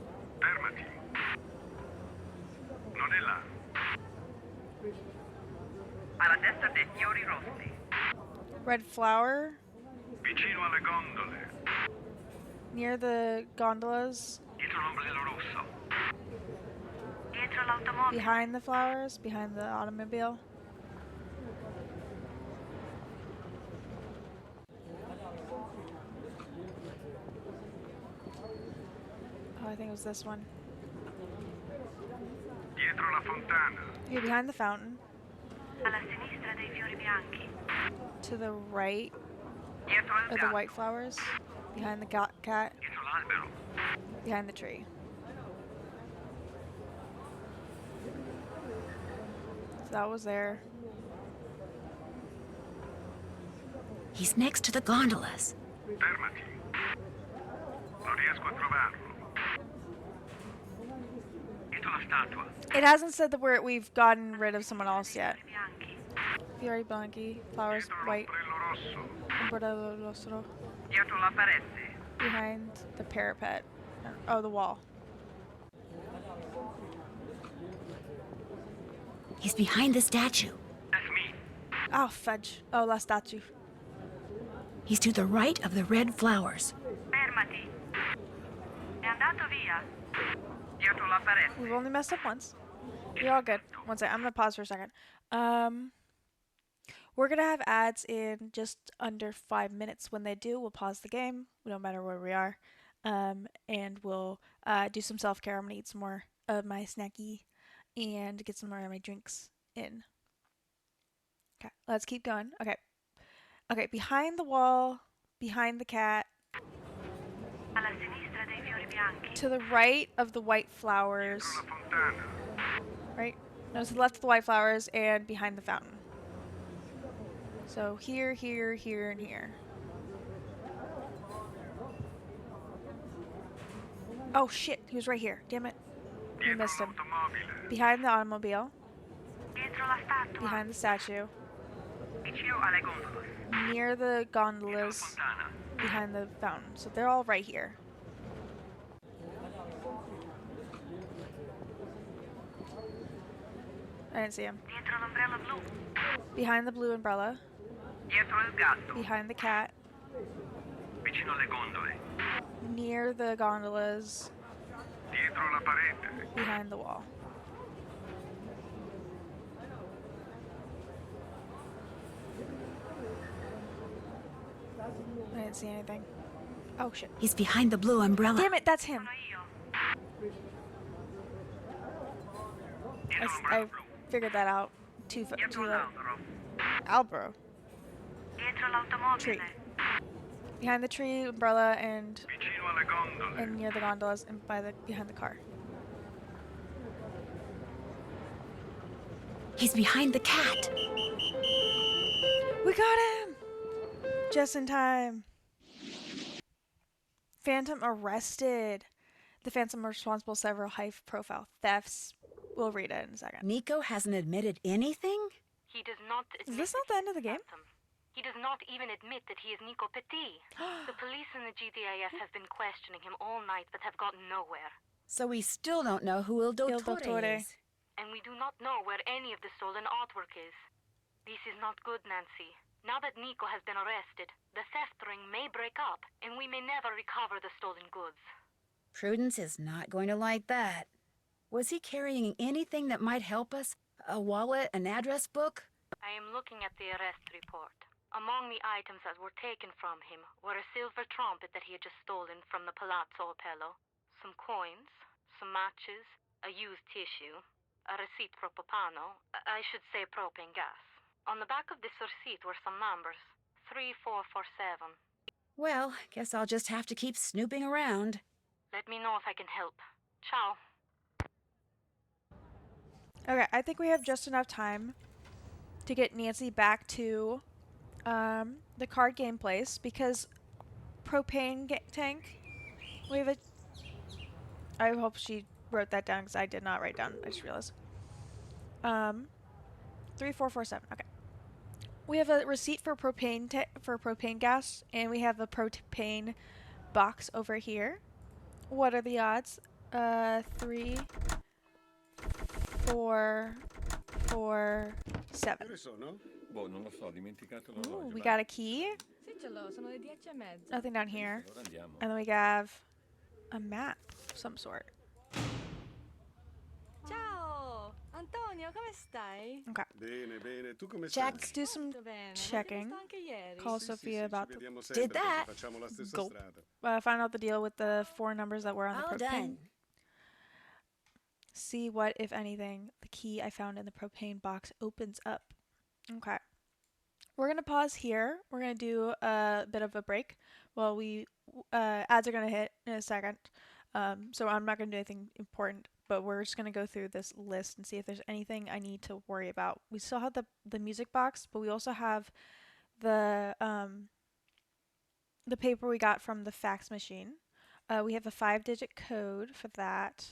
Red flower. Near the gondolas. Behind the flowers, behind the automobile. was this one. Dietro la fontana. You're behind the fountain. Alla sinistra dei fiori bianchi. To the right Dietro il of the gatto. white flowers. Behind the cat. Dietro l'albero. Behind the tree. So that was there. He's next to the gondolas. Fermati. Non riesco a trovarlo. Dietro la statua. It hasn't said that we've gotten rid of someone else yet. Fiori bianchi, flowers white. Ombrello rosso. Dietro la parete. Behind the parapet. Oh, the wall. He's behind the statue. That's me. Oh, fudge. Oh, la statue. He's to the right of the red flowers. Fermati. È andato via. Dietro la parete. We've only messed up once. You're all good. One second. I'm gonna pause for a second. We're gonna have ads in just under 5 minutes. When they do, we'll pause the game, no matter where we are, and we'll do some self-care. I'm gonna eat some more of my snacky and get some more of my drinks in. Okay, let's keep going. Okay, behind the wall, behind the cat, Alla sinistra dei fiori bianchi. to the right of the white flowers. Right? No, to the left of the white flowers and behind the fountain. So here, here, here, and here. Oh shit, he was right here. Damn it. We missed him. Behind the automobile. Dietro la statua. Behind the statue. Vicino alle gondole. Near the gondolas. Behind the fountain. So they're all right here. I didn't see him. Dietro l'ombrello blu. Behind the blue umbrella. Dietro il gatto. Behind the cat. Vicino alle gondole. Near the gondolas. Dietro la parete. Behind the wall. I didn't see anything. Oh shit. He's behind the blue umbrella. Damn it, that's him. I figured that out. Too late. Albro. Dietro l'automobile. Tree. Behind the tree, umbrella, and Vicino alle gondole. near the gondolas, and behind the car. He's behind the cat. We got him! Just in time. Phantom arrested. The Phantom responsible for several high-profile thefts. We'll read it in a second. Nico hasn't admitted anything? He does not Is this not the end of the game? He does not even admit that he is Nico Petit. The police and the GDAF have been questioning him all night but have gotten nowhere. So we still don't know who Il Dottore is. And we do not know where any of the stolen artwork is. This is not good, Nancy. Now that Nico has been arrested, the theft ring may break up, and we may never recover the stolen goods. Prudence is not going to like that. Was he carrying anything that might help us? A wallet, an address book? I am looking at the arrest report. Among the items that were taken from him were a silver trumpet that he had just stolen from the Palazzo Opello, some coins, some matches, a used tissue, a receipt for propano, I should say propane gas. On the back of this receipt were some numbers, 3447. Well, guess I'll just have to keep snooping around. Let me know if I can help. Ciao. Okay, I think we have just enough time to get Nancy back to the card game place because propane tank. We have a. I hope she wrote that down because I did not write down. I just realized. 3447. Okay. We have a receipt for propane gas, and we have a propane box over here. What are the odds? 3, 4, 4, 7. Boh, non lo so, ho dimenticato Ooh, l'orologio. we got a key. Sì, ce l'ho, sono le 10:30. Nothing down here. Allora andiamo. And then we have a map of some sort. Ciao! Antonio, come stai? Okay. Bene, bene. Tu come Check. Let's do some Molto bene. checking. L'ho visto anche ieri. Call Sì, Sophia about ci the... vediamo Did sempre perché that. facciamo la stessa Go. strada. Find out the deal with the 4 numbers that were on the All propane done. See what, if anything, the key I found in the propane box opens up. Okay. We're going to pause here. We're going to do a bit of a break while ads are going to hit in a second. So I'm not going to do anything important, but we're just going to go through this list and see if there's anything I need to worry about. We still have the music box, but we also have the paper we got from the fax machine. We have a 5-digit code for that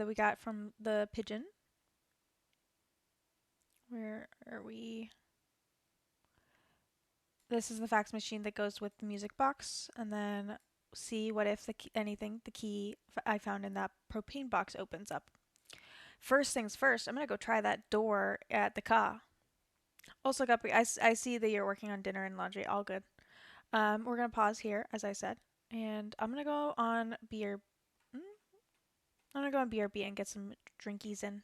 we got from the pigeon. Where are we? This is the fax machine that goes with the music box, and then see what if the key I found in that propane box opens up. First things first, I'm gonna go try that door at the car. Also, Guppy, I see that you're working on dinner and laundry. All good. We're gonna pause here, as I said, and I'm gonna go on BRB and get some drinkies in.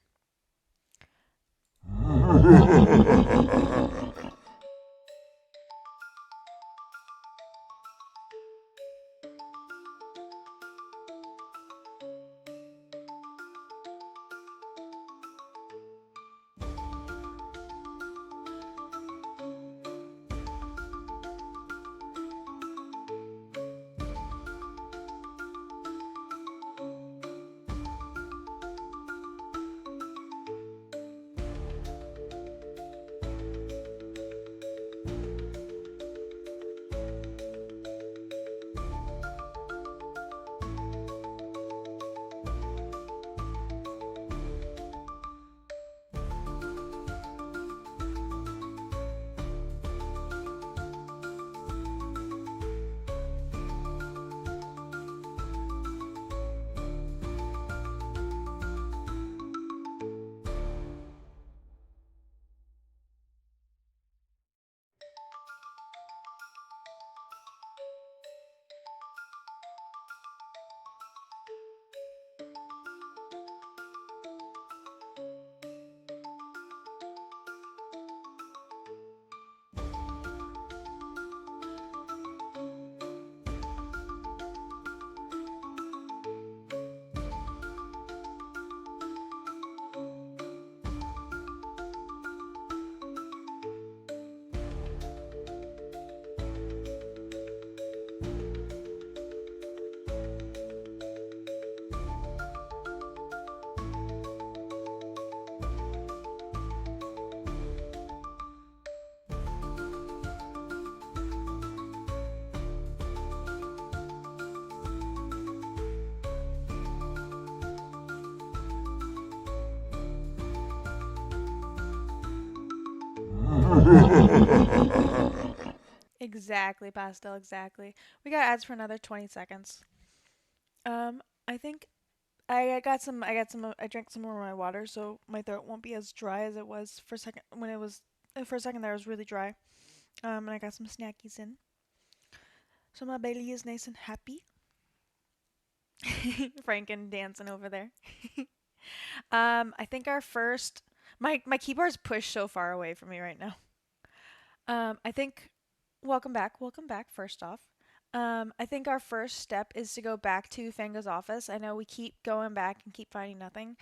Exactly, Pastel, exactly. We got ads for another 20 seconds. I think I drank some more of my water, so my throat won't be as dry as it was for a second for a second there it was really dry. And I got some snackies in. So my belly is nice and happy. Franken dancing over there. I think our first my keyboard's pushed so far away from me right now. I think welcome back first off. I think our first step is to go back to Fango's office. I know we keep going back and keep finding nothing,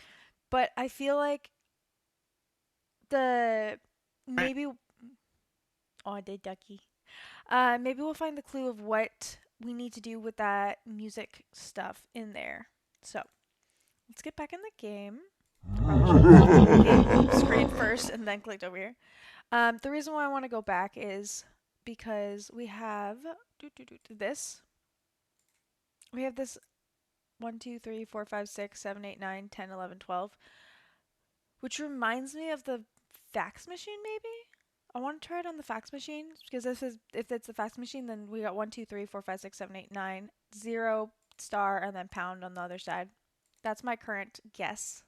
but I feel like maybe ducky. Maybe we'll find the clue of what we need to do with that music stuff in there. So let's get back in the game. Game screen first and then clicked over here. The reason why I want to go back is because we have this. We have this 1, 2, 3, 4, 5, 6, 7, 8, 9, 10, 11, 12. Which reminds me of the fax machine, maybe? I want to try it on the fax machine, because if it's the fax machine, then we got 1, 2, 3, 4, 5, 6, 7, 8, 9, 0, star, and then pound on the other side. That's my current guess.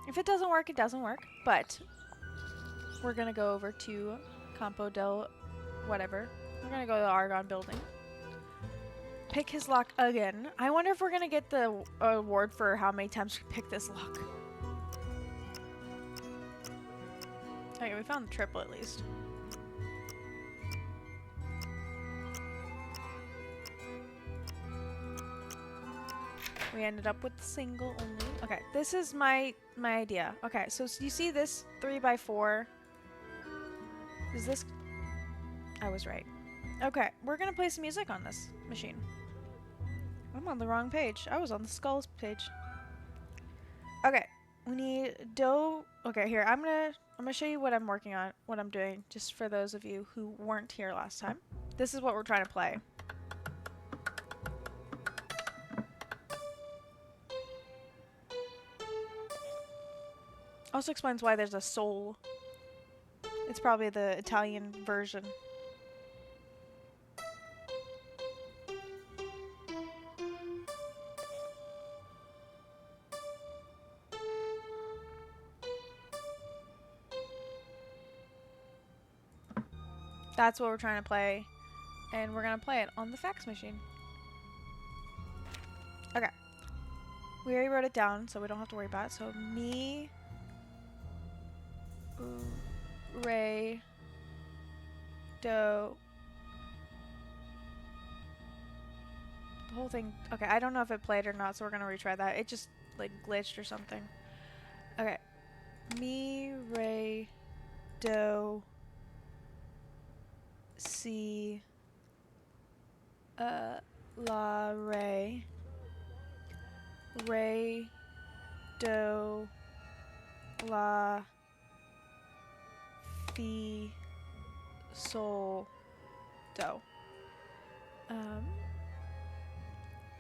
If it doesn't work, it doesn't work, but we're going to go over to Campo del whatever. We're going to go to the Argon building. Pick his lock again. I wonder if we're going to get the award for how many times we pick this lock. Okay, we found the triple at least. We ended up with single only. Okay, this is my idea. Okay, so you see this 3x4? Is this... I was right. Okay, we're gonna play some music on this machine. I'm on the wrong page. I was on the skulls page. Okay, we need dough. Okay, here, I'm gonna show you what I'm working on, what I'm doing, just for those of you who weren't here last time. This is what we're trying to play. Also explains why there's a soul. It's probably the Italian version. That's what we're trying to play, and we're gonna play it on the fax machine. Okay. We already wrote it down, so we don't have to worry about it. So mi, re, do. The whole thing. Okay, I don't know if it played or not, so we're gonna retry that. It just like glitched or something. Okay. Mi, re, do, si, la, re. Re, do, la, fi, sol, do.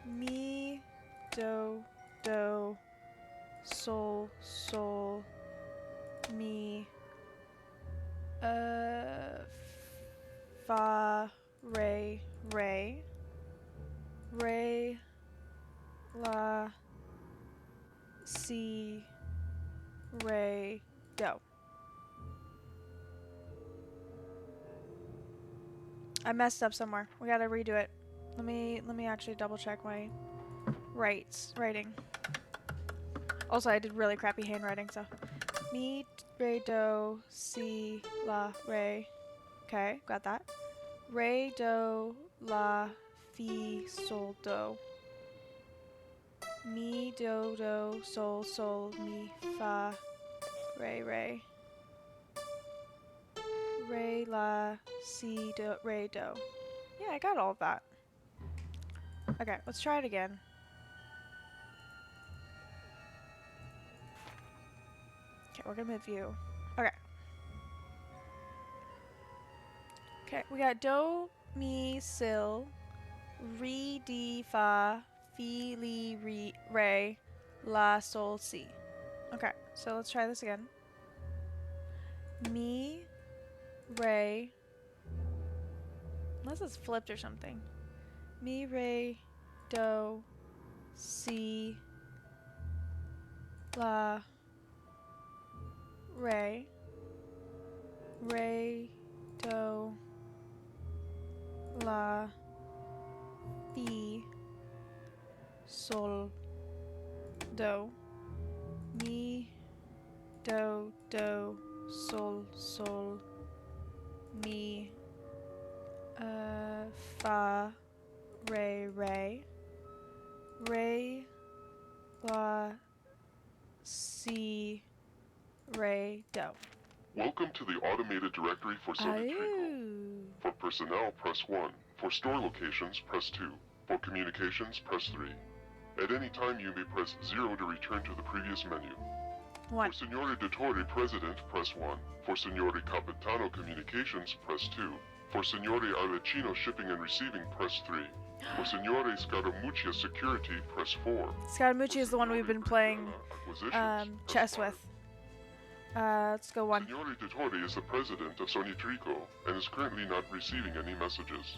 Mi, do, sol, sol, mi, fa, re, re, la, si, re, do. I messed up somewhere. We gotta redo it. Let me actually double check my writing. Also, I did really crappy handwriting, so mi, re, do, si, la, re. Okay, got that. Re, do, la, fi, sol, do. Mi, do, sol, sol, mi, fa, re, re. Re, la, si, do, re, do. Yeah, I got all of that. Okay, let's try it again. Okay, we're gonna move view. Okay. Okay, we got do, mi, sil, re, di, fa, fi, li, re, la, sol, si. Okay, so let's try this again. Mi, re, unless it's flipped or something. Mi, re, do, si, la, re, do, la, fi, sol, do. Mi, do, sol, sol, mi, fa, re, la, si, re, do. Welcome to the automated directory for Sony Trico. For personnel, press 1. For store locations, press 2. For communications, press 3. At any time, you may press 0 to return to the previous menu. What? For Signore Dottore President, press 1. For Signore Capitano Communications, press 2. For Signore Alecino Shipping and Receiving, press 3. For Signore Scaramuccia Security, press 4. Scaramuccia is the one we've been playing chess with. Let's go 1. Signore Dottore is the president of Sony Trico and is currently not receiving any messages.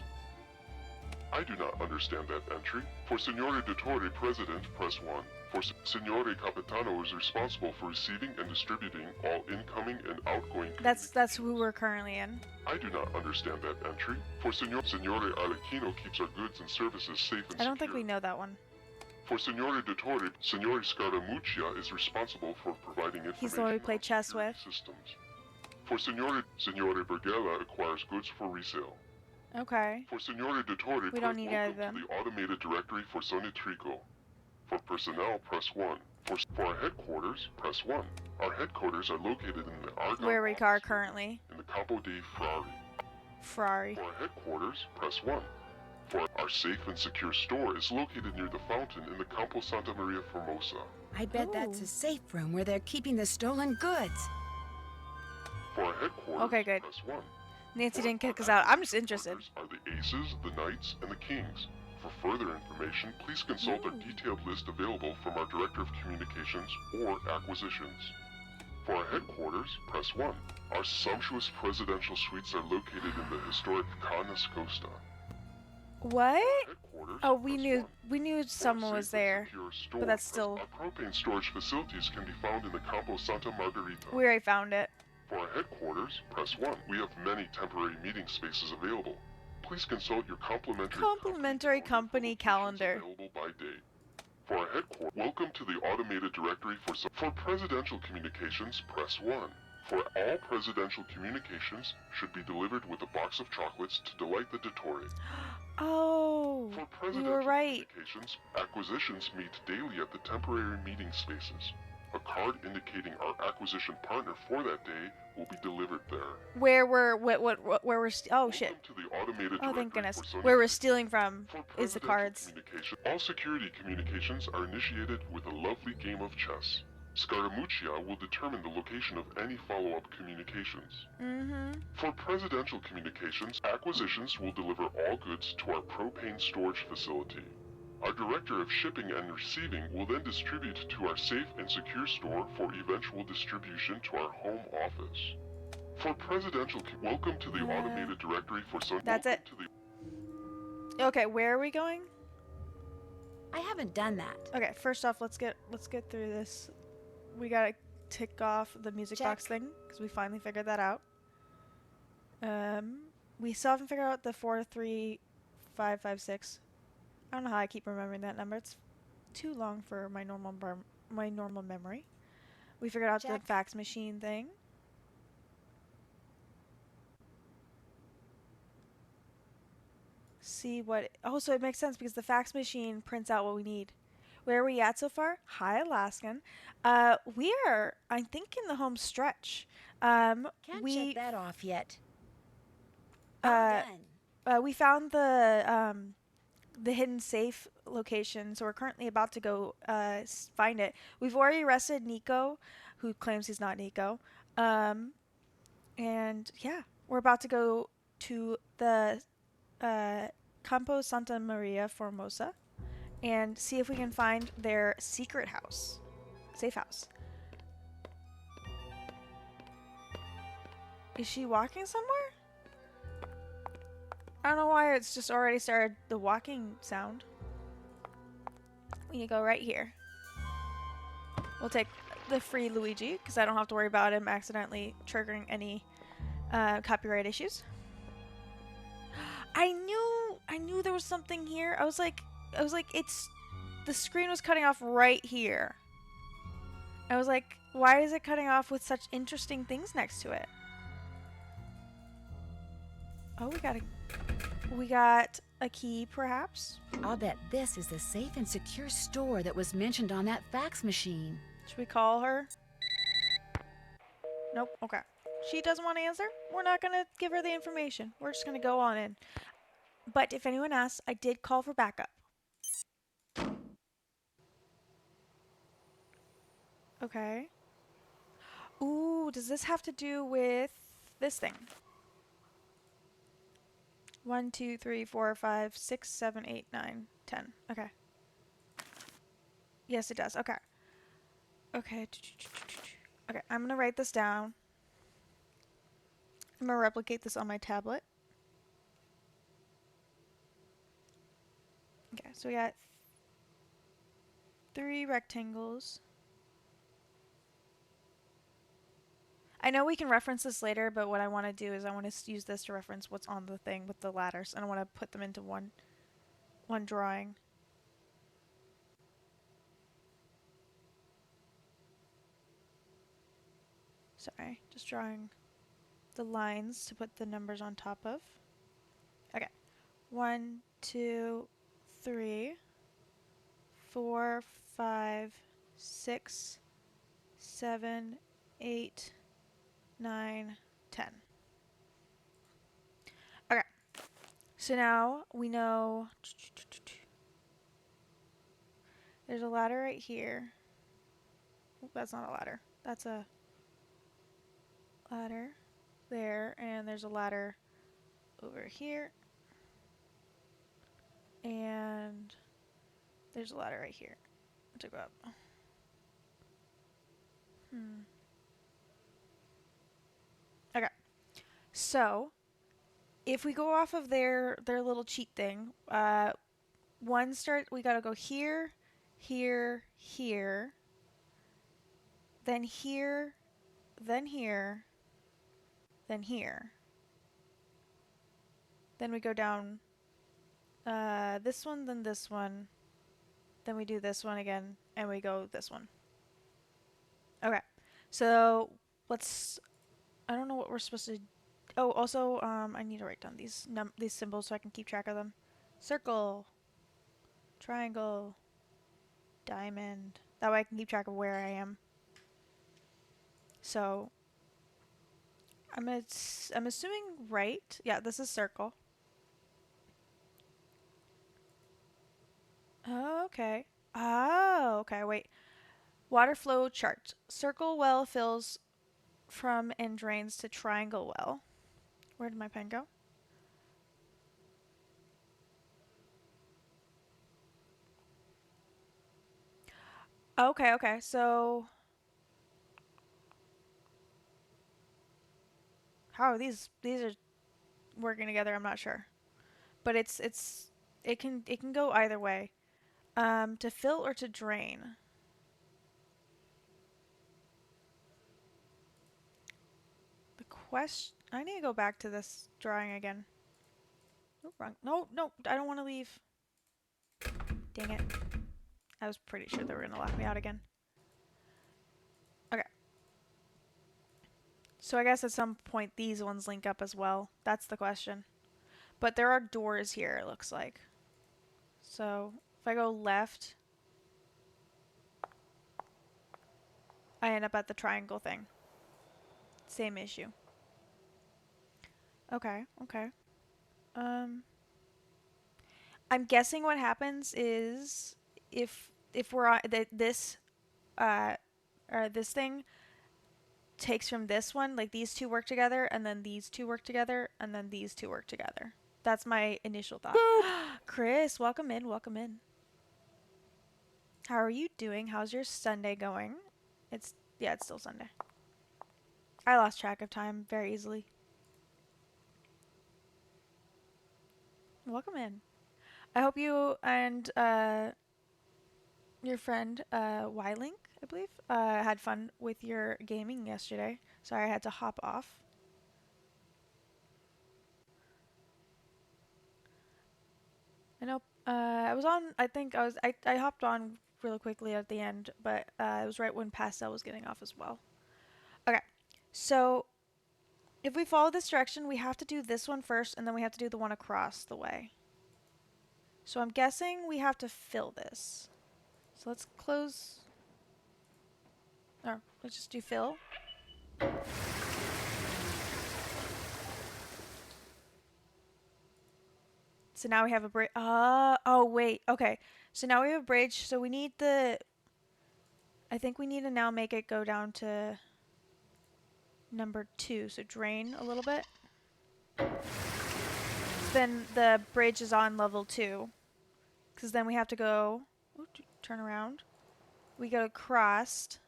I do not understand that entry. For Signore Dottore President, press 1. For Signore Capitano is responsible for receiving and distributing all incoming and outgoing. That's who we're currently in. I do not understand that entry. For Signore Alecchino keeps our goods and services safe and secure. I don't think we know that one. For Signore Dottore, Signore Scaramuccia is responsible for providing information. He's the one we play chess with. Systems. For Signore Bergella acquires goods for resale. Okay. For Signore Dottore, we don't need either of them. To the automated directory for Sony Trico. For personnel, press 1. For our headquarters, press 1. Our headquarters are located in the Argonne Where we are currently. in the Campo dei Frari. Ferrari. For our headquarters, press 1. For our safe and secure store is located near the fountain in the Campo Santa Maria Formosa. I bet that's a safe room where they're keeping the stolen goods. For our headquarters, Okay, good. press 1. Nancy didn't kick us out. I'm just interested. Are the aces, the knights, and the kings. For further information, please consult our detailed list available from our Director of Communications or Acquisitions. For our headquarters, press 1. Our sumptuous presidential suites are located in the historic Canas Costa. What? Oh, we knew someone was there, but that's still. Our propane storage facilities can be found in the Campo Santa Margarita. We already found it. For our headquarters, press 1. We have many temporary meeting spaces available. Please consult your complimentary company calendar. Available by date. For our headquarters, welcome to the automated directory for presidential communications, press 1. For all presidential communications should be delivered with a box of chocolates to delight the Dottore. Oh, For you presidential were right. communications, acquisitions meet daily at the temporary meeting spaces. A card indicating our acquisition partner for that day will be delivered there. Where we're oh shit. To the automated Oh, thank directory goodness. for Sony Where we're stealing from For is the presidential cards. communication, all security communications are initiated with a lovely game of chess. Scaramuccia will determine the location of any follow-up communications. For presidential communications, acquisitions will deliver all goods to our propane storage facility. Our Director of Shipping and Receiving will then distribute to our safe and secure store for eventual distribution to our home office. For presidential, welcome to the automated directory for some. That's it. Okay, where are we going? I haven't done that. Okay, first off, let's get through this. We gotta tick off the music box thing because we finally figured that out. We still haven't figured out the 43556. I don't know how I keep remembering that number. It's too long for my normal memory. We figured out the fax machine thing. See what. Oh, so it makes sense because the fax machine prints out what we need. Where are we at so far? Hi, Alaskan. We are, I think, in the home stretch. Can't check that off yet. We found the hidden safe location, so we're currently about to go find it. We've already arrested Nico, who claims he's not Nico. And yeah, we're about to go to the Campo Santa Maria Formosa and see if we can find their secret house, safe house. Is she walking somewhere? I don't know why it's just already started the walking sound. We need to go right here. We'll take the free Luigi because I don't have to worry about him accidentally triggering any copyright issues. I knew there was something here. I was like, the screen was cutting off right here. I was like, why is it cutting off with such interesting things next to it? Oh, we got a key, perhaps? I'll bet this is the safe and secure store that was mentioned on that fax machine. Should we call her? Nope, okay. She doesn't want to answer. We're not going to give her the information. We're just going to go on in. But if anyone asks, I did call for backup. Okay. Ooh, does this have to do with this thing? 1, 2, 3, 4, 5, 6, 7, 8, 9, 10. Okay. Yes, it does. Okay. Okay. Okay, I'm going to write this down. I'm going to replicate this on my tablet. Okay, so we got 3 rectangles. I know we can reference this later, but what I want to do is I want to use this to reference what's on the thing with the ladders, and I want to put them into one drawing. Sorry, just drawing the lines to put the numbers on top of. Okay. 1, 2, 3, 4, 5, 6, 7, 8, 9, 10. Okay. So now we know there's a ladder right here. Oh, that's not a ladder. That's a ladder there, and there's a ladder over here. And there's a ladder right here to go up. Okay. So, if we go off of their little cheat thing, we gotta go here, here, here, then here, then here, then here. Then we go down this one, then this one, then we do this one again, and we go this one. Okay, so I don't know what we're supposed to. Oh, also, I need to write down these symbols so I can keep track of them. Circle, triangle, diamond. That way I can keep track of where I am. So, I'm assuming right. Yeah, this is circle. Oh, okay. Oh, okay, wait. Water flow chart. Circle well fills from and drains to triangle well. Where did my pen go? Okay, okay. So how are these are working together? I'm not sure. But it can go either way. To fill or to drain. The question, I need to go back to this drawing again. Oh, wrong. No, no, I don't want to leave. Dang it. I was pretty sure they were going to lock me out again. Okay. So I guess at some point these ones link up as well. That's the question. But there are doors here, it looks like. So if I go left, I end up at the triangle thing. Same issue. Okay, okay. I'm guessing what happens is if we're on this thing takes from this one, like these two work together, and then these two work together, and then these two work together. That's my initial thought. Chris, welcome in, welcome in. How are you doing? How's your Sunday going? It's still Sunday. I lost track of time very easily. Welcome in. I hope you and your friend Y-Link, I believe, had fun with your gaming yesterday. Sorry I had to hop off. I know I was on, I hopped on really quickly at the end, but it was right when Pastel was getting off as well. Okay, so if we follow this direction, we have to do this one first, and then we have to do the one across the way. So I'm guessing we have to fill this. So let's close, or let's just do fill. So now we have a bridge. Oh wait, okay. So now we have a bridge, so we need I think we need to now make it go down to number 2, so drain a little bit. Then the bridge is on level 2. Because then we have to go, turn around. We go across.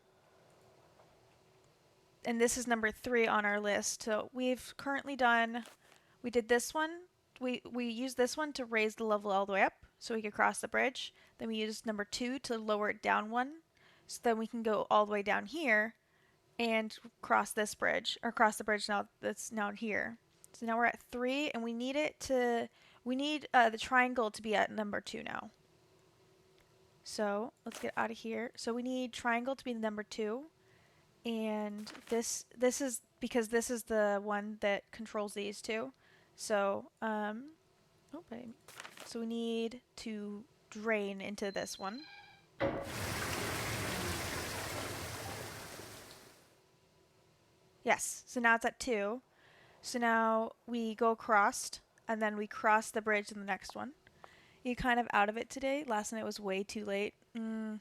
And this is number 3 on our list. So we've currently done, we did this one. We used this one to raise the level all the way up so we could cross the bridge. Then we used number 2 to lower it down 1. So then we can go all the way down here and cross this bridge, or cross the bridge now that's now here. So now we're at 3, and we need the triangle to be at number 2 now. So let's get out of here. So we need triangle to be number 2, and this is because this is the one that controls these two. So so we need to drain into this one. Yes, so now it's at 2. So now we go across, and then we cross the bridge in the next one. You're kind of out of it today. Last night was way too late.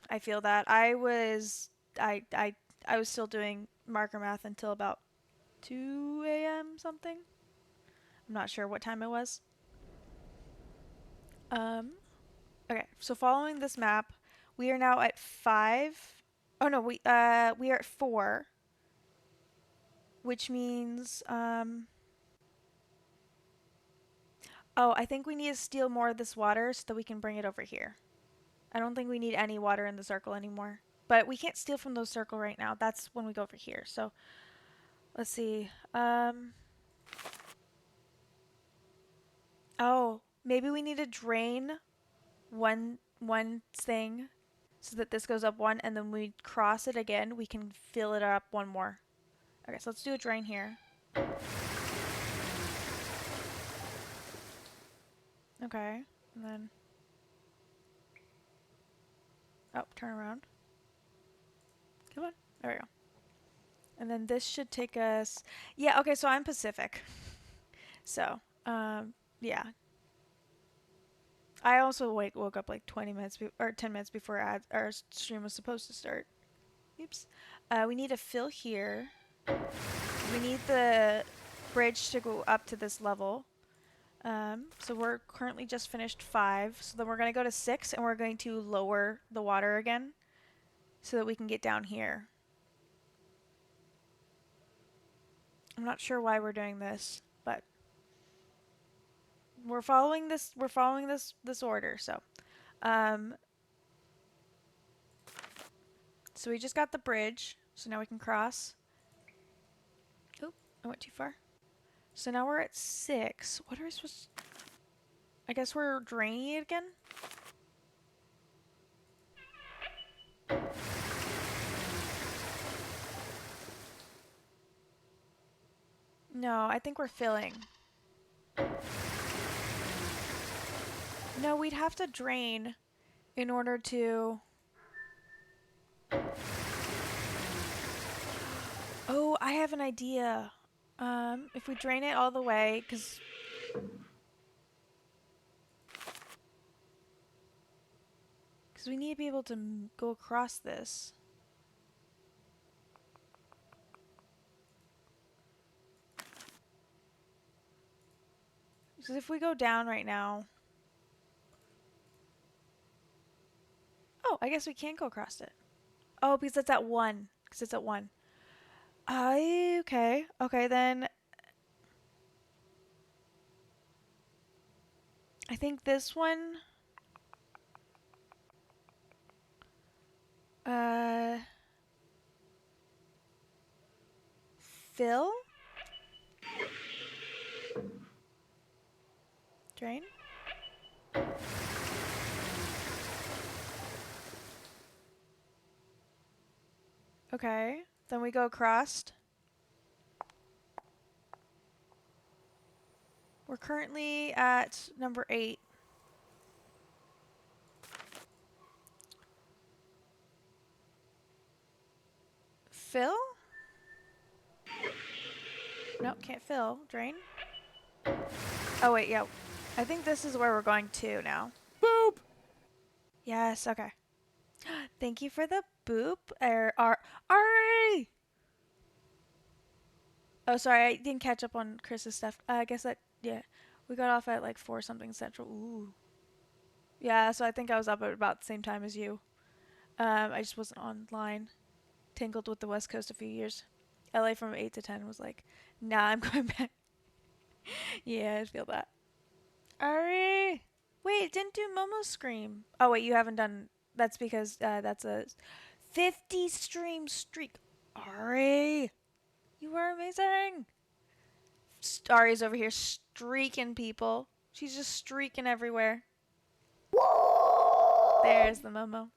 I feel that. I was still doing marker math until about 2 a.m. something. I'm not sure what time it was. Okay, so following this map, we are now at 5. Oh no, we are at 4, which means oh, I think we need to steal more of this water so that we can bring it over here. I don't think we need any water in the circle anymore. But we can't steal from those circle right now. That's when we go over here. So let's see. Oh, maybe we need to drain one thing so that this goes up 1, and then we cross it again, we can fill it up 1 more. Okay, so let's do a drain here. Okay, and then oh, turn around. Come on, there we go. And then this should take us. Yeah, okay, so I'm Pacific. So, yeah. I also woke up like 20 minutes or 10 minutes before our stream was supposed to start. Oops. We need to fill here. We need the bridge to go up to this level. So we're currently just finished 5. So then we're going to go to 6, and we're going to lower the water again so that we can get down here. I'm not sure why we're doing this, but we're following this order. So so we just got the bridge, so now we can cross. Oh, I went too far. So now we're at 6. What are we supposed to... I guess we're draining it again? No, I think we're filling. No, we'd have to drain in order to... Oh, I have an idea. If we drain it all the way, because we need to be able to go across this. Because if we go down right now... Oh, I guess we can't go across it. Oh, because it's at 1. Because it's at 1. Okay. Okay, then... I think this one... Fill? Drain? Okay, then we go across. We're currently at number 8. Fill? Nope, can't fill. Drain? Oh wait, yeah. I think this is where we're going to now. Boop! Yes, okay. Thank you for the boop. Ari! Oh, sorry, I didn't catch up on Chris's stuff. I guess that, yeah. We got off at like 4 something central. Ooh. Yeah, so I think I was up at about the same time as you. I just wasn't online. Tangled with the West Coast a few years. LA from 8 to 10 was like, nah, I'm going back. Yeah, I feel that. Ari! Wait, it didn't do Momo Scream. Oh, wait, you haven't done... That's because that's a 50 stream streak. Ari! You are amazing! Ari's over here streaking people. She's just streaking everywhere. There's the Momo.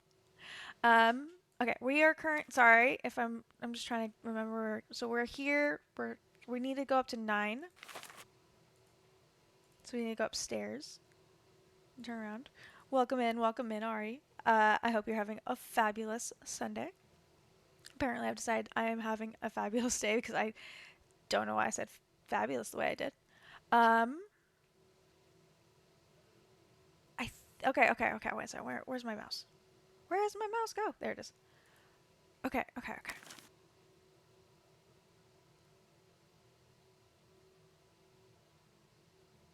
Okay, we are sorry if I'm just trying to remember. So we're here. We need to go up to 9. So we need to go upstairs. Turn around. Welcome in, Ari. I hope you're having a fabulous Sunday. Apparently, I've decided I am having a fabulous day because I don't know why I said fabulous the way I did. Okay. Wait a second. Where's my mouse? Where does my mouse go? There it is. Okay.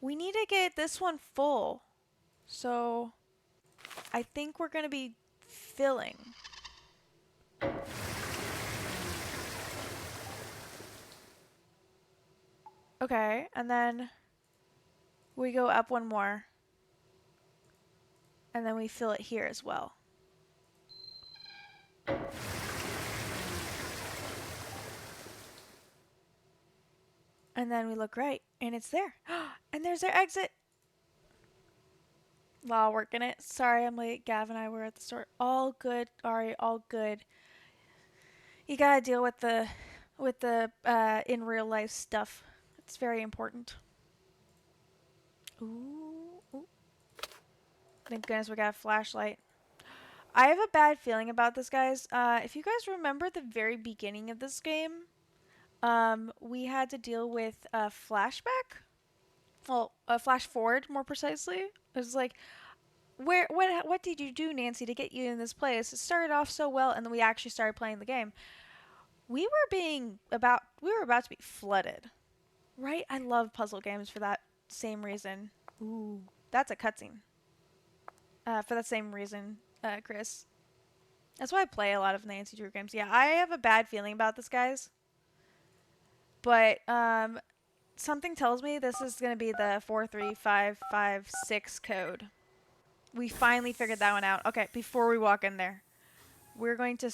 We need to get this one full. So I think we're going to be filling. Okay, and then we go up one more. And then we fill it here as well. And then we look right, and it's there. And there's our exit. While working it. Sorry I'm late. Gav and I were at the store. All good, Ari, all good. You gotta deal with the in real life stuff. It's very important. Ooh. Thank goodness we got a flashlight. I have a bad feeling about this, guys. If you guys remember the very beginning of this game, we had to deal with a flashback. Well, a flash forward, more precisely. It was like, what did you do, Nancy, to get you in this place? It started off so well, and then we actually started playing the game. We were about to be flooded, right? I love puzzle games for that same reason. Ooh, that's a cutscene. For that same reason, Chris. That's why I play a lot of Nancy Drew games. Yeah, I have a bad feeling about this, guys. But something tells me this is going to be the 43556 code. We finally figured that one out. Okay, before we walk in there, we're going to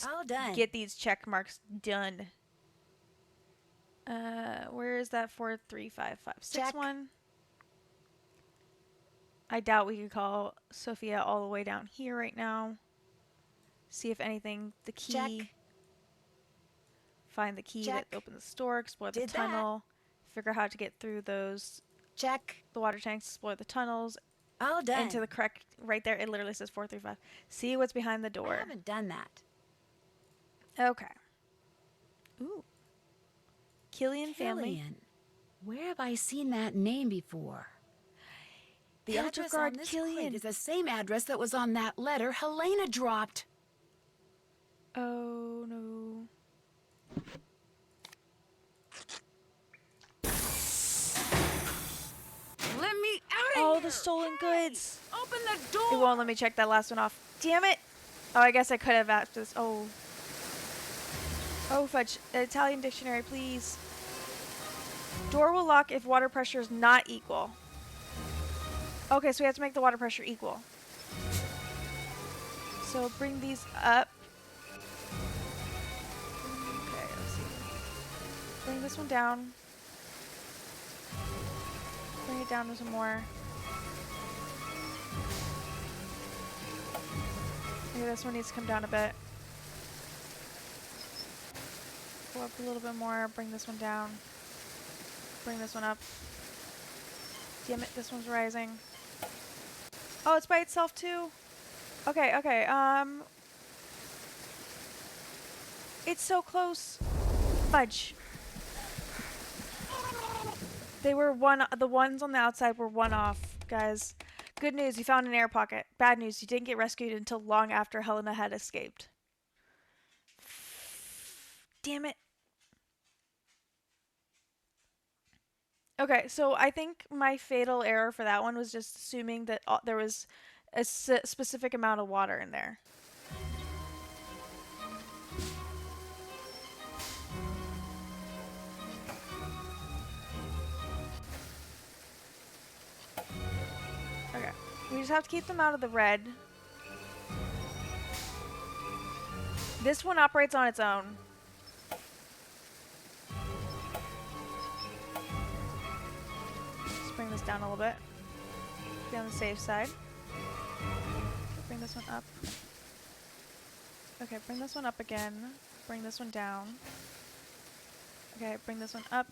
get these check marks done. Where is that 43556 one? I doubt we could call Sophia all the way down here right now. See if anything, the key. Check. Find the key that opens the store, explore the tunnel, figure out how to get through those. Check. The water tanks, explore the tunnels. All done. Into the correct, right there, it literally says 435. See what's behind the door. I haven't done that. Okay. Ooh. Killian family. Where have I seen that name before? The address on this crate is the same address that was on that letter Helena dropped. Oh, no. Let me out of all here. The stolen goods. Open the door. It won't let me check that last one off. Damn it. Oh, I guess I could have after this. Oh, fudge. Italian dictionary, please. Door will lock if water pressure is not equal. Okay, so we have to make the water pressure equal. So bring these up. Okay, let's see. Bring this one down. Bring it down to some more. Okay, this one needs to come down a bit. Go up a little bit more. Bring this one down. Bring this one up. Damn it, this one's rising. Oh, it's by itself too. Okay. It's so close. Fudge. They were the ones on the outside were one off, guys. Good news, you found an air pocket. Bad news, you didn't get rescued until long after Helena had escaped. Damn it. Okay, so I think my fatal error for that one was just assuming that there was a specific amount of water in there. Okay, we just have to keep them out of the red. This one operates on its own. Bring this down a little bit. Be on the safe side. Bring this one up. Okay, bring this one up again. Bring this one down. Okay, bring this one up.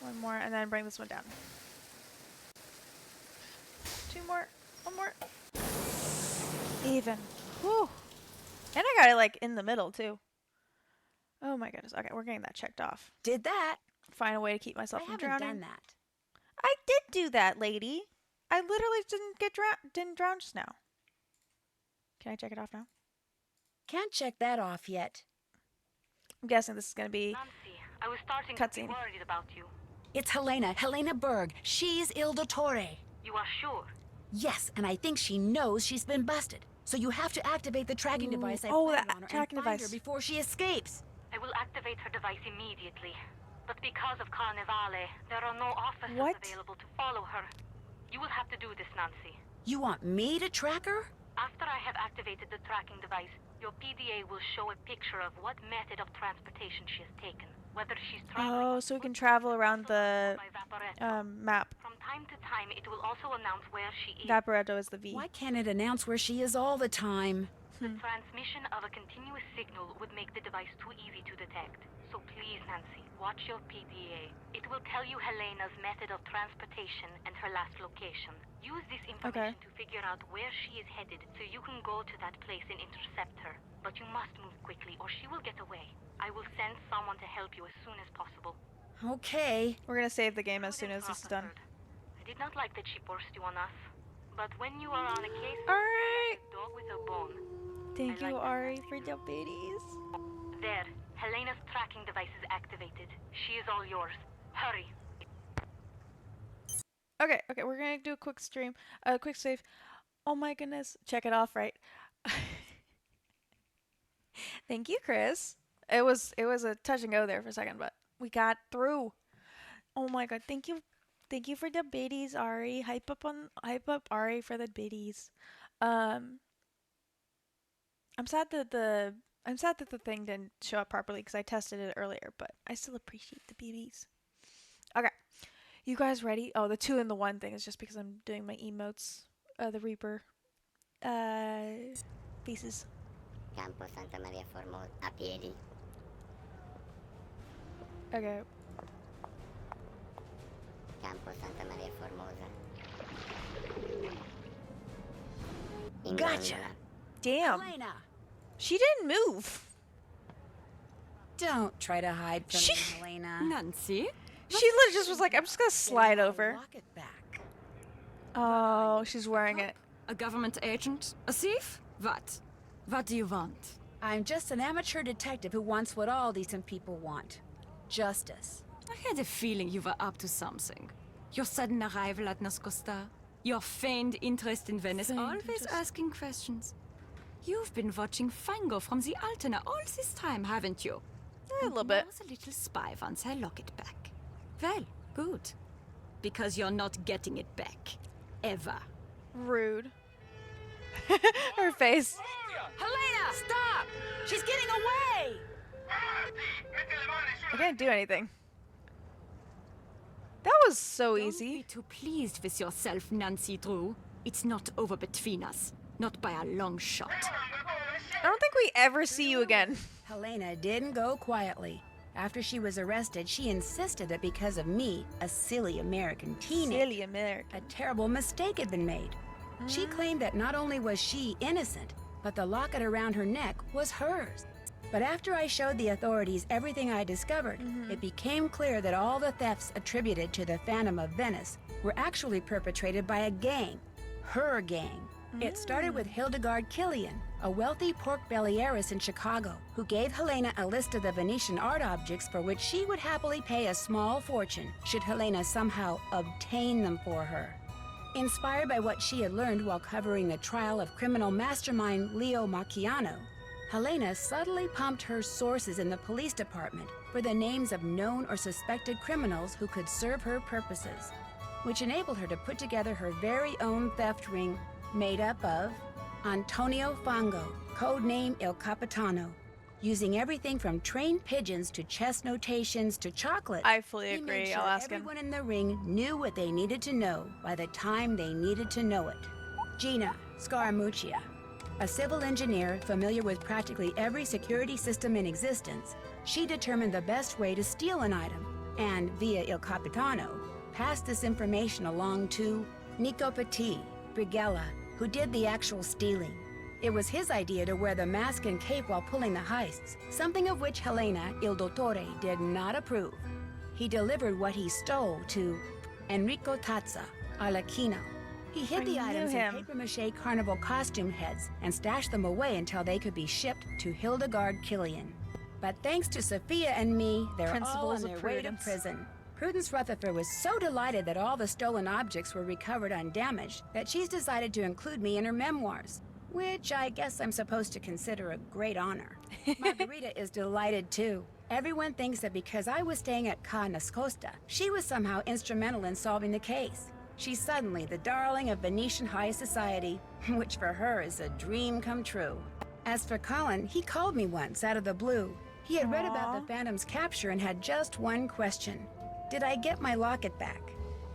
One more, and then bring this one down. Two more. One more. Even. Whew. And I got it like in the middle too. Oh my goodness. Okay, we're getting that checked off. Did that. Find a way to keep myself from drowning. I haven't done that. I did do that, lady. I literally didn't drown just now. Can I check it off now? Can't check that off yet. I'm guessing this is gonna be Nancy, I was starting to be worried about you. It's Helena Berg. She's Il Dottore. You are sure? Yes, and I think she knows she's been busted. So you have to activate the tracking device I planted on her and find her before she escapes. I will activate her device immediately. But because of Carnevale, there are no officers available to follow her. You will have to do this, Nancy. You want me to track her? After I have activated the tracking device, your PDA will show a picture of what method of transportation she has taken. Whether she's traveling. Oh, so we can travel around the map. From time to time, it will also announce where she is. Vaporetto is the V. Why can't it announce where she is all the time? The transmission of a continuous signal would make the device too easy to detect. So please, Nancy, watch your PDA. It will tell you Helena's method of transportation and her last location. Use this information to figure out where she is headed so you can go to that place and intercept her. But you must move quickly or she will get away. I will send someone to help you as soon as possible. Okay. We're gonna save the game as soon as this is done. I did not like that she forced you on us. But when you are on a case Alright. dog with a bone. Thank you, Ari, for the biddies. There. Helena's tracking device is activated. She is all yours. Hurry. Okay, we're gonna do a quick stream, quick save. Oh my goodness, check it off, right? Thank you, Chris. It was a touch and go there for a second, but we got through. Oh my god, thank you for the biddies, Ari. Hype up Ari for the biddies. I'm sad that the thing didn't show up properly because I tested it earlier, but I still appreciate the BBs. Okay. You guys ready? Oh, the 2 and the 1 thing is just because I'm doing my emotes. The Reaper. Pieces. Campo Santa Maria Formosa a piedi. Okay. Campo Santa Maria Formosa. Gotcha. Damn. Helena. She didn't move. Don't try to hide from me, Helena. Nancy? She literally just was like, I'm just gonna slide over. Locket back. Oh, she's wearing it. A government agent? A thief? What? What do you want? I'm just an amateur detective who wants what all decent people want. Justice. I had a feeling you were up to something. Your sudden arrival at Nascosta. Your feigned interest in Venice. Always asking questions. You've been watching Fango from the Altena all this time, haven't you? A little bit. I was a little spy once I lock it back. Well, good. Because you're not getting it back. Ever. Rude. Her face. Helena, stop! She's getting away! I didn't do anything. That was so easy. Don't be too pleased with yourself, Nancy Drew. It's not over between us. Not by a long shot. I don't think we ever see you again. Helena didn't go quietly. After she was arrested, she insisted that because of me, a silly American teenager, a terrible mistake had been made. She claimed that not only was she innocent, but the locket around her neck was hers. But after I showed the authorities everything I discovered, it became clear that all the thefts attributed to the Phantom of Venice were actually perpetrated by a gang. Her gang. It started with Hildegard Killian, a wealthy pork belly heiress in Chicago, who gave Helena a list of the Venetian art objects for which she would happily pay a small fortune should Helena somehow obtain them for her. Inspired by what she had learned while covering the trial of criminal mastermind Leo Macchiano, Helena subtly pumped her sources in the police department for the names of known or suspected criminals who could serve her purposes, which enabled her to put together her very own theft ring made up of Antonio Fango, codename Il Capitano. Using everything from trained pigeons to chess notations to chocolate, I fully he made agree. sure I'll ask him. everyone in the ring knew what they needed to know by the time they needed to know it. Gina Scaramuccia, a civil engineer familiar with practically every security system in existence, she determined the best way to steal an item and, via Il Capitano, passed this information along to Nico Petit, Brigella, who did the actual stealing. It was his idea to wear the mask and cape while pulling the heists, something of which Helena, Il Dottore, did not approve. He delivered what he stole to Enrico Tazza, Arlecchino. He hid the items in papier-mâché carnival costume heads and stashed them away until they could be shipped to Hildegard Killian. But thanks to Sophia and me, they're all on their way to prison. Prudence Rutherford was so delighted that all the stolen objects were recovered undamaged that she's decided to include me in her memoirs, which I guess I'm supposed to consider a great honor. Margarita is delighted too. Everyone thinks that because I was staying at Ca Nascosta, she was somehow instrumental in solving the case. She's suddenly the darling of Venetian high society, which for her is a dream come true. As for Colin, he called me once out of the blue. He had read about the Phantom's capture and had just one question. Did I get my locket back?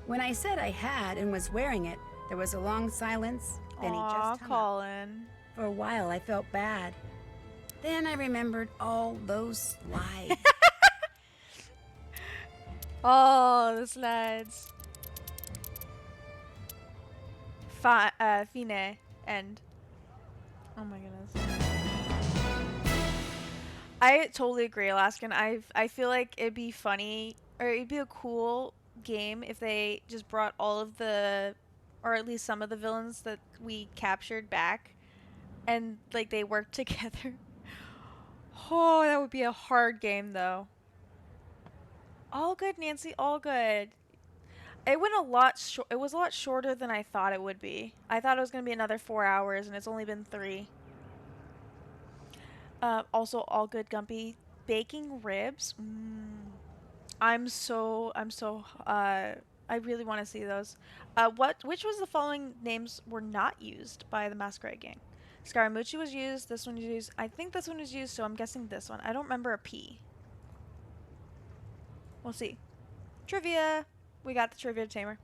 When I said I had and was wearing it, there was a long silence. Then he just hung Colin. up. For a while, I felt bad. Then I remembered all those slides. Oh, the slides. Fine, end. Oh my goodness. I totally agree, Alaskan. I feel like it'd be funny, or it'd be a cool game if they just brought all of the, or at least some of the villains that we captured back, and like they worked together. Oh, that would be a hard game though. All good, Nancy, all good. It went a lot it was a lot shorter than I thought it would be. I thought it was going to be another 4 hours, and it's only been 3. Also, all good, Gumpy. Baking ribs. I really want to see those. Which was the following names were not used by the Masquerade Gang? Scaramucci was used. This one was used. I think this one was used, so I'm guessing this one. I don't remember a P. We'll see. Trivia. We got the trivia tamer.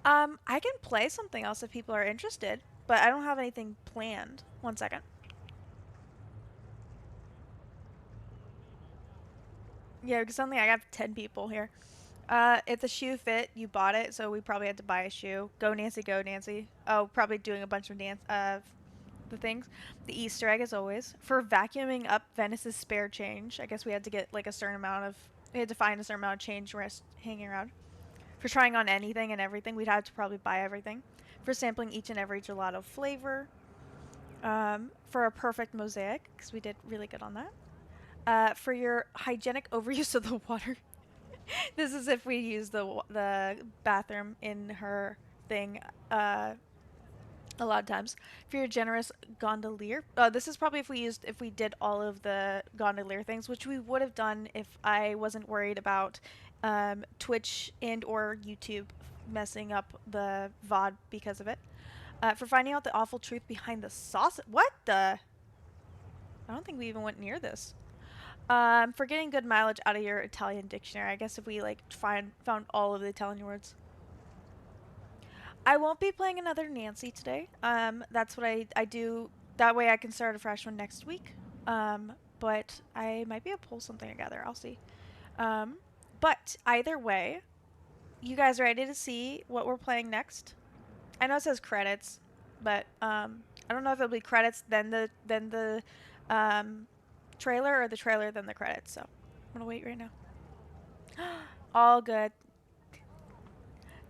I can play something else if people are interested, but I don't have anything planned. 1 second. Yeah, because something I got 10 people here. If the shoe fit, you bought it, so we probably had to buy a shoe. Go Nancy, go Nancy. Oh, probably doing a bunch of the things. The Easter egg, as always. For vacuuming up Venice's spare change, I guess we had to get like a certain amount of, we had to find a certain amount of change rest hanging around. For trying on anything and everything, we'd have to probably buy everything. For sampling each and every gelato flavor. For a perfect mosaic, because we did really good on that. For your hygienic overuse of the water. This is if we use the bathroom in her thing a lot of times. For your generous gondolier. This is probably if we did all of the gondolier things, which we would have done if I wasn't worried about Twitch and or YouTube messing up the VOD because of it. For finding out the awful truth behind the sauce. What the? I don't think we even went near this. For getting good mileage out of your Italian dictionary. I guess if we like found all of the Italian words. I won't be playing another Nancy today. That's what I do. That way I can start a fresh one next week. But I might be able to pull something together. I'll see. But either way, you guys ready to see what we're playing next? I know it says credits, but I don't know if it'll be credits then the trailer or the trailer then the credits. So I'm gonna wait right now. All good.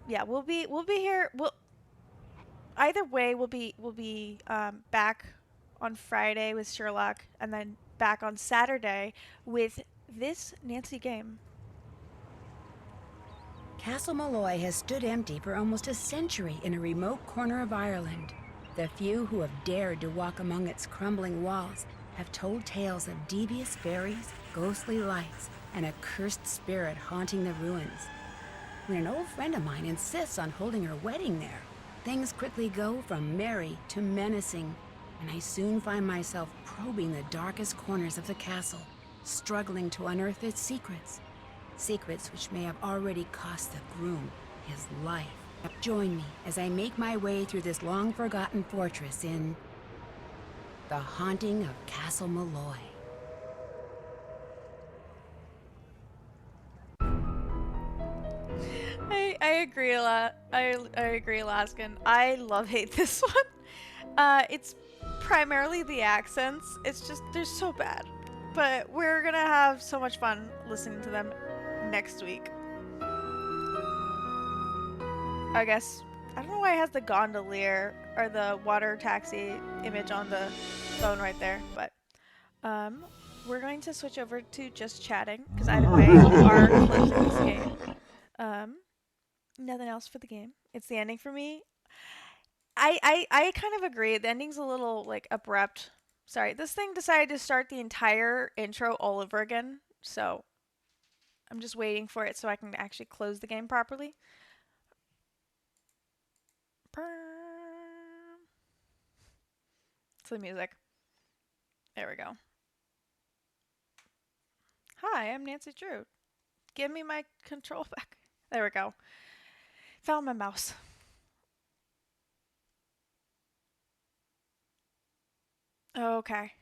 Yeah, we'll be here. Either way, we'll be back on Friday with Sherlock, and then back on Saturday with this Nancy game. Castle Malloy has stood empty for almost a century in a remote corner of Ireland. The few who have dared to walk among its crumbling walls have told tales of devious fairies, ghostly lights, and a cursed spirit haunting the ruins. When an old friend of mine insists on holding her wedding there, things quickly go from merry to menacing, and I soon find myself probing the darkest corners of the castle, struggling to unearth its secrets. Secrets which may have already cost the groom his life. Join me as I make my way through this long-forgotten fortress in The Haunting of Castle Malloy. I agree a lot. I agree, Alaskan. I love hate this one. It's primarily the accents. It's just they're so bad. But we're gonna have so much fun listening to them next week. I guess I don't know why it has the gondolier or the water taxi image on the phone right there, but we're going to switch over to just chatting because either way we are closing this game. Nothing else for the game. It's the ending for me. I kind of agree. The ending's a little like abrupt. Sorry, this thing decided to start the entire intro all over again, so I'm just waiting for it so I can actually close the game properly. It's the music. There we go. Hi, I'm Nancy Drew. Give me my control back. There we go. Found my mouse. Okay.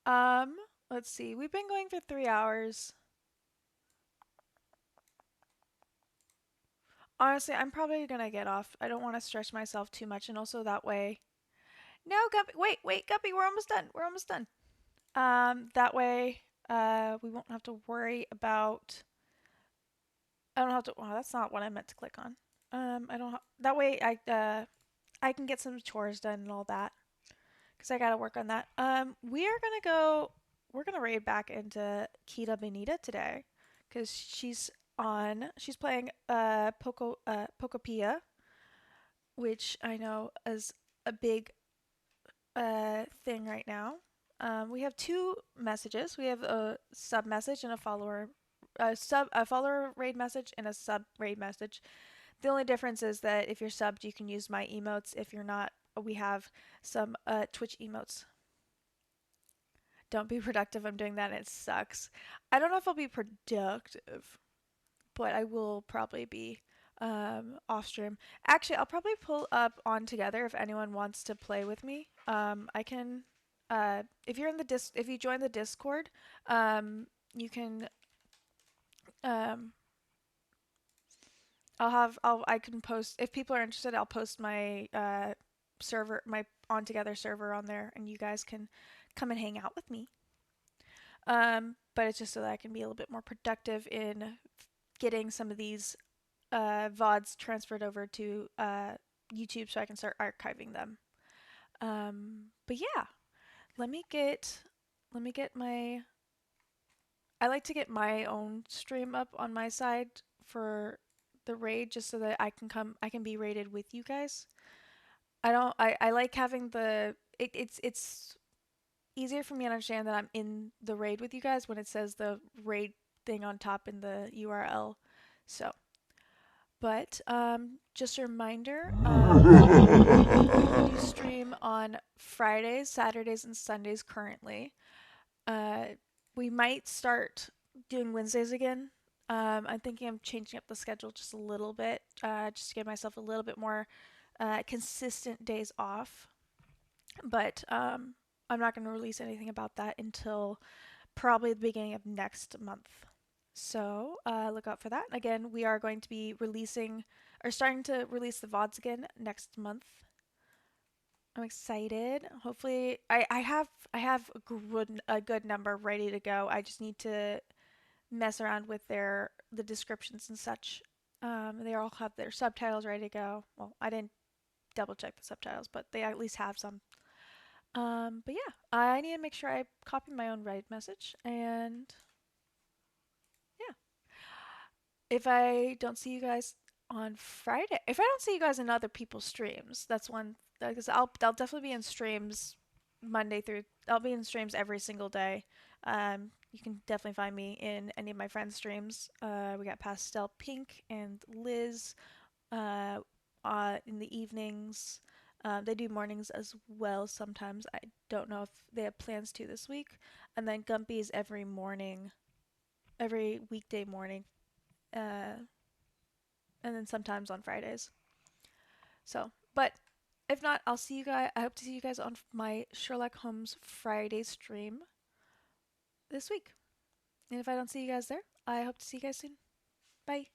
Let's see. We've been going for 3 hours. Honestly, I'm probably gonna get off. I don't want to stretch myself too much, and also that way. No, Guppy. Wait, Guppy. We're almost done. We're almost done. That way, we won't have to worry about. I don't have to. Wow, that's not what I meant to click on. I don't. That way, I can get some chores done and all that, because I gotta work on that. We are gonna go. We're gonna raid back into Kita Benita today, because she's playing Pocopia, which I know is a big thing right now. We have 2 messages. We have a sub message and a follower raid message and a sub raid message. The only difference is that if you're subbed, you can use my emotes. If you're not, we have some Twitch emotes. Don't be productive. I'm doing that and it sucks. I don't know if I'll be productive, but I will probably be off stream. Actually, I'll probably pull up on together if anyone wants to play with me. I can if you're in the if you join the Discord, you can I can post if people are interested. I'll post my server, my on together server on there, and you guys can come and hang out with me. But it's just so that I can be a little bit more productive in getting some of these VODs transferred over to YouTube so I can start archiving them. But yeah, let me get my. I like to get my own stream up on my side for the raid just so that I can be raided with you guys. I like having it's easier for me to understand that I'm in the raid with you guys when it says the raid thing on top in the URL. So, but just a reminder, we do stream on Fridays, Saturdays, and Sundays currently. We might start doing Wednesdays again. I'm thinking of changing up the schedule just a little bit, just to give myself a little bit more consistent days off. But I'm not going to release anything about that until probably the beginning of next month. So look out for that. Again, we are going to be starting to release the VODs again next month. I'm excited. Hopefully, I have a good number ready to go. I just need to mess around with the descriptions and such. They all have their subtitles ready to go. Well, I didn't double check the subtitles, but they at least have some. But yeah, I need to make sure I copy my own raid message, and yeah. If I don't see you guys on Friday, if I don't see you guys in other people's streams, that's one, because I'll definitely be in streams I'll be in streams every single day. You can definitely find me in any of my friends' streams. We got Pastel Pink and Liz in the evenings. They do mornings as well sometimes. I don't know if they have plans to this week. And then Gumpy's every weekday morning. And then sometimes on Fridays. So, but if not, I hope to see you guys on my Sherlock Holmes Friday stream this week. And if I don't see you guys there, I hope to see you guys soon. Bye.